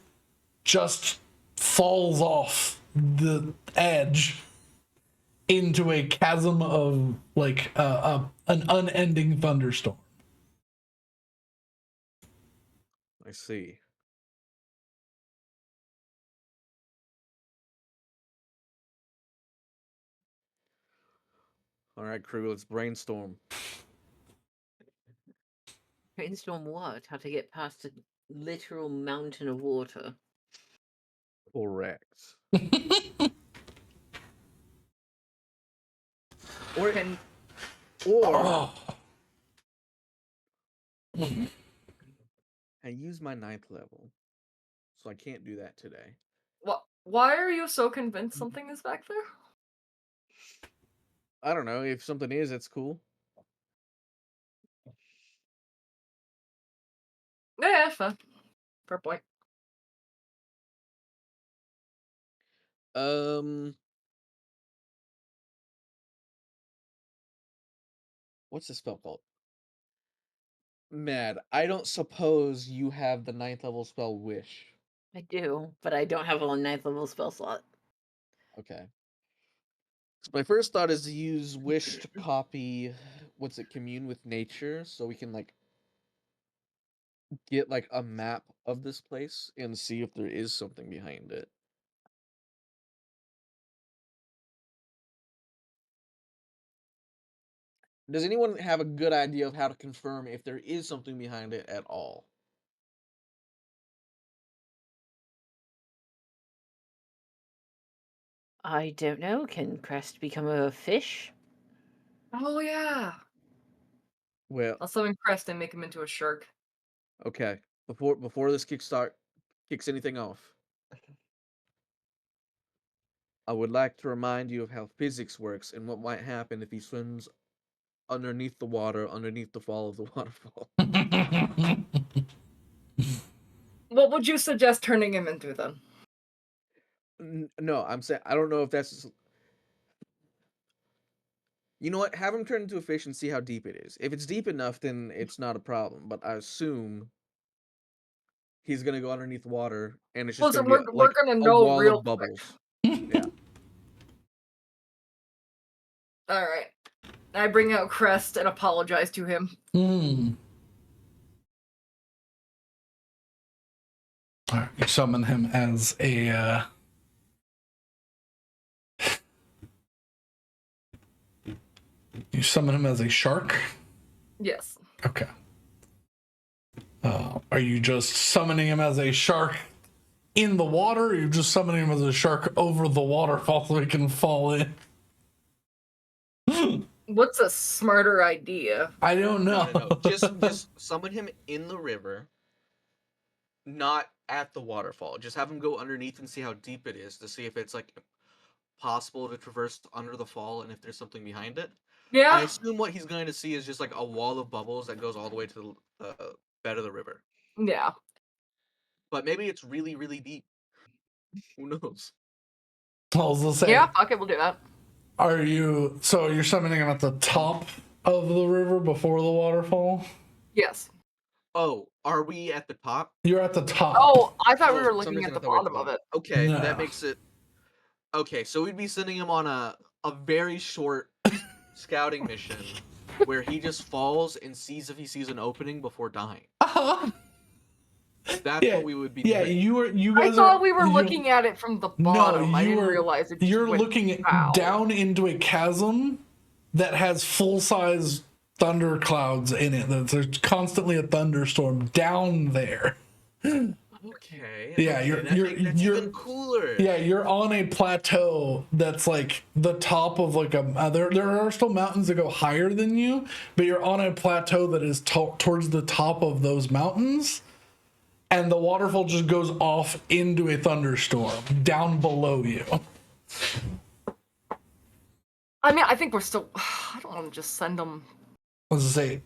just falls off the edge into a chasm of like an unending thunderstorm. I see. All right, crew, let's brainstorm. Brainstorm what? How to get past a literal mountain of water. Correct. Or can Or I use my 9th level, so I can't do that today. What? Why are you so convinced something is back there? I don't know. If something is, it's cool. Yeah, fair. Fair point. What's the spell called? Mad, I don't suppose you have the 9th level spell Wish. I do, but I don't have a 9th level spell slot. Okay. So my first thought is to use Wish to copy, commune with nature, so we can like get like a map of this place and see if there is something behind it. Does anyone have a good idea of how to confirm if there is something behind it at all? I don't know. Can Crest become a fish? Oh yeah. Well, I'll summon Crest and make him into a shark. okay. Before this kicks anything off, I would like to remind you of how physics works and what might happen if he swims underneath the water, underneath the fall of the waterfall. What would you suggest turning him into then? No, I'm saying I don't know if that's. You know what? Have him turn into a fish and see how deep it is. If it's deep enough, then it's not a problem. But I assume he's gonna go underneath water, and it's just Listen, gonna be we're like gonna a know wall real of quick. bubbles. Yeah. All right. I bring out Crest and apologize to him. All right, you summon him as a. You summon him as a shark? Yes. Okay. Are you just summoning him as a shark in the water, or are you just summoning him as a shark over the waterfall so he can fall in? What's a smarter idea? I don't know. No. Just summon him in the river, not at the waterfall. Just have him go underneath and see how deep it is to see if it's like possible to traverse under the fall and if there's something behind it. Yeah. I assume what he's going to see is just like a wall of bubbles that goes all the way to the bed of the river. Yeah. But maybe it's really, really deep. Who knows? I was gonna say, Yeah, fuck it, we'll do that. so you're summoning him at the top of the river before the waterfall? Yes. Oh, are we at the top? You're at the top. Oh, I thought we Oh, were for some looking reason at I the thought we were at the bottom of it. Okay, No. that makes it. Okay, so we'd be sending him on a very short scouting mission where he just falls and sees if he sees an opening before dying. That's Yeah, what we would be yeah, doing. you I guys thought we were looking at it from the No, bottom. I you didn't were- realize it just You're went looking foul. down into a chasm that has full-size thunderclouds in it. There's constantly a thunderstorm down there. Okay. Yeah, okay, that's even cooler. Yeah, you're on a plateau that's like the top of like a. There are still mountains that go higher than you, but you're on a plateau that is towards the top of those mountains, and the waterfall just goes off into a thunderstorm down below you. I mean, I think we're still. I don't want to just send them. Let's say,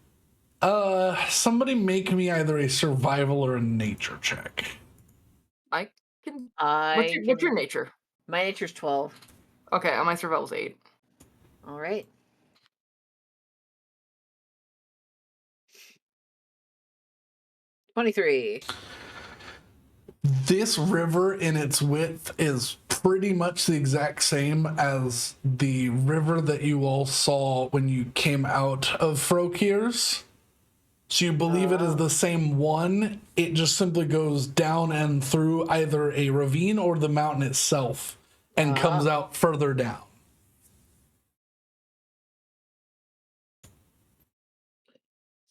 somebody make me either a survival or a nature check. I can. I What's your nature? My nature's 12. Okay, my survival's 8. All right. $23. This river in its width is pretty much the exact same as the river that you all saw when you came out of Frokir's. So you believe it is the same one. It just simply goes down and through either a ravine or the mountain itself and comes out further down.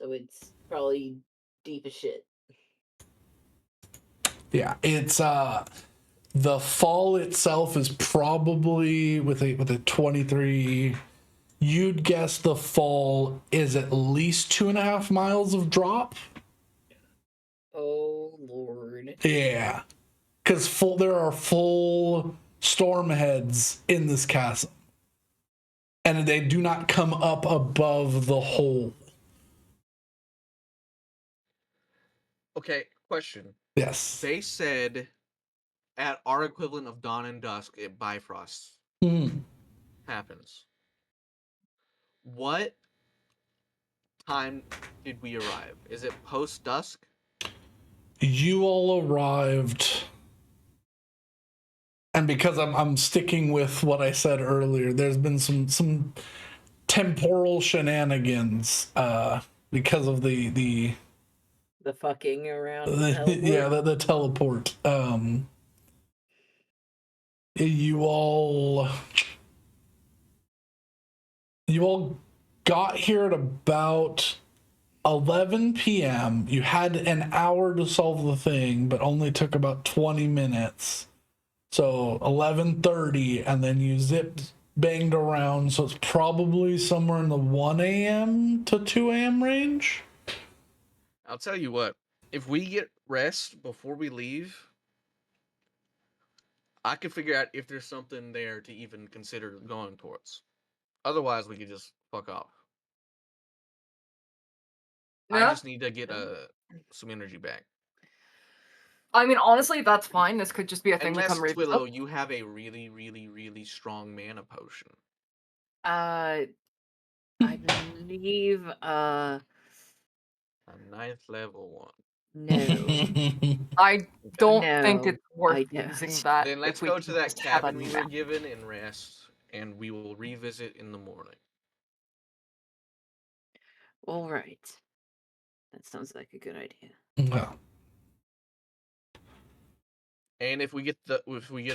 So it's probably deep as shit. Yeah, it's the fall itself is probably with a 23. You'd guess the fall is at least 2.5 miles of drop. Oh, Lord. Yeah, because there are full storm heads in this chasm, and they do not come up above the hole. Okay, question. Yes. They said at our equivalent of dawn and dusk, it Bifrost happens. What time did we arrive? Is it post dusk? You all arrived, and because I'm sticking with what I said earlier, there's been some temporal shenanigans because of the The fucking around. Yeah, the teleport. You all got here at about 11 p.m. You had an hour to solve the thing, but only took about 20 minutes. So 11:30, and then you zipped, banged around. So it's probably somewhere in the 1 a.m. to 2 a.m. range. I'll tell you what. If we get rest before we leave, I can figure out if there's something there to even consider going towards. Otherwise, we could just fuck off. I Yeah. just need to get some energy back. I mean, honestly, that's fine. This could just be a thing we Unless, come revisit. Twillo, you have a really, really, really strong mana potion. I believe A 9th level one. no. I don't think No, it's worth I don't. using that. Then let's if we go can to that just have a cabin we were nap. given and rest, and we will revisit in the morning. All right. That sounds like a good idea. Well, And if we get a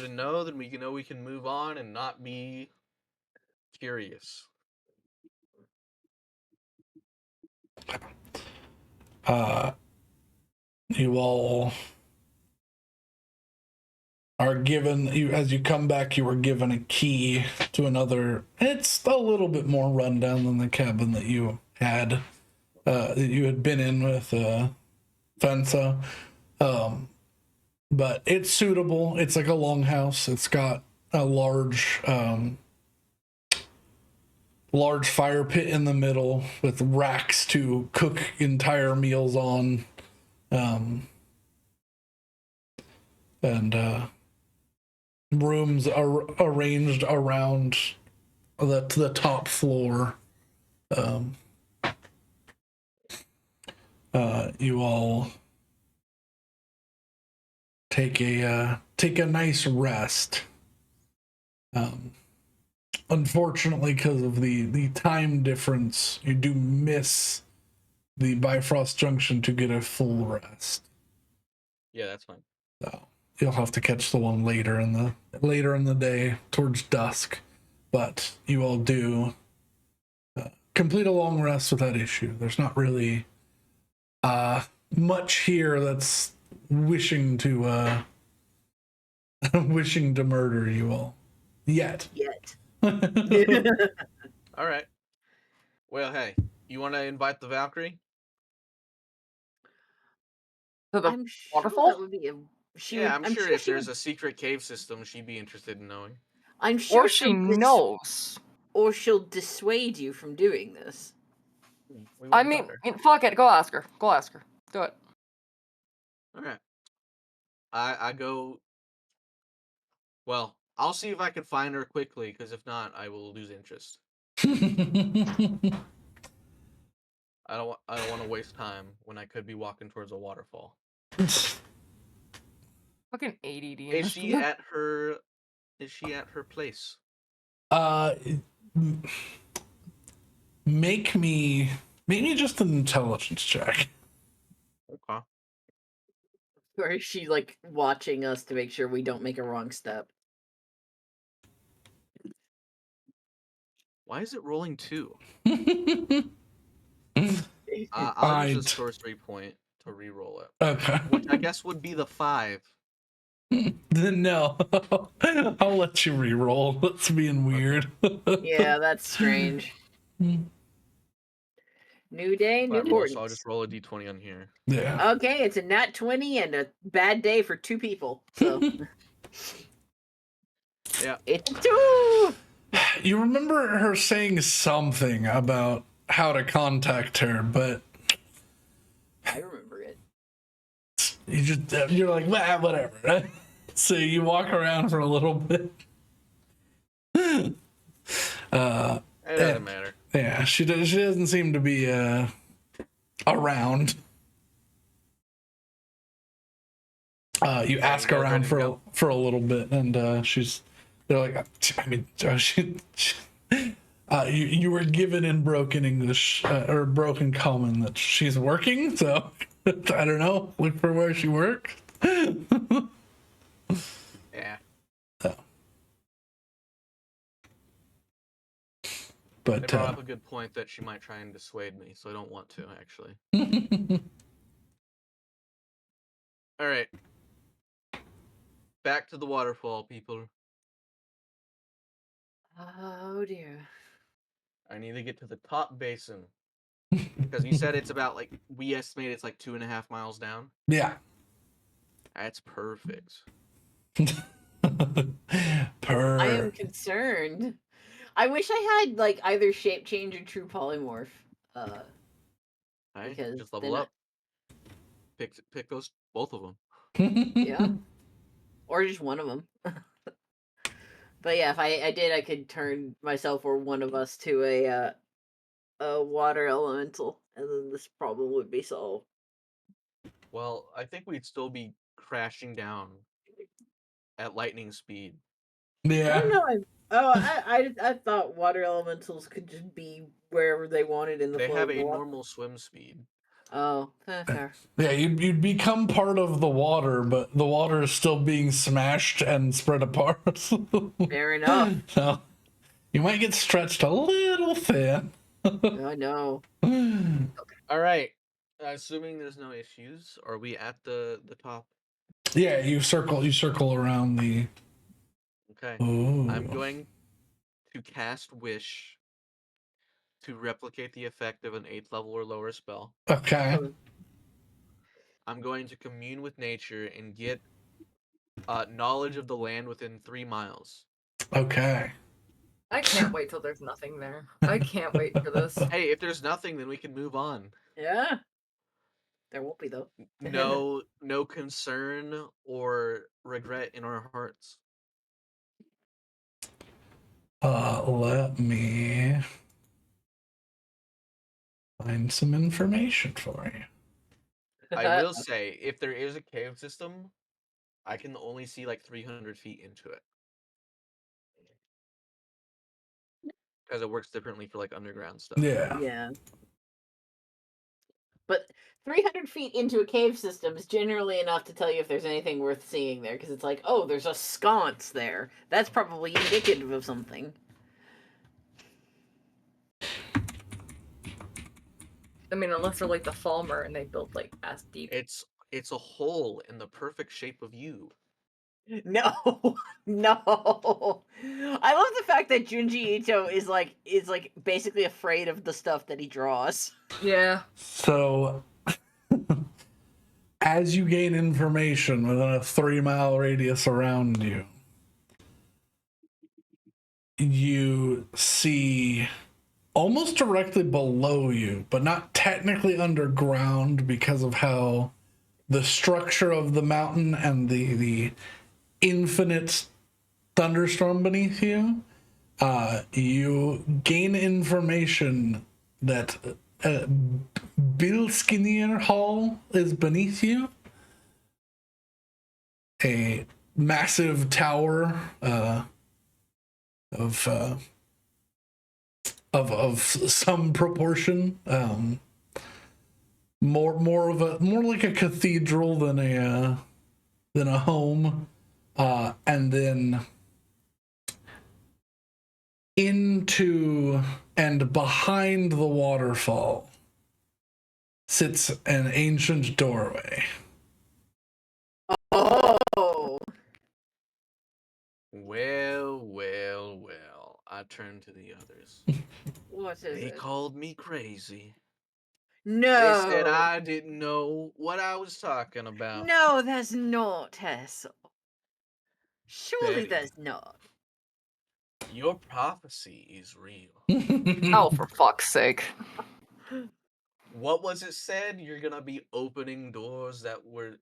no, then we know we can move on and not be curious. you all are given, as you come back, you were given a key to another. It's a little bit more rundown than the cabin that you had been in with Fensa, but it's suitable. It's like a longhouse. It's got a large fire pit in the middle with racks to cook entire meals on, and rooms are arranged around the top floor. You all take a nice rest. Unfortunately, because of the time difference, you do miss the Bifrost Junction to get a full rest. Yeah, that's fine. So you'll have to catch the one later in the day towards dusk, but you all do complete a long rest without issue. There's not really much here that's wishing to murder you all yet. All right. Well, hey, you want to invite the Valkyrie? To the I'm sure waterfall? that would be I'm sure if there's a a secret cave system, she'd be interested in knowing. I'm sure Or she she'll knows. or she'll dissuade you from doing this. We I won't mean, tell her. fuck it. Go ask her. Go ask her. Do it. All right. I go. Well, I'll see if I can find her quickly, because if not, I will lose interest. I don't want to waste time when I could be walking towards a waterfall. Fucking ADD. Is she at her place? Make me just an intelligence check. Okay. Or is she like watching us to make sure we don't make a wrong step? Why is it rolling 2? I'll I'd- use a sorcery point to re-roll it, Okay. which I guess would be the 5. No, I'll let you re-roll. That's being weird. Yeah, that's strange. New day, new So I'll just importance. roll a d20 on here. Yeah. Okay, it's a nat 20 and a bad day for 2 people. So Yeah. it's a 2. You remember her saying something about how to contact her, but I remember it. you're like, whatever. So you walk around for a little bit. It doesn't matter. Yeah, she doesn't seem to be around. You ask go around ahead and for a little bit, and they're like, I mean, you were given in broken English or broken common that she's working, so I don't know. Look for where she works. Yeah. They But brought up a good point that she might try and dissuade me, so I don't want to, actually. All right. Back to the waterfall, people. Oh dear. I need to get to the top basin. Because you said it's about, like, we estimate it's like 2.5 miles down. yeah. That's perfect. I am concerned. I wish I had like either shape change or true polymorph. Alright, Because just level then up. Pick those, both of them. yeah, or just one of them. But yeah, if I did, I could turn myself or one of us to a water elemental, and then this problem would be solved. Well, I think we'd still be crashing down at lightning speed. I Yeah. don't know. I thought water elementals could just be wherever they wanted in the They flow have of a water. normal swim speed. Oh, fair. Yeah, you'd become part of the water, but the water is still being smashed and spread apart. Fair enough. So you might get stretched a little thin. I know. All right. Assuming there's no issues, are we at the top? Yeah, you circle around the. Okay. Ooh. I'm going to cast Wish to replicate the effect of an 8th level or lower spell. Okay. I'm going to commune with nature and get knowledge of the land within 3 miles. Okay. I can't wait till there's nothing there. I can't wait for this. Hey, if there's nothing, then we can move on. Yeah. There won't be though. No concern or regret in our hearts. Let me find some information for you. I will say, if there is a cave system, I can only see like 300 feet into it. Because it works differently for like underground stuff. Yeah. Yeah. But 300 feet into a cave system is generally enough to tell you if there's anything worth seeing there, because it's like, oh, there's a sconce there. That's probably indicative of something. I mean, unless they're like the Falmer and they built like as deep. It's a hole in the perfect shape of you. No, no. I love the fact that Junji Ito is like basically afraid of the stuff that he draws. Yeah. So, as you gain information within a 3-mile radius around you, you see almost directly below you, but not technically underground because of how the structure of the mountain and the infinite thunderstorm beneath you, you gain information that Bilskinier Hall is beneath you. A massive tower of some proportion, more like a cathedral than a home, and then into and behind the waterfall sits an ancient doorway. Oh, Well. I turned to the others. what is They it? called me crazy. No, They said I didn't know what I was talking about. no, there's not, Hassel. Surely Betty. there's not. Your prophecy is real. Oh, for fuck's sake. What was it said? You're gonna be opening doors that were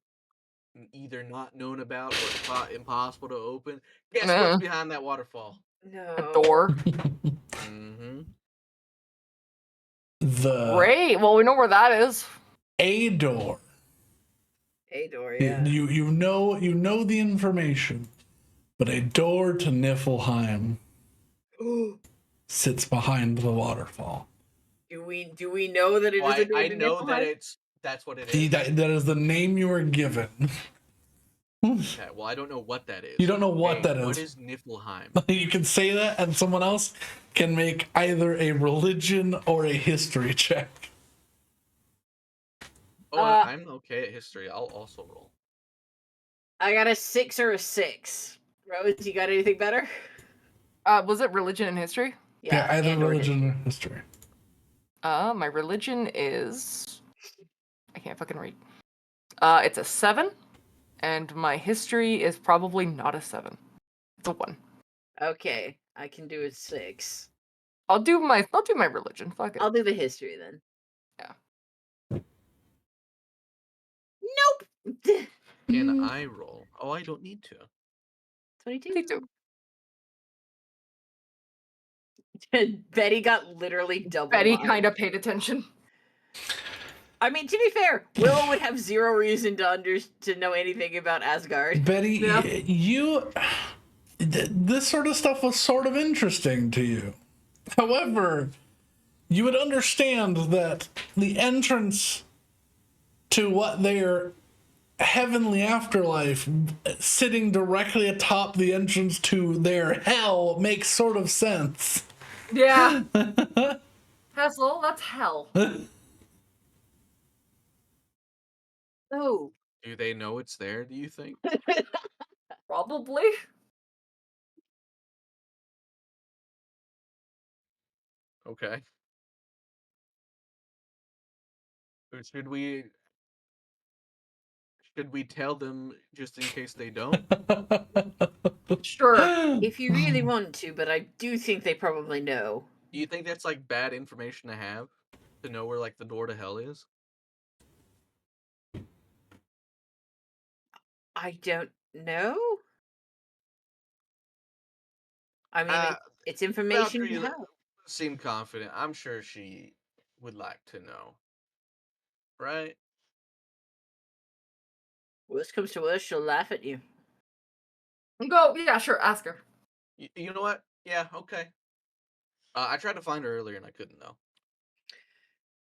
either not known about or thought impossible to open. Guess what's behind that waterfall? No. A door. Mm-hmm. Great. Well, we know where that is. A door. A door, yeah. You know the information, but a door to Niflheim sits behind the waterfall. Do we know that it is a door I to know that Niflheim? That's what it is. That is the name you were given. Okay, well, I don't know what that is. You don't know what that is. What is Niflheim? You can say that, and someone else can make either a religion or a history check. Oh, I'm okay at history. I'll also roll. I got a 6 or a 6. Rose, you got anything better? Was it religion and history? Yeah, either and or religion or history. My religion is... I can't fucking read. It's a 7, and my history is probably not a 7. It's a 1. Okay, I can do a 6. I'll do my religion. Fuck it. I'll do the history then. Yeah. Nope. Can I roll? Oh, I don't need to. 22. Betty got literally double. Betty mine. kind of paid attention. I mean, to be fair, Willow would have zero reason to know anything about Asgard. Betty, Yeah. this sort of stuff was sort of interesting to you. However, you would understand that the entrance to what their heavenly afterlife, sitting directly atop the entrance to their hell, makes sort of sense. Yeah. Hessel, that's hell. Oh. Do they know it's there, do you think? Probably. Okay. Should we tell them just in case they don't? Sure. If you really want to, but I do think they probably know. Do you think that's like bad information to have? To know where like the door to hell is? I don't know. I mean, it's information Valkyrie you have. seemed confident. I'm sure she would like to know. Right? Worst comes to worst, she'll laugh at you. Go. Yeah, sure. Ask her. You know what? Yeah, okay. I tried to find her earlier and I couldn't though.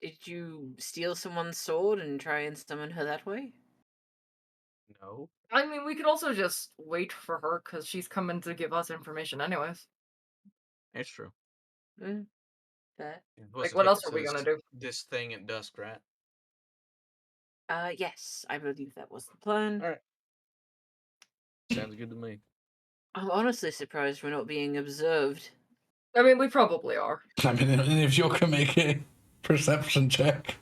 Did you steal someone's sword and try and summon her that way? No. I mean, we could also just wait for her because she's coming to give us information, anyways. It's true. Fair. Like, what else are we gonna do? This thing at dusk, right? Yes, I believe that was the plan. Alright. Sounds good to me. I'm honestly surprised we're not being observed. I mean, we probably are. I mean, if you can make a perception check.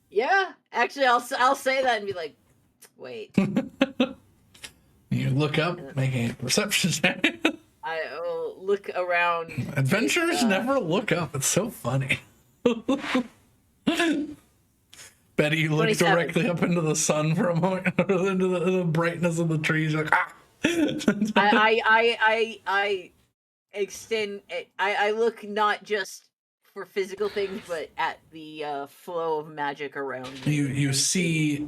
Yeah, actually, I'll say that and be like, wait. You look up, make a perception check. I'll look around. Adventurers never look up. It's so funny. Betty, you look 27. directly up into the sun for a moment, into the brightness of the trees. You're like, ah! I extend it. I look not just for physical things, but at the flow of magic around me. You see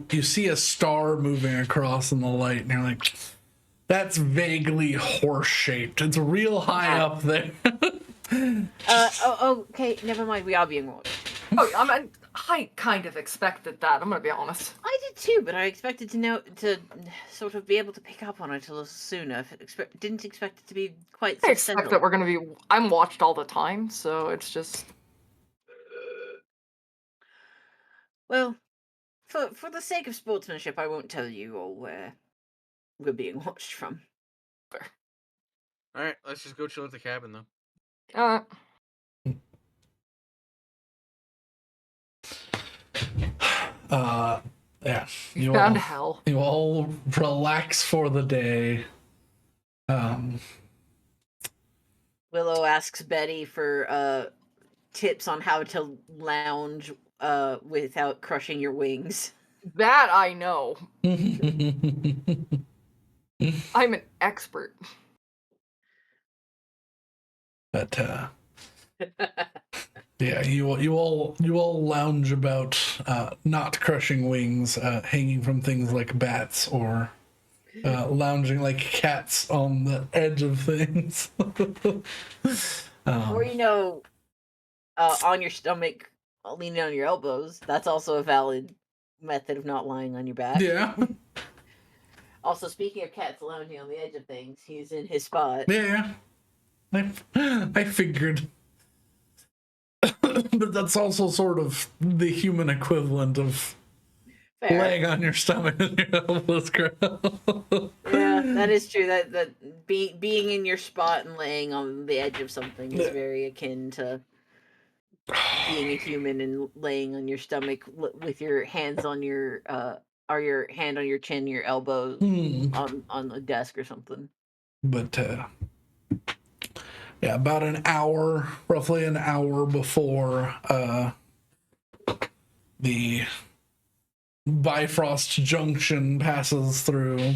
a star moving across in the light, and you're like, that's vaguely horse shaped. It's real high up there. Okay, never mind. We are being watched. Oh, I kind of expected that. I'm gonna be honest. I did too, but I expected to sort of be able to pick up on it a little sooner. Didn't expect it to be quite so I expect that we're gonna be. I'm watched all the time, so it's just. Well, for the sake of sportsmanship, I won't tell you all where we're being watched from. Alright, let's just go chill at the cabin though. Yeah. You found hell. You all relax for the day. Willow asks Betty for tips on how to lounge without crushing your wings. That I know. I'm an expert. But yeah, you all lounge about, not crushing wings, hanging from things like bats, or lounging like cats on the edge of things. Or on your stomach, leaning on your elbows. That's also a valid method of not lying on your back. Yeah. Also, speaking of cats lounging on the edge of things, he's in his spot. Yeah. I figured. But that's also sort of the human equivalent of Fair. laying on your stomach and your elbows crossed. Yeah, that is true. That being in your spot and laying on the edge of something is very akin to being a human and laying on your stomach with your hands on your or your hand on your chin, your elbows on a desk or something. But yeah, about roughly an hour before the Bifrost Junction passes through,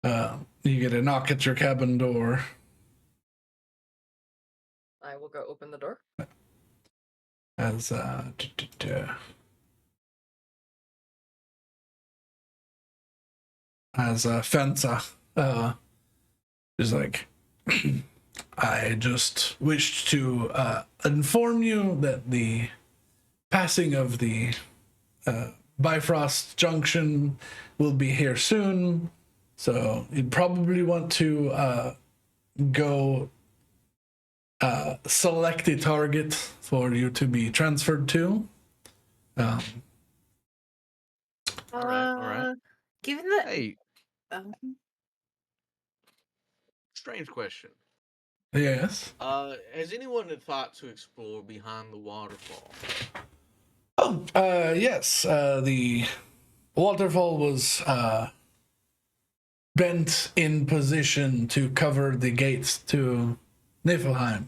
you get a knock at your cabin door. I will go open the door. As Fensa is like, I just wished to inform you that the passing of the Bifrost Junction will be here soon, so you'd probably want to go select a target for you to be transferred to. All right. Given that, Hey, strange question. Yes. Has anyone thought to explore behind the waterfall? Oh, yes. The waterfall was bent in position to cover the gates to Niflheim.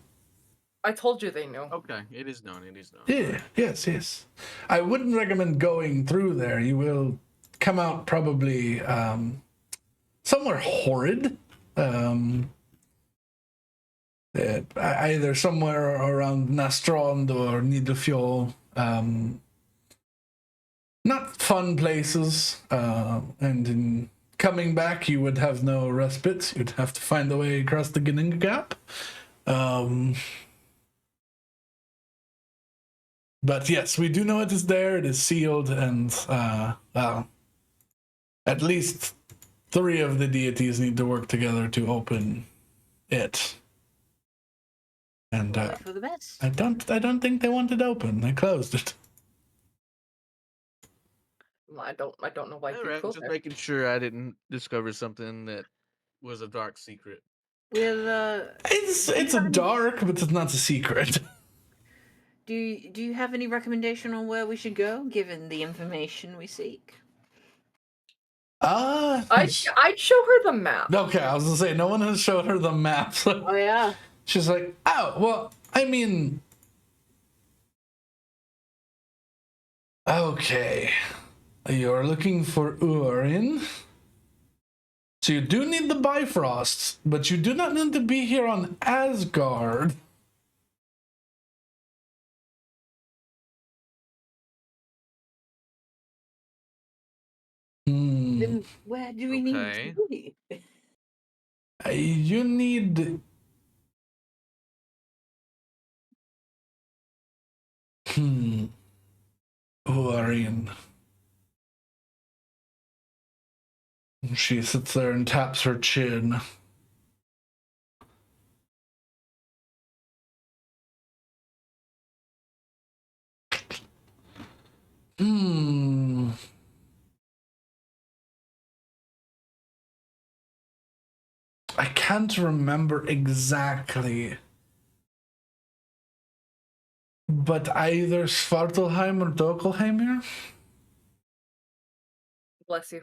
I told you they knew. Okay, it is known. It is known. Yeah, yes. I wouldn't recommend going through there. You will come out probably somewhere horrid. Either somewhere around Nastrond or Nidefjord. Not fun places. And in coming back, you would have no respite. You'd have to find a way across the Ginning Gap. But yes, we do know it is there. It is sealed, and at least 3 of the deities need to work together to open it. And for the best. I don't think they want it open. They closed it. I don't know why All you right, go just there. making sure I didn't discover something that was a dark secret. With It's a dark, but it's not a secret. do you have any recommendation on where we should go, given the information we seek? I'd show her the map. Okay, I was gonna say no one has showed her the map. Oh yeah. She's like, oh well, I mean, okay, you're looking for Urin. So you do need the Bifrost, but you do not need to be here on Asgard. Then where do we need Okay. to be? You need... Urin. She sits there and taps her chin. I can't remember exactly. But either Svartalheim or Dokelheimir? Bless you.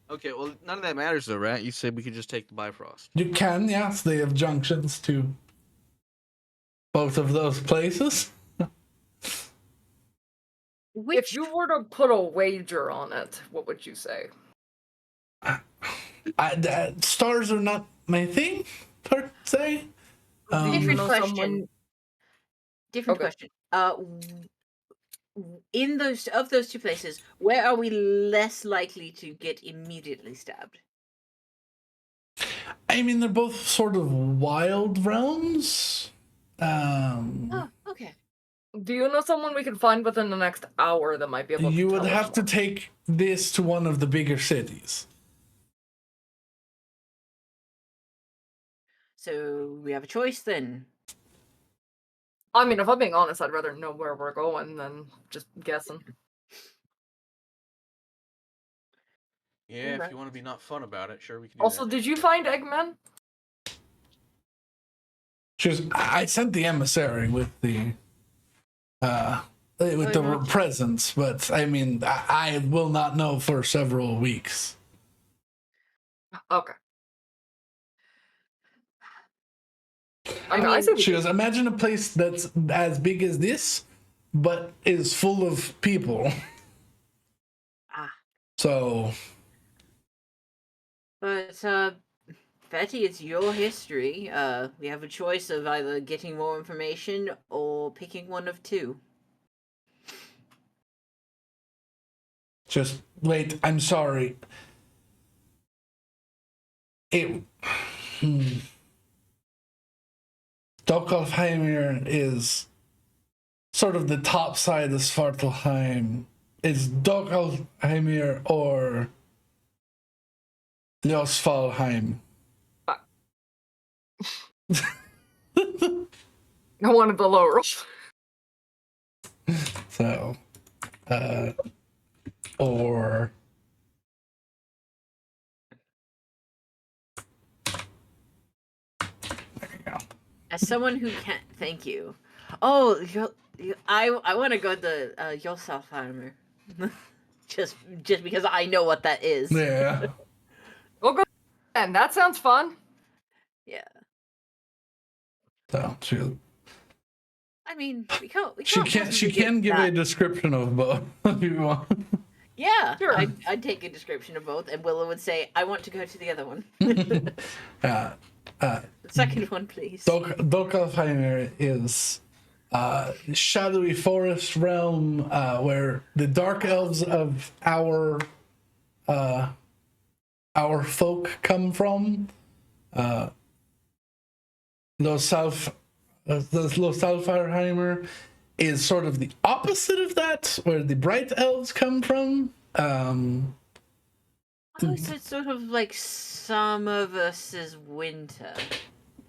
Okay, well, none of that matters though, right? You said we could just take the Bifrost. You can, yes. They have junctions to both of those places. If you were to put a wager on it, what would you say? Stars are not my thing, per se. Different know question. someone- Different Okay. question. In those 2 places, where are we less likely to get immediately stabbed? I mean, they're both sort of wild realms. Oh, okay. Do you know someone we can find within the next hour that might be able to You would tell us have to more? take this to one of the bigger cities. So we have a choice then. I mean, if I'm being honest, I'd rather know where we're going than just guessing. Yeah, Okay. if you want to be not fun about it, sure, we can do Also, that. did you find Eggman? I sent the emissary with the not- presents, but I mean, I will not know for several weeks. Okay. I I know. I mean, see. She goes, imagine a place that's as big as this, but is full of people. Ah. So, But Betty, it's your history. We have a choice of either getting more information or picking one of two. just wait, I'm sorry. It. Dokkalfheimir is sort of the top side of Svartalheim. Is Dokkalfheimir or Ljósfalheim? I wanted the lower. So, or there you go. As someone who can't, thank you. Oh, I want to go to Josefheimer. just because I know what that is. Yeah. We'll go. And that sounds fun. Yeah. So I mean, we can't. she can give a description of both if you want. Yeah, Sure. I'd take a description of both, and Willow would say, "I want to go to the other one." The The second one, please. Dokkalfheimir is shadowy forest realm where the dark elves of our folk come from. Losalfarheimer is sort of the opposite of that, where the bright elves come from. Oh, so it's sort of like summer versus winter.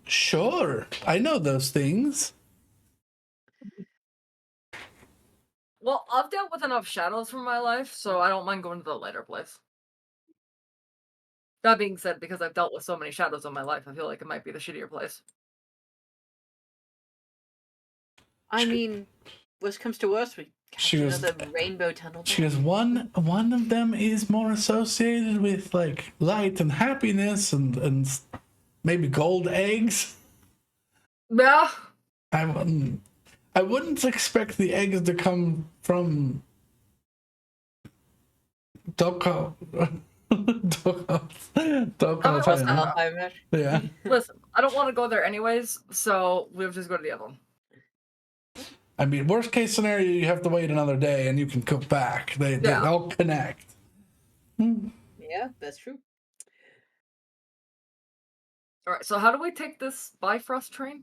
Sure, I know those things. Well, I've dealt with enough shadows for my life, so I don't mind going to the lighter place. That being said, because I've dealt with so many shadows in my life, I feel like it might be the shittier place. I mean, worst comes to worst, we catch She was- another rainbow tunnel. She goes, one of them is more associated with like light and happiness and maybe gold eggs. Yeah. I wouldn't expect the eggs to come from Dokka. Alzheimer. Yeah. Listen, I don't want to go there anyways, so we'll just go to the other one. I mean, worst case scenario, you have to wait another day and you can cook back. They all connect. Yeah, that's true. All right, so how do we take this Bifrost train?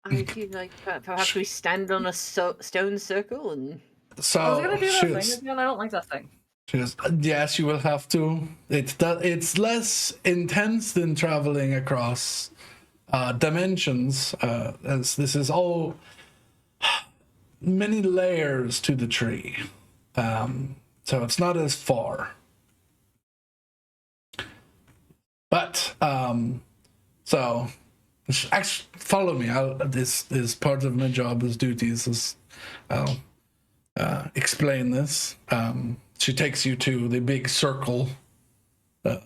I feel like perhaps we stand on a stone circle and. So I was gonna do that she thing again. I don't like that thing. goes, yes, you will have to. It's less intense than traveling across dimensions, as this is all many layers to the tree. So it's not as far. But so actually follow me. This is part of my job as duties. I'll explain this. She takes you to the big circle that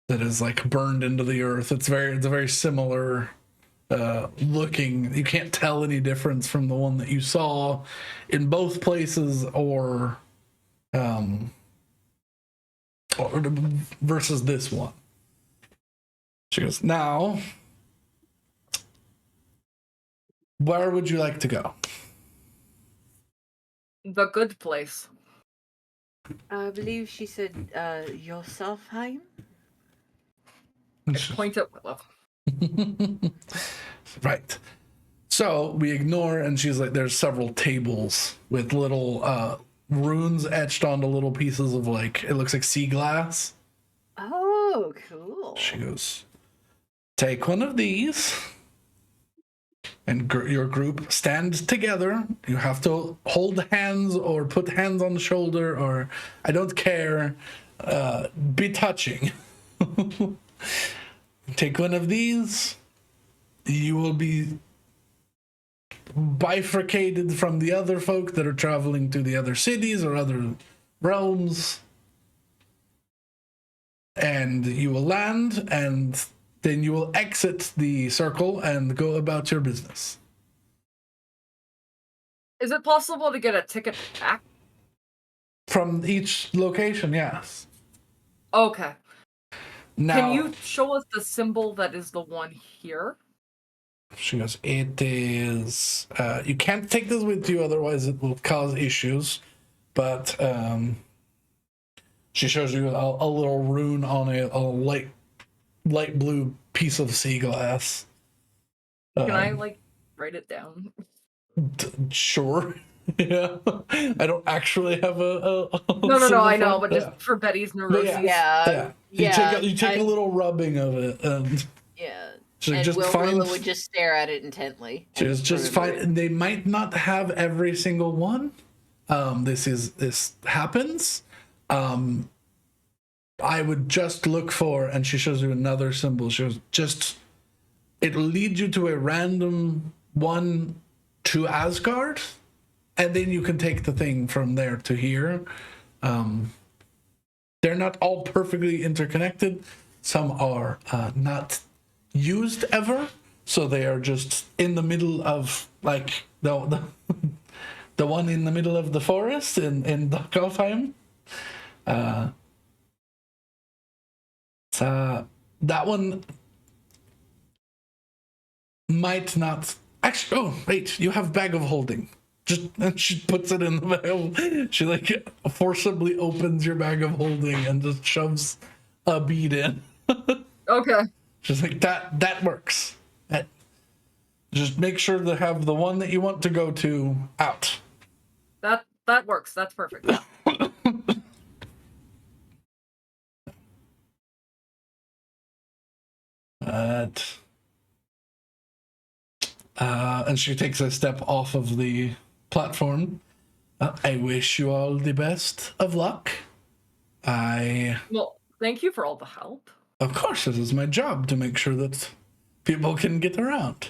is like burned into the earth. It's a very similar looking. You can't tell any difference from the one that you saw in both places or versus this one. She goes, now, where would you like to go? The good place. I believe she said Josefheim. Point at Willow. Right. So we ignore, and she's like, there's several tables with little runes etched onto little pieces of like, it looks like sea glass. Oh, cool. She goes, take one of these, and your group stand together. You have to hold hands or put hands on the shoulder, or I don't care. Be touching. Take one of these. You will be bifurcated from the other folk that are traveling to the other cities or other realms. And you will land, and then you will exit the circle and go about your business. Is it possible to get a ticket back? From each location, yes. Okay. Now, Can you show us the symbol that is the one here? she goes, it is, you can't take this with you, otherwise it will cause issues. But she shows you a little rune on a light blue piece of sea glass. Can I, like, write it down? Sure. Yeah. I don't actually have a No, I know, for it. but just for Betty's neuroses. Yeah. You take a little rubbing of it, and Yeah. she's like, And just Willow would just stare at it intently. just fine. They might not have every single one. This happens. I would just look for, and she shows you another symbol. She goes, just, it'll lead you to a random one to Asgard, and then you can take the thing from there to here. They're not all perfectly interconnected. Some are not used ever, so they are just in the middle of, like, the one in the middle of the forest in Dachautheim. That one might not actually. Oh wait, you have bag of holding. Just, and she puts it in the bag. She like forcibly opens your bag of holding and just shoves a bead in. Okay. She's like, that works. Just make sure to have the one that you want to go to out. That works. That's perfect. And she takes a step off of the platform. I wish you all the best of luck. Well, thank you for all the help. Of course, it is my job to make sure that people can get around.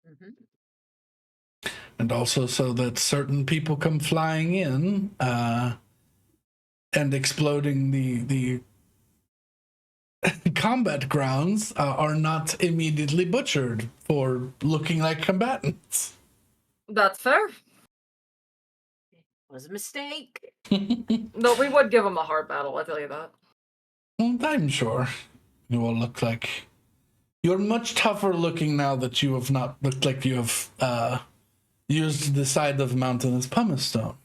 Mm-hmm. And also so that certain people come flying in and exploding the combat grounds are not immediately butchered for looking like combatants. That's fair. Was a mistake. No, we would give him a hard battle, I tell you that. Well, I'm sure you will look like you're much tougher looking now that you have not looked like you have used the side of the mountain as pumice stone.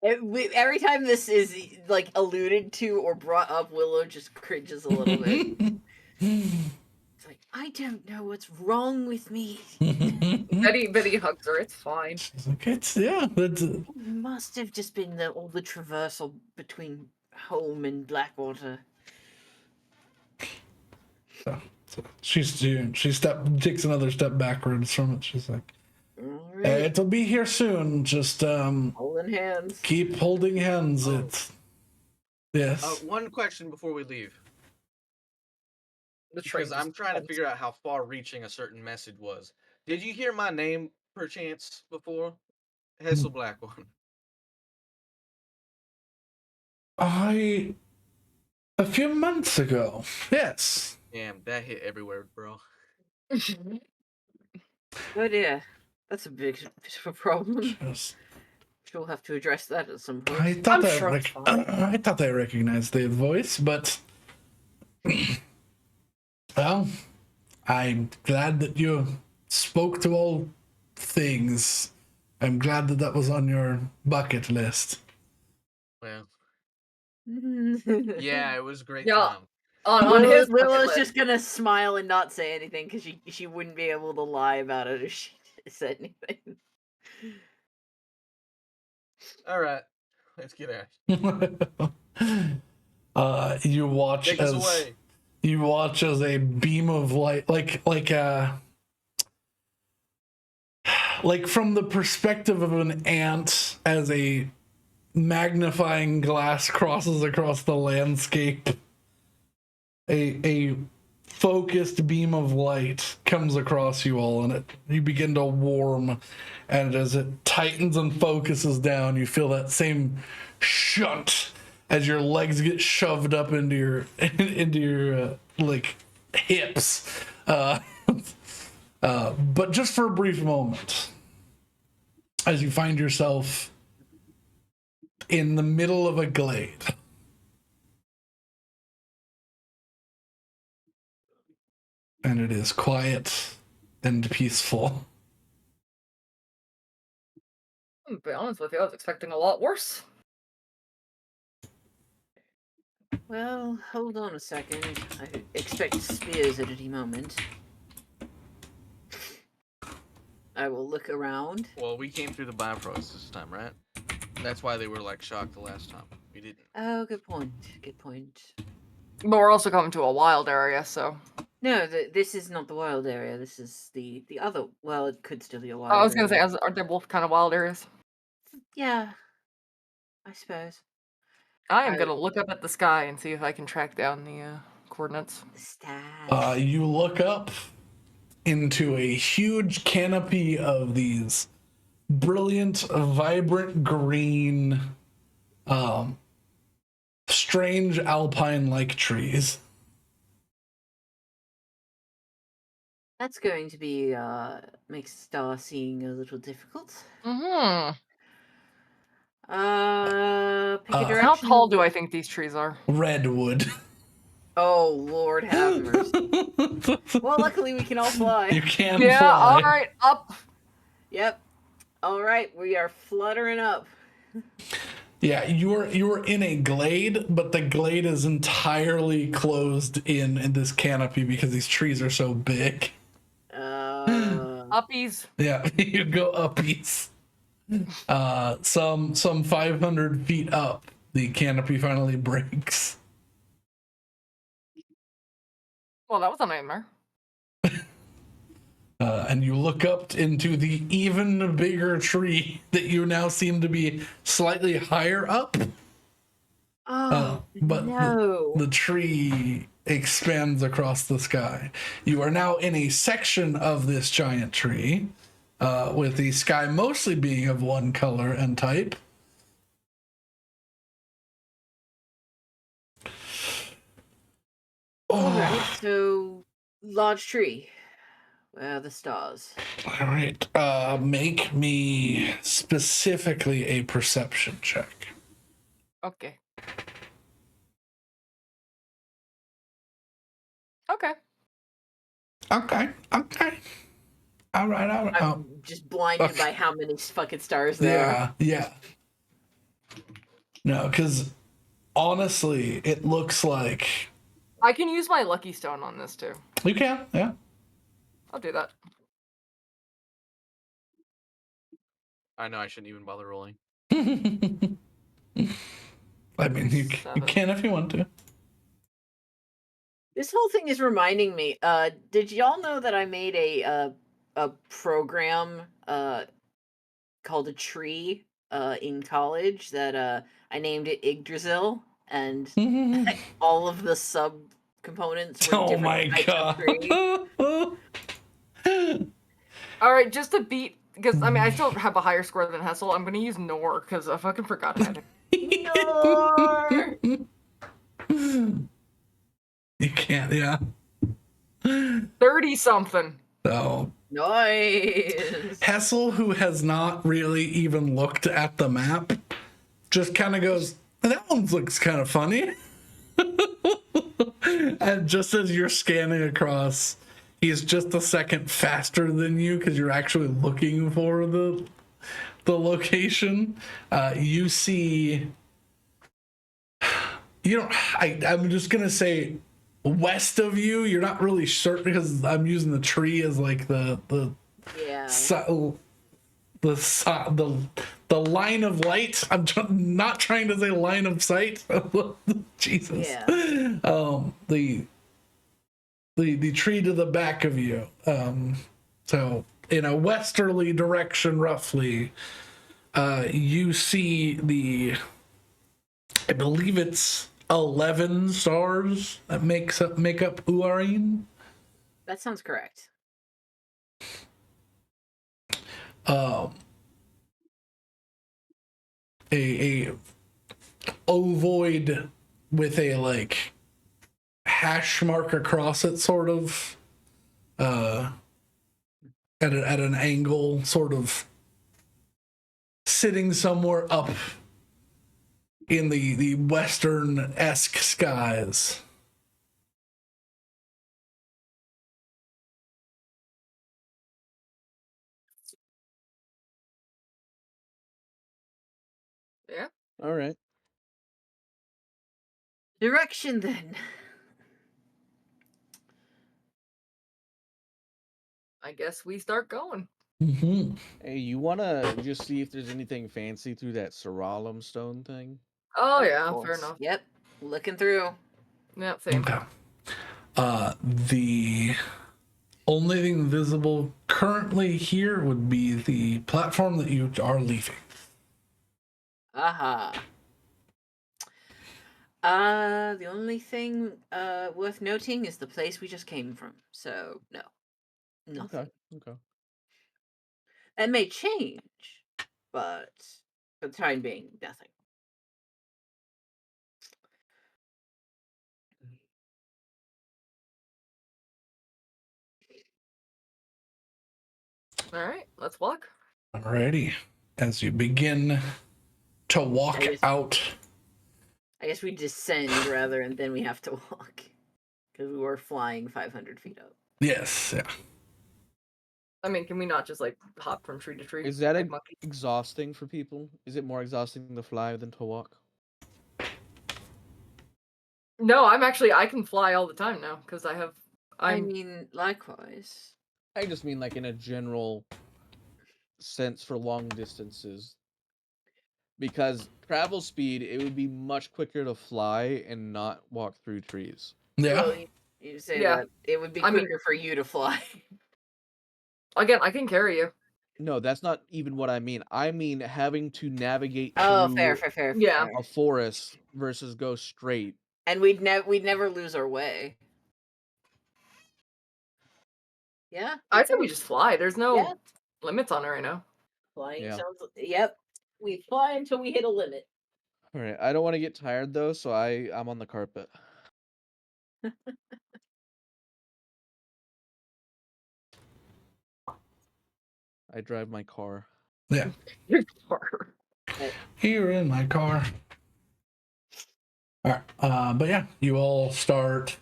Every time this is like alluded to or brought up, Willow just cringes a little bit. It's like, I don't know what's wrong with me. Betty hugs her. It's fine. She's like, that's It must have just been all the traversal between home and Blackwater. So she takes another step backwards from it. She's like, Right. it'll be here soon. Just Holding hands. keep holding hands. It's yes. One question before we leave, The because train I'm trying to figure out how far-reaching a certain message was. Did you hear my name perchance before? Hessel Blackone. A few months ago, yes. Damn, that hit everywhere, bro. Oh dear. That's a bit of a problem. Yes. She'll have to address that at some point. I thought I'm sure it's fine. I thought I recognized the voice, but well, I'm glad that you spoke to all things. I'm glad that was on your bucket list. Well, yeah, it was a great Yeah. time. on his bucket Willow's list. just gonna smile and not say anything because she wouldn't be able to lie about it if she said anything. All right, let's get out. You watch Take us away. you watch as a beam of light, like from the perspective of an ant, as a magnifying glass crosses across the landscape. A focused beam of light comes across you all, and you begin to warm, and as it tightens and focuses down, you feel that same shunt as your legs get shoved up into your like hips, but just for a brief moment, as you find yourself in the middle of a glade. And it is quiet and peaceful. To be honest with you, I was expecting a lot worse. Well, hold on a second. I expect spears at any moment. I will look around. Well, we came through the Bifrost this time, right? That's why they were like shocked the last time. We didn't. Oh, good point. Good point. But we're also coming to a wild area, so. No, this is not the wild area. This is the other. Well, it could still be a wild. I was gonna say, area. aren't they both kind of wild areas? Yeah, I suppose. I am gonna look up at the sky and see if I can track down the coordinates. The stars. You look up into a huge canopy of these brilliant, vibrant green, strange alpine-like trees. That's going to be make star seeing a little difficult. Mm-hmm. Pick a direction. How tall do I think these trees are? Redwood. Oh, Lord have mercy. Well, luckily we can all fly. You can Yeah, fly. all right, up. Yep. All right, we are fluttering up. Yeah, you're in a glade, but the glade is entirely closed in this canopy because these trees are so big. Uppies. Yeah, you go uppies. Some 500 feet up, the canopy finally breaks. Well, that was a nightmare. And you look up into the even bigger tree that you now seem to be slightly higher up. But no. the tree expands across the sky. You are now in a section of this giant tree, with the sky mostly being of one color and type. Alright, so large tree. Where are the stars? All right. Make me specifically a perception check. Okay. Okay. Okay. All right. I'm just blinded okay. by how many fucking stars there are. Yeah. No, because honestly, it looks like I can use my lucky stone on this too. you can. Yeah. I'll do that. I know I shouldn't even bother rolling. I mean, you can if you want to. This whole thing is reminding me. Did y'all know that I made a program called a tree in college that I named it Yggdrasil, and all of the sub components were different my types god. of tree. All right, just to beat, because I mean I still have a higher score than Hessel. I'm gonna use Nor because I fucking forgot how to. Nor! You can't. Yeah. 30 something. So Nice. Hessel, who has not really even looked at the map, just kind of goes, "That one looks kind of funny." And just as you're scanning across, he's just a second faster than you because you're actually looking for the location. You see, I'm just gonna say west of you. You're not really sure because I'm using the tree as like Yeah. the line of light. I'm not trying to say line of sight. Jesus. Yeah. The tree to the back of you. So in a westerly direction, roughly, you see I believe it's 11 stars that make up Uarin. That sounds correct. A ovoid with a like hash mark across it, sort of at an angle, sort of sitting somewhere up in the western-esque skies. Yeah. All right. Direction then. I guess we start going. Mm-hmm. Hey, you wanna just see if there's anything fancy through that Seralim stone thing? Oh Of yeah, fair course. enough. Yep. Looking through. Yeah, same. Okay. The only thing visible currently here would be the platform that you are leaving. Aha. The only thing worth noting is the place we just came from. So no. Nothing. Okay. Okay. That may change, but for the time being, nothing. All right, let's walk. Alrighty. As you begin to walk I guess- out. I guess we descend rather, and then we have to walk because we were flying 500 feet up. Yes, yeah. I mean, can we not just like hop from tree to tree? Is that like monkeys? exhausting for people? Is it more exhausting to fly than to walk? No, I can fly all the time now because I mean, likewise. I just mean like in a general sense for long distances. Because travel speed, it would be much quicker to fly and not walk through trees. Yeah. Well, you say Yeah. that it would be I mean- quicker for you to fly. Again, I can carry you. No, that's not even what I mean. I mean having to navigate Oh, through fair. Yeah. a forest versus go straight. And we'd never lose our way. Yeah. I'd say we just fly. There's no Yeah. limits on it right now. Flying Yeah. sounds. Yep. We fly until we hit a limit. All right, I don't want to get tired though, so I'm on the carpet. I drive my car. Yeah. Your car. Here in my car. All right. But yeah, you all start.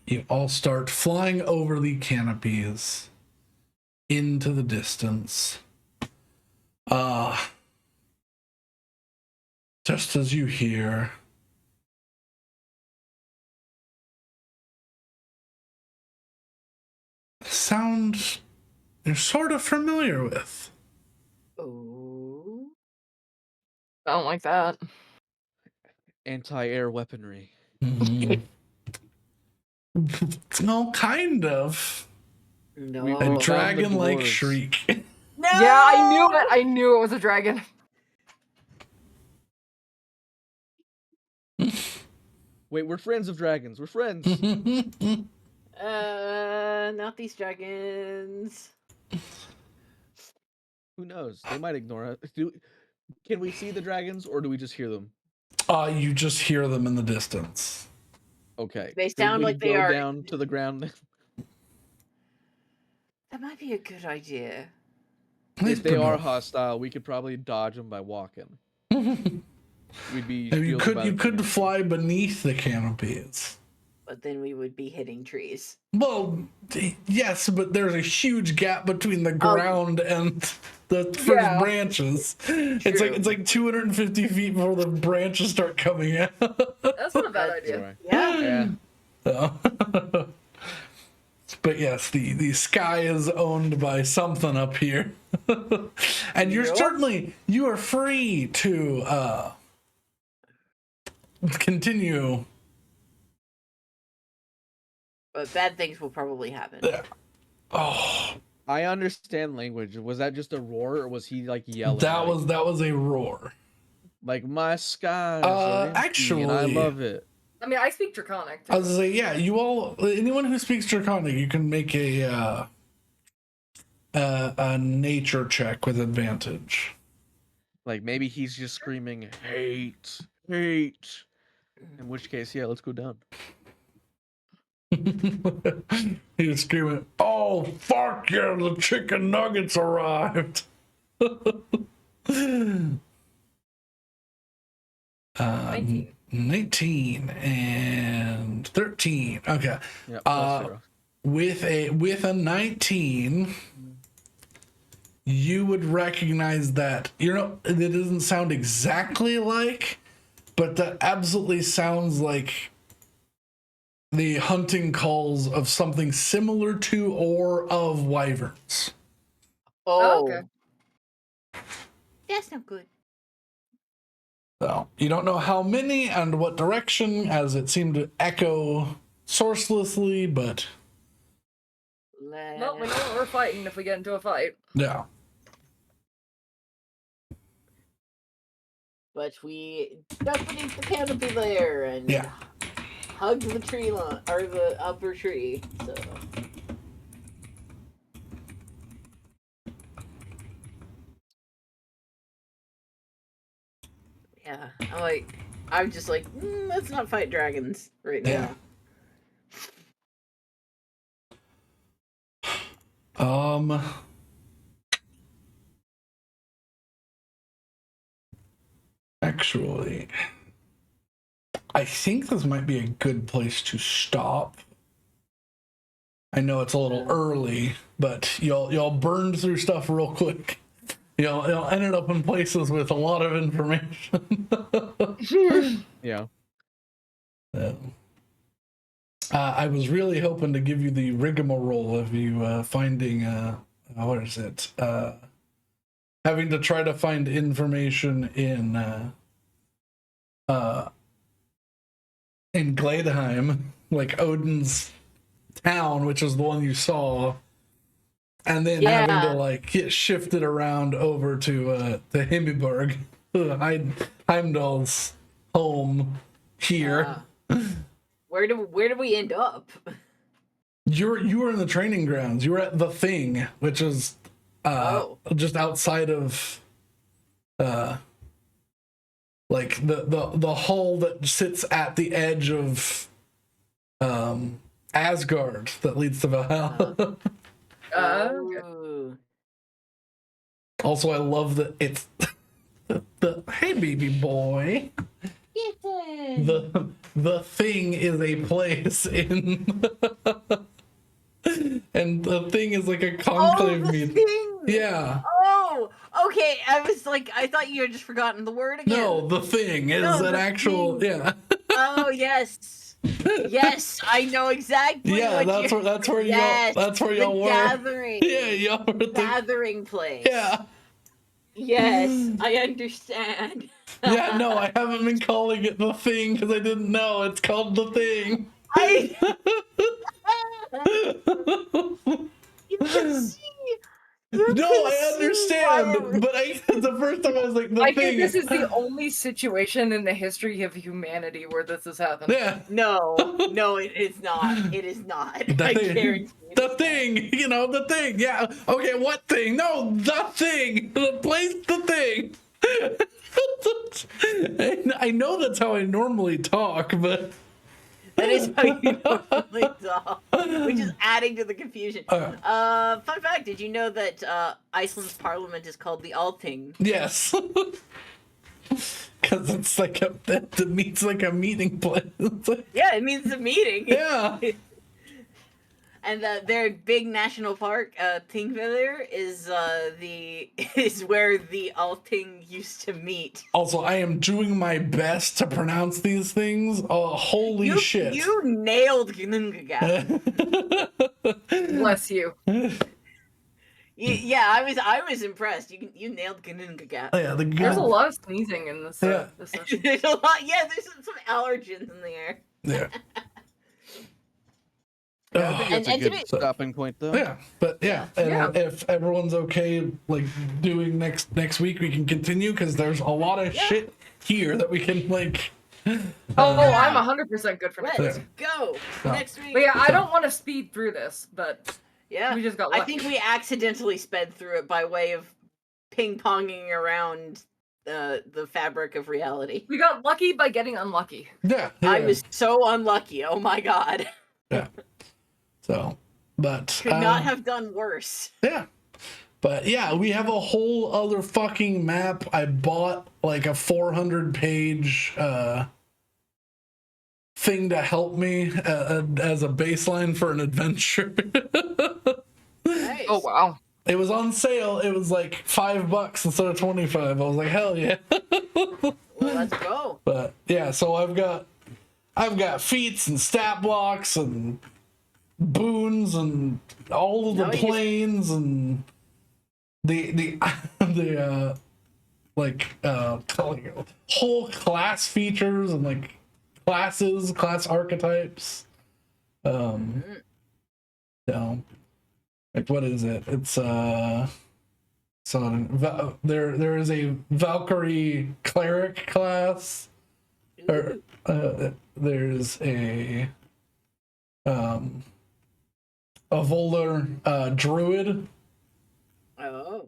You all start flying over the canopies into the distance. Just as you hear sound you're sort of familiar with. Oh. I don't like that. Anti-air weaponry. Mm-hmm. No, kind of. No. We A found the dragon-like dwarves. shriek. No. Yeah, I knew it. I knew it was a dragon. Wait, we're friends of dragons. We're friends. Not these dragons. Who knows? They might ignore us. Can we see the dragons or do we just hear them? You just hear them in the distance. Okay. They Should sound we like they go are- down to the ground. That might be a good idea. If they are hostile, we could probably dodge them by walking. We'd be. You shielded could by you the could canopy. fly beneath the canopies. But then we would be hitting trees. Well, yes, but there's a huge gap between the ground and the first branches. It's like 250 feet before the branches start coming out. That's not a bad idea. Yeah. So. But yes, the sky is owned by something up here. And you are free to continue. But bad things will probably happen. Oh, I understand language. Was that just a roar, or was he like yelling? that was a roar. Like my skies are empty, actually, and I love it. I mean, I speak Draconic. Too. I was like, yeah, you all, anyone who speaks Draconic, you can make a nature check with advantage. Like maybe he's just screaming hate, hate. In which case, yeah, let's go down. He was screaming, "Oh fuck yeah, the chicken nuggets arrived!" 19 and 13. Okay. Yep, With a 19, you would recognize that it doesn't sound exactly like, but that absolutely sounds like the hunting calls of something similar to or of wyverns. Oh, okay. That's not good. So you don't know how many and what direction, as it seemed to echo sourcelessly, but Well, we know what we're fighting if we get into a fight. yeah. But we jump beneath the canopy there and hug the tree line or the upper tree. So yeah, I'm just like, let's not fight dragons right now. Actually, I think this might be a good place to stop. I know it's a little early, but y'all burned through stuff real quick. Y'all ended up in places with a lot of information. Yeah. I was really hoping to give you the rigmarole of you finding what is it? Having to try to find information in Gladeheim, like Odin's town, which is the one you saw, and then having to like get shifted around over to Himmelberg, Heimdall's home here. Where do we end up? You were in the training grounds. You were at the Thing, which is just outside of like the hall that sits at the edge of Asgard that leads to Valhalla. Also, I love that it's the hey baby boy. The Thing is a place in and the Thing is like a conclave meeting. Thing? Yeah. Oh, okay. I was like, I thought you had just forgotten the word again. No, the Thing is an actual Thing. yeah. Oh yes, yes, I know exactly. Yeah, that's where y'all were. Gathering. Yeah, y'all were the gathering place. Yeah. Yes, I understand. Yeah, no, I haven't been calling it the Thing because I didn't know. It's called the Thing. You can see. I understand, but the first time I was like, I think this is the only situation in the history of humanity where this has happened. Yeah. No, it is not. It is not. I guarantee the Thing, the Thing. Yeah. Okay, what thing? No, the Thing. The place, the Thing. I know that's how I normally talk, but that is how you normally talk, which is adding to the confusion. Fun fact: did you know that Iceland's parliament is called the Althing? Yes. Because it's like the meet's like a meeting place. Yeah, it means a meeting. Yeah. And their big national park, Thingvellir, is is where the Althing used to meet. Also, I am doing my best to pronounce these things. Oh, holy shit. You nailed Gnungagap. Bless you. Yeah, I was impressed. You nailed Gnungagap. Yeah, There's a lot of sneezing in this, Yeah. this session. There's a lot. Yeah, there's some allergens in the air. Yeah. Yeah, I think that's a And to good be- stopping point, though. Yeah, but yeah, and Yeah. if everyone's okay, like doing next week, we can continue because there's a lot of shit here that we can like. Oh, I'm 100% good for next Let's week. go Yeah. next week. But yeah, I don't want to speed through this, but Yeah, we just got I lucky. think we accidentally sped through it by way of ping-ponging around the fabric of reality. We got lucky by getting unlucky. Yeah, I was so unlucky. Oh my god. Yeah. So, but Could not have done worse. Yeah. But yeah, we have a whole other fucking map. I bought like a 400-page thing to help me as a baseline for an adventure. Nice. Oh, wow. It was on sale. It was like $5 instead of 25. I was like, hell yeah. Well, let's go. But yeah, so I've got feats and stat blocks and boons and all of the Nice. planes and the whole class features and like class archetypes. So like what is it? It's so there is a Valkyrie cleric class. Or there's a Volar druid. Oh.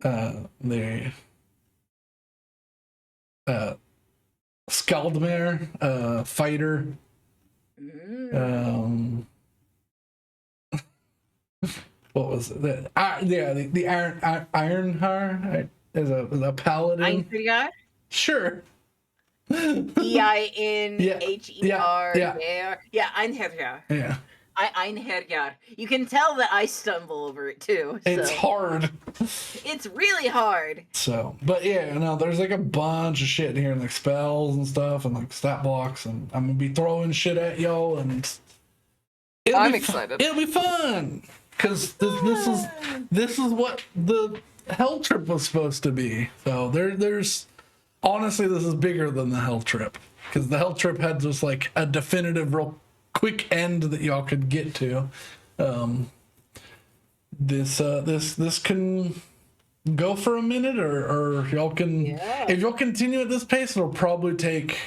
The Skaldmare fighter. Mm. What was it? The Ironheart is a paladin. Einherjar? Sure. EINHER. Yeah. Yeah, Einherjar. Yeah. Einherjar. You can tell that I stumble over it too. It's so. hard. It's really hard. So, but yeah, no, there's like a bunch of shit in here, like spells and stuff, and like stat blocks, and I'm gonna be throwing shit at y'all, and I'm excited. It'll be fun, cause this is what the Hell Trip was supposed to be. So there's honestly, this is bigger than the Hell Trip, cause the Hell Trip had just like a definitive, real quick end that y'all could get to. This can go for a minute, or y'all can. Yeah. If y'all continue at this pace, it'll probably take,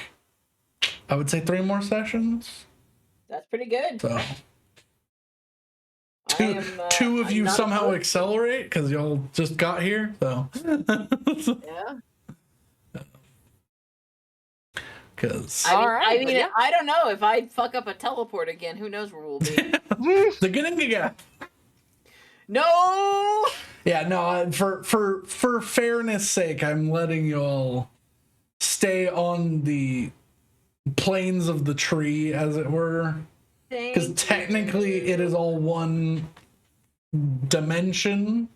I would say, 3 more sessions. That's pretty good. So I am, two of I'm you not somehow opposed. accelerate because y'all just got here. So Yeah. because All right, I but mean, yeah. I don't know if I fuck up a teleport again. Who knows where we'll be? the Gnungagap. No. Yeah, no. For fairness' sake, I'm letting y'all stay on the planes of the tree, as it were, because technically it is all one dimension.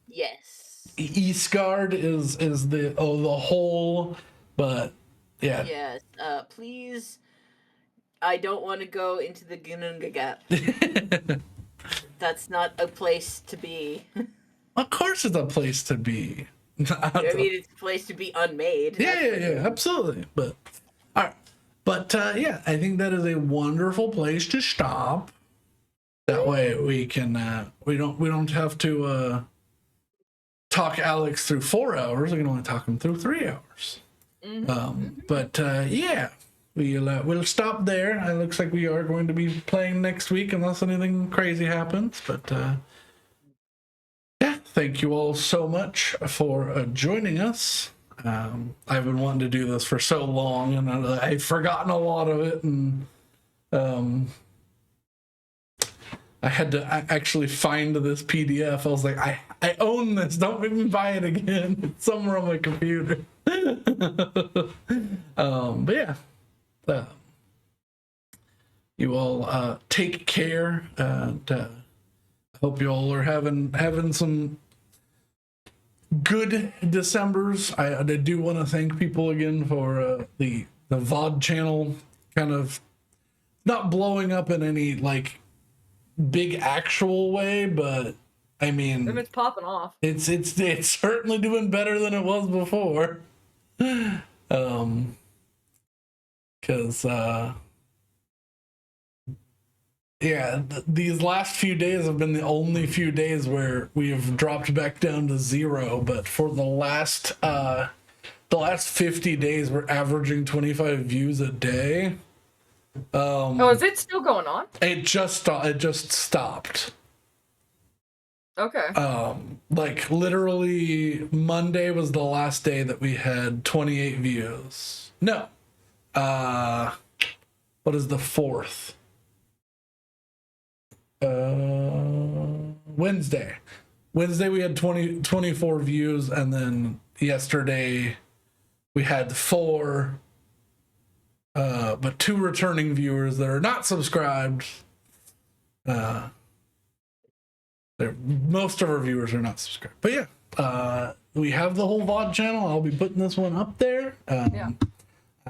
Yes. Eastgard is the whole, but yeah. Yes. Please. I don't want to go into the Gnungagap. That's not a place to be. Of course, it's a place to be. I mean, it's a place to be unmade. Yeah, absolutely. But all right, but yeah, I think that is a wonderful place to stop. That way, we can we don't have to talk Alex through 4 hours. We can only talk him through 3 hours. But yeah, we'll stop there. It looks like we are going to be playing next week unless anything crazy happens. But yeah, thank you all so much for joining us. I've been wanting to do this for so long, and I've forgotten a lot of it. And I had to actually find this PDF. I was like, I own this. Don't make me buy it again. It's somewhere on my computer. But yeah, you all take care, and I hope you all are having some good Decembers. I do want to thank people again for the VOD channel kind of not blowing up in any like big actual way, but I mean, If it's popping off. it's certainly doing better than it was before. Because these last few days have been the only few days where we have dropped back down to 0, but for the last 50 days we're averaging 25 views a day. Is it still going on? It just stopped. Okay. Like literally Monday was the last day that we had 28 views. No. What is the 4th? Wednesday we had 24 views, and then yesterday we had 4, but 2 returning viewers that are not subscribed. Most of our viewers are not subscribed, but yeah, we have the whole VOD channel. I'll be putting this one up there. Yeah.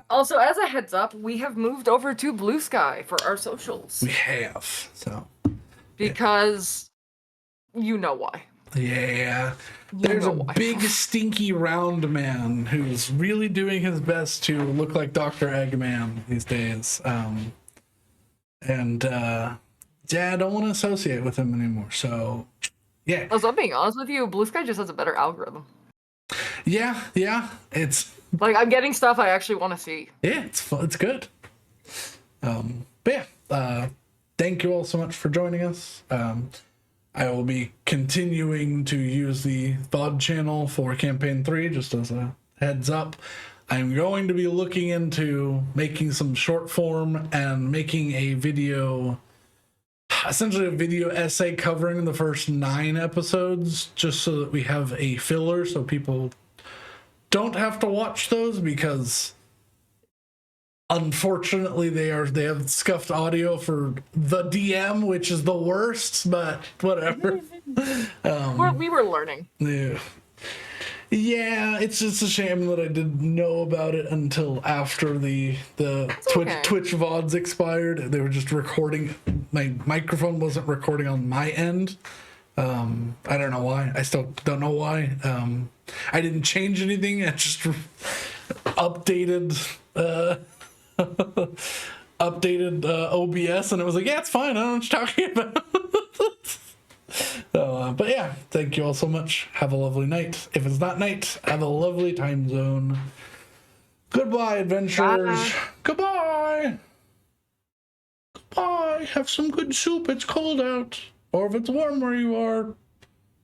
Also, as a heads up, we have moved over to Blue Sky for our socials. We have, so. Because you know why. Yeah. There's a big stinky round man who's really doing his best to look like Dr. Eggman these days. Yeah, I don't want to associate with him anymore. So, yeah. Also, I'm being honest with you, Blue Sky just has a better algorithm. Yeah. It's like I'm getting stuff I actually want to see. Yeah, it's fun. It's good. But yeah, thank you all so much for joining us. I will be continuing to use the VOD channel for Campaign 3, just as a heads up. I'm going to be looking into making some short form and making a video, essentially a video essay covering the first 9 episodes, just so that we have a filler so people don't have to watch those, because unfortunately they have scuffed audio for the DM, which is the worst, but whatever. We were learning. Yeah, it's just a shame that I didn't know about it until after the Twitch VODs expired. They were just recording. My microphone wasn't recording on my end. I don't know why. I still don't know why. I didn't change anything. I just updated OBS, and it was like, yeah, it's fine. I don't know what you're talking about. But yeah, thank you all so much. Have a lovely night. If it's not night, have a lovely time zone. Goodbye, adventurers. Bye. Goodbye. Goodbye. Have some good soup. It's cold out. Or if it's warm where you are,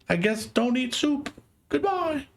I guess don't eat soup. Goodbye.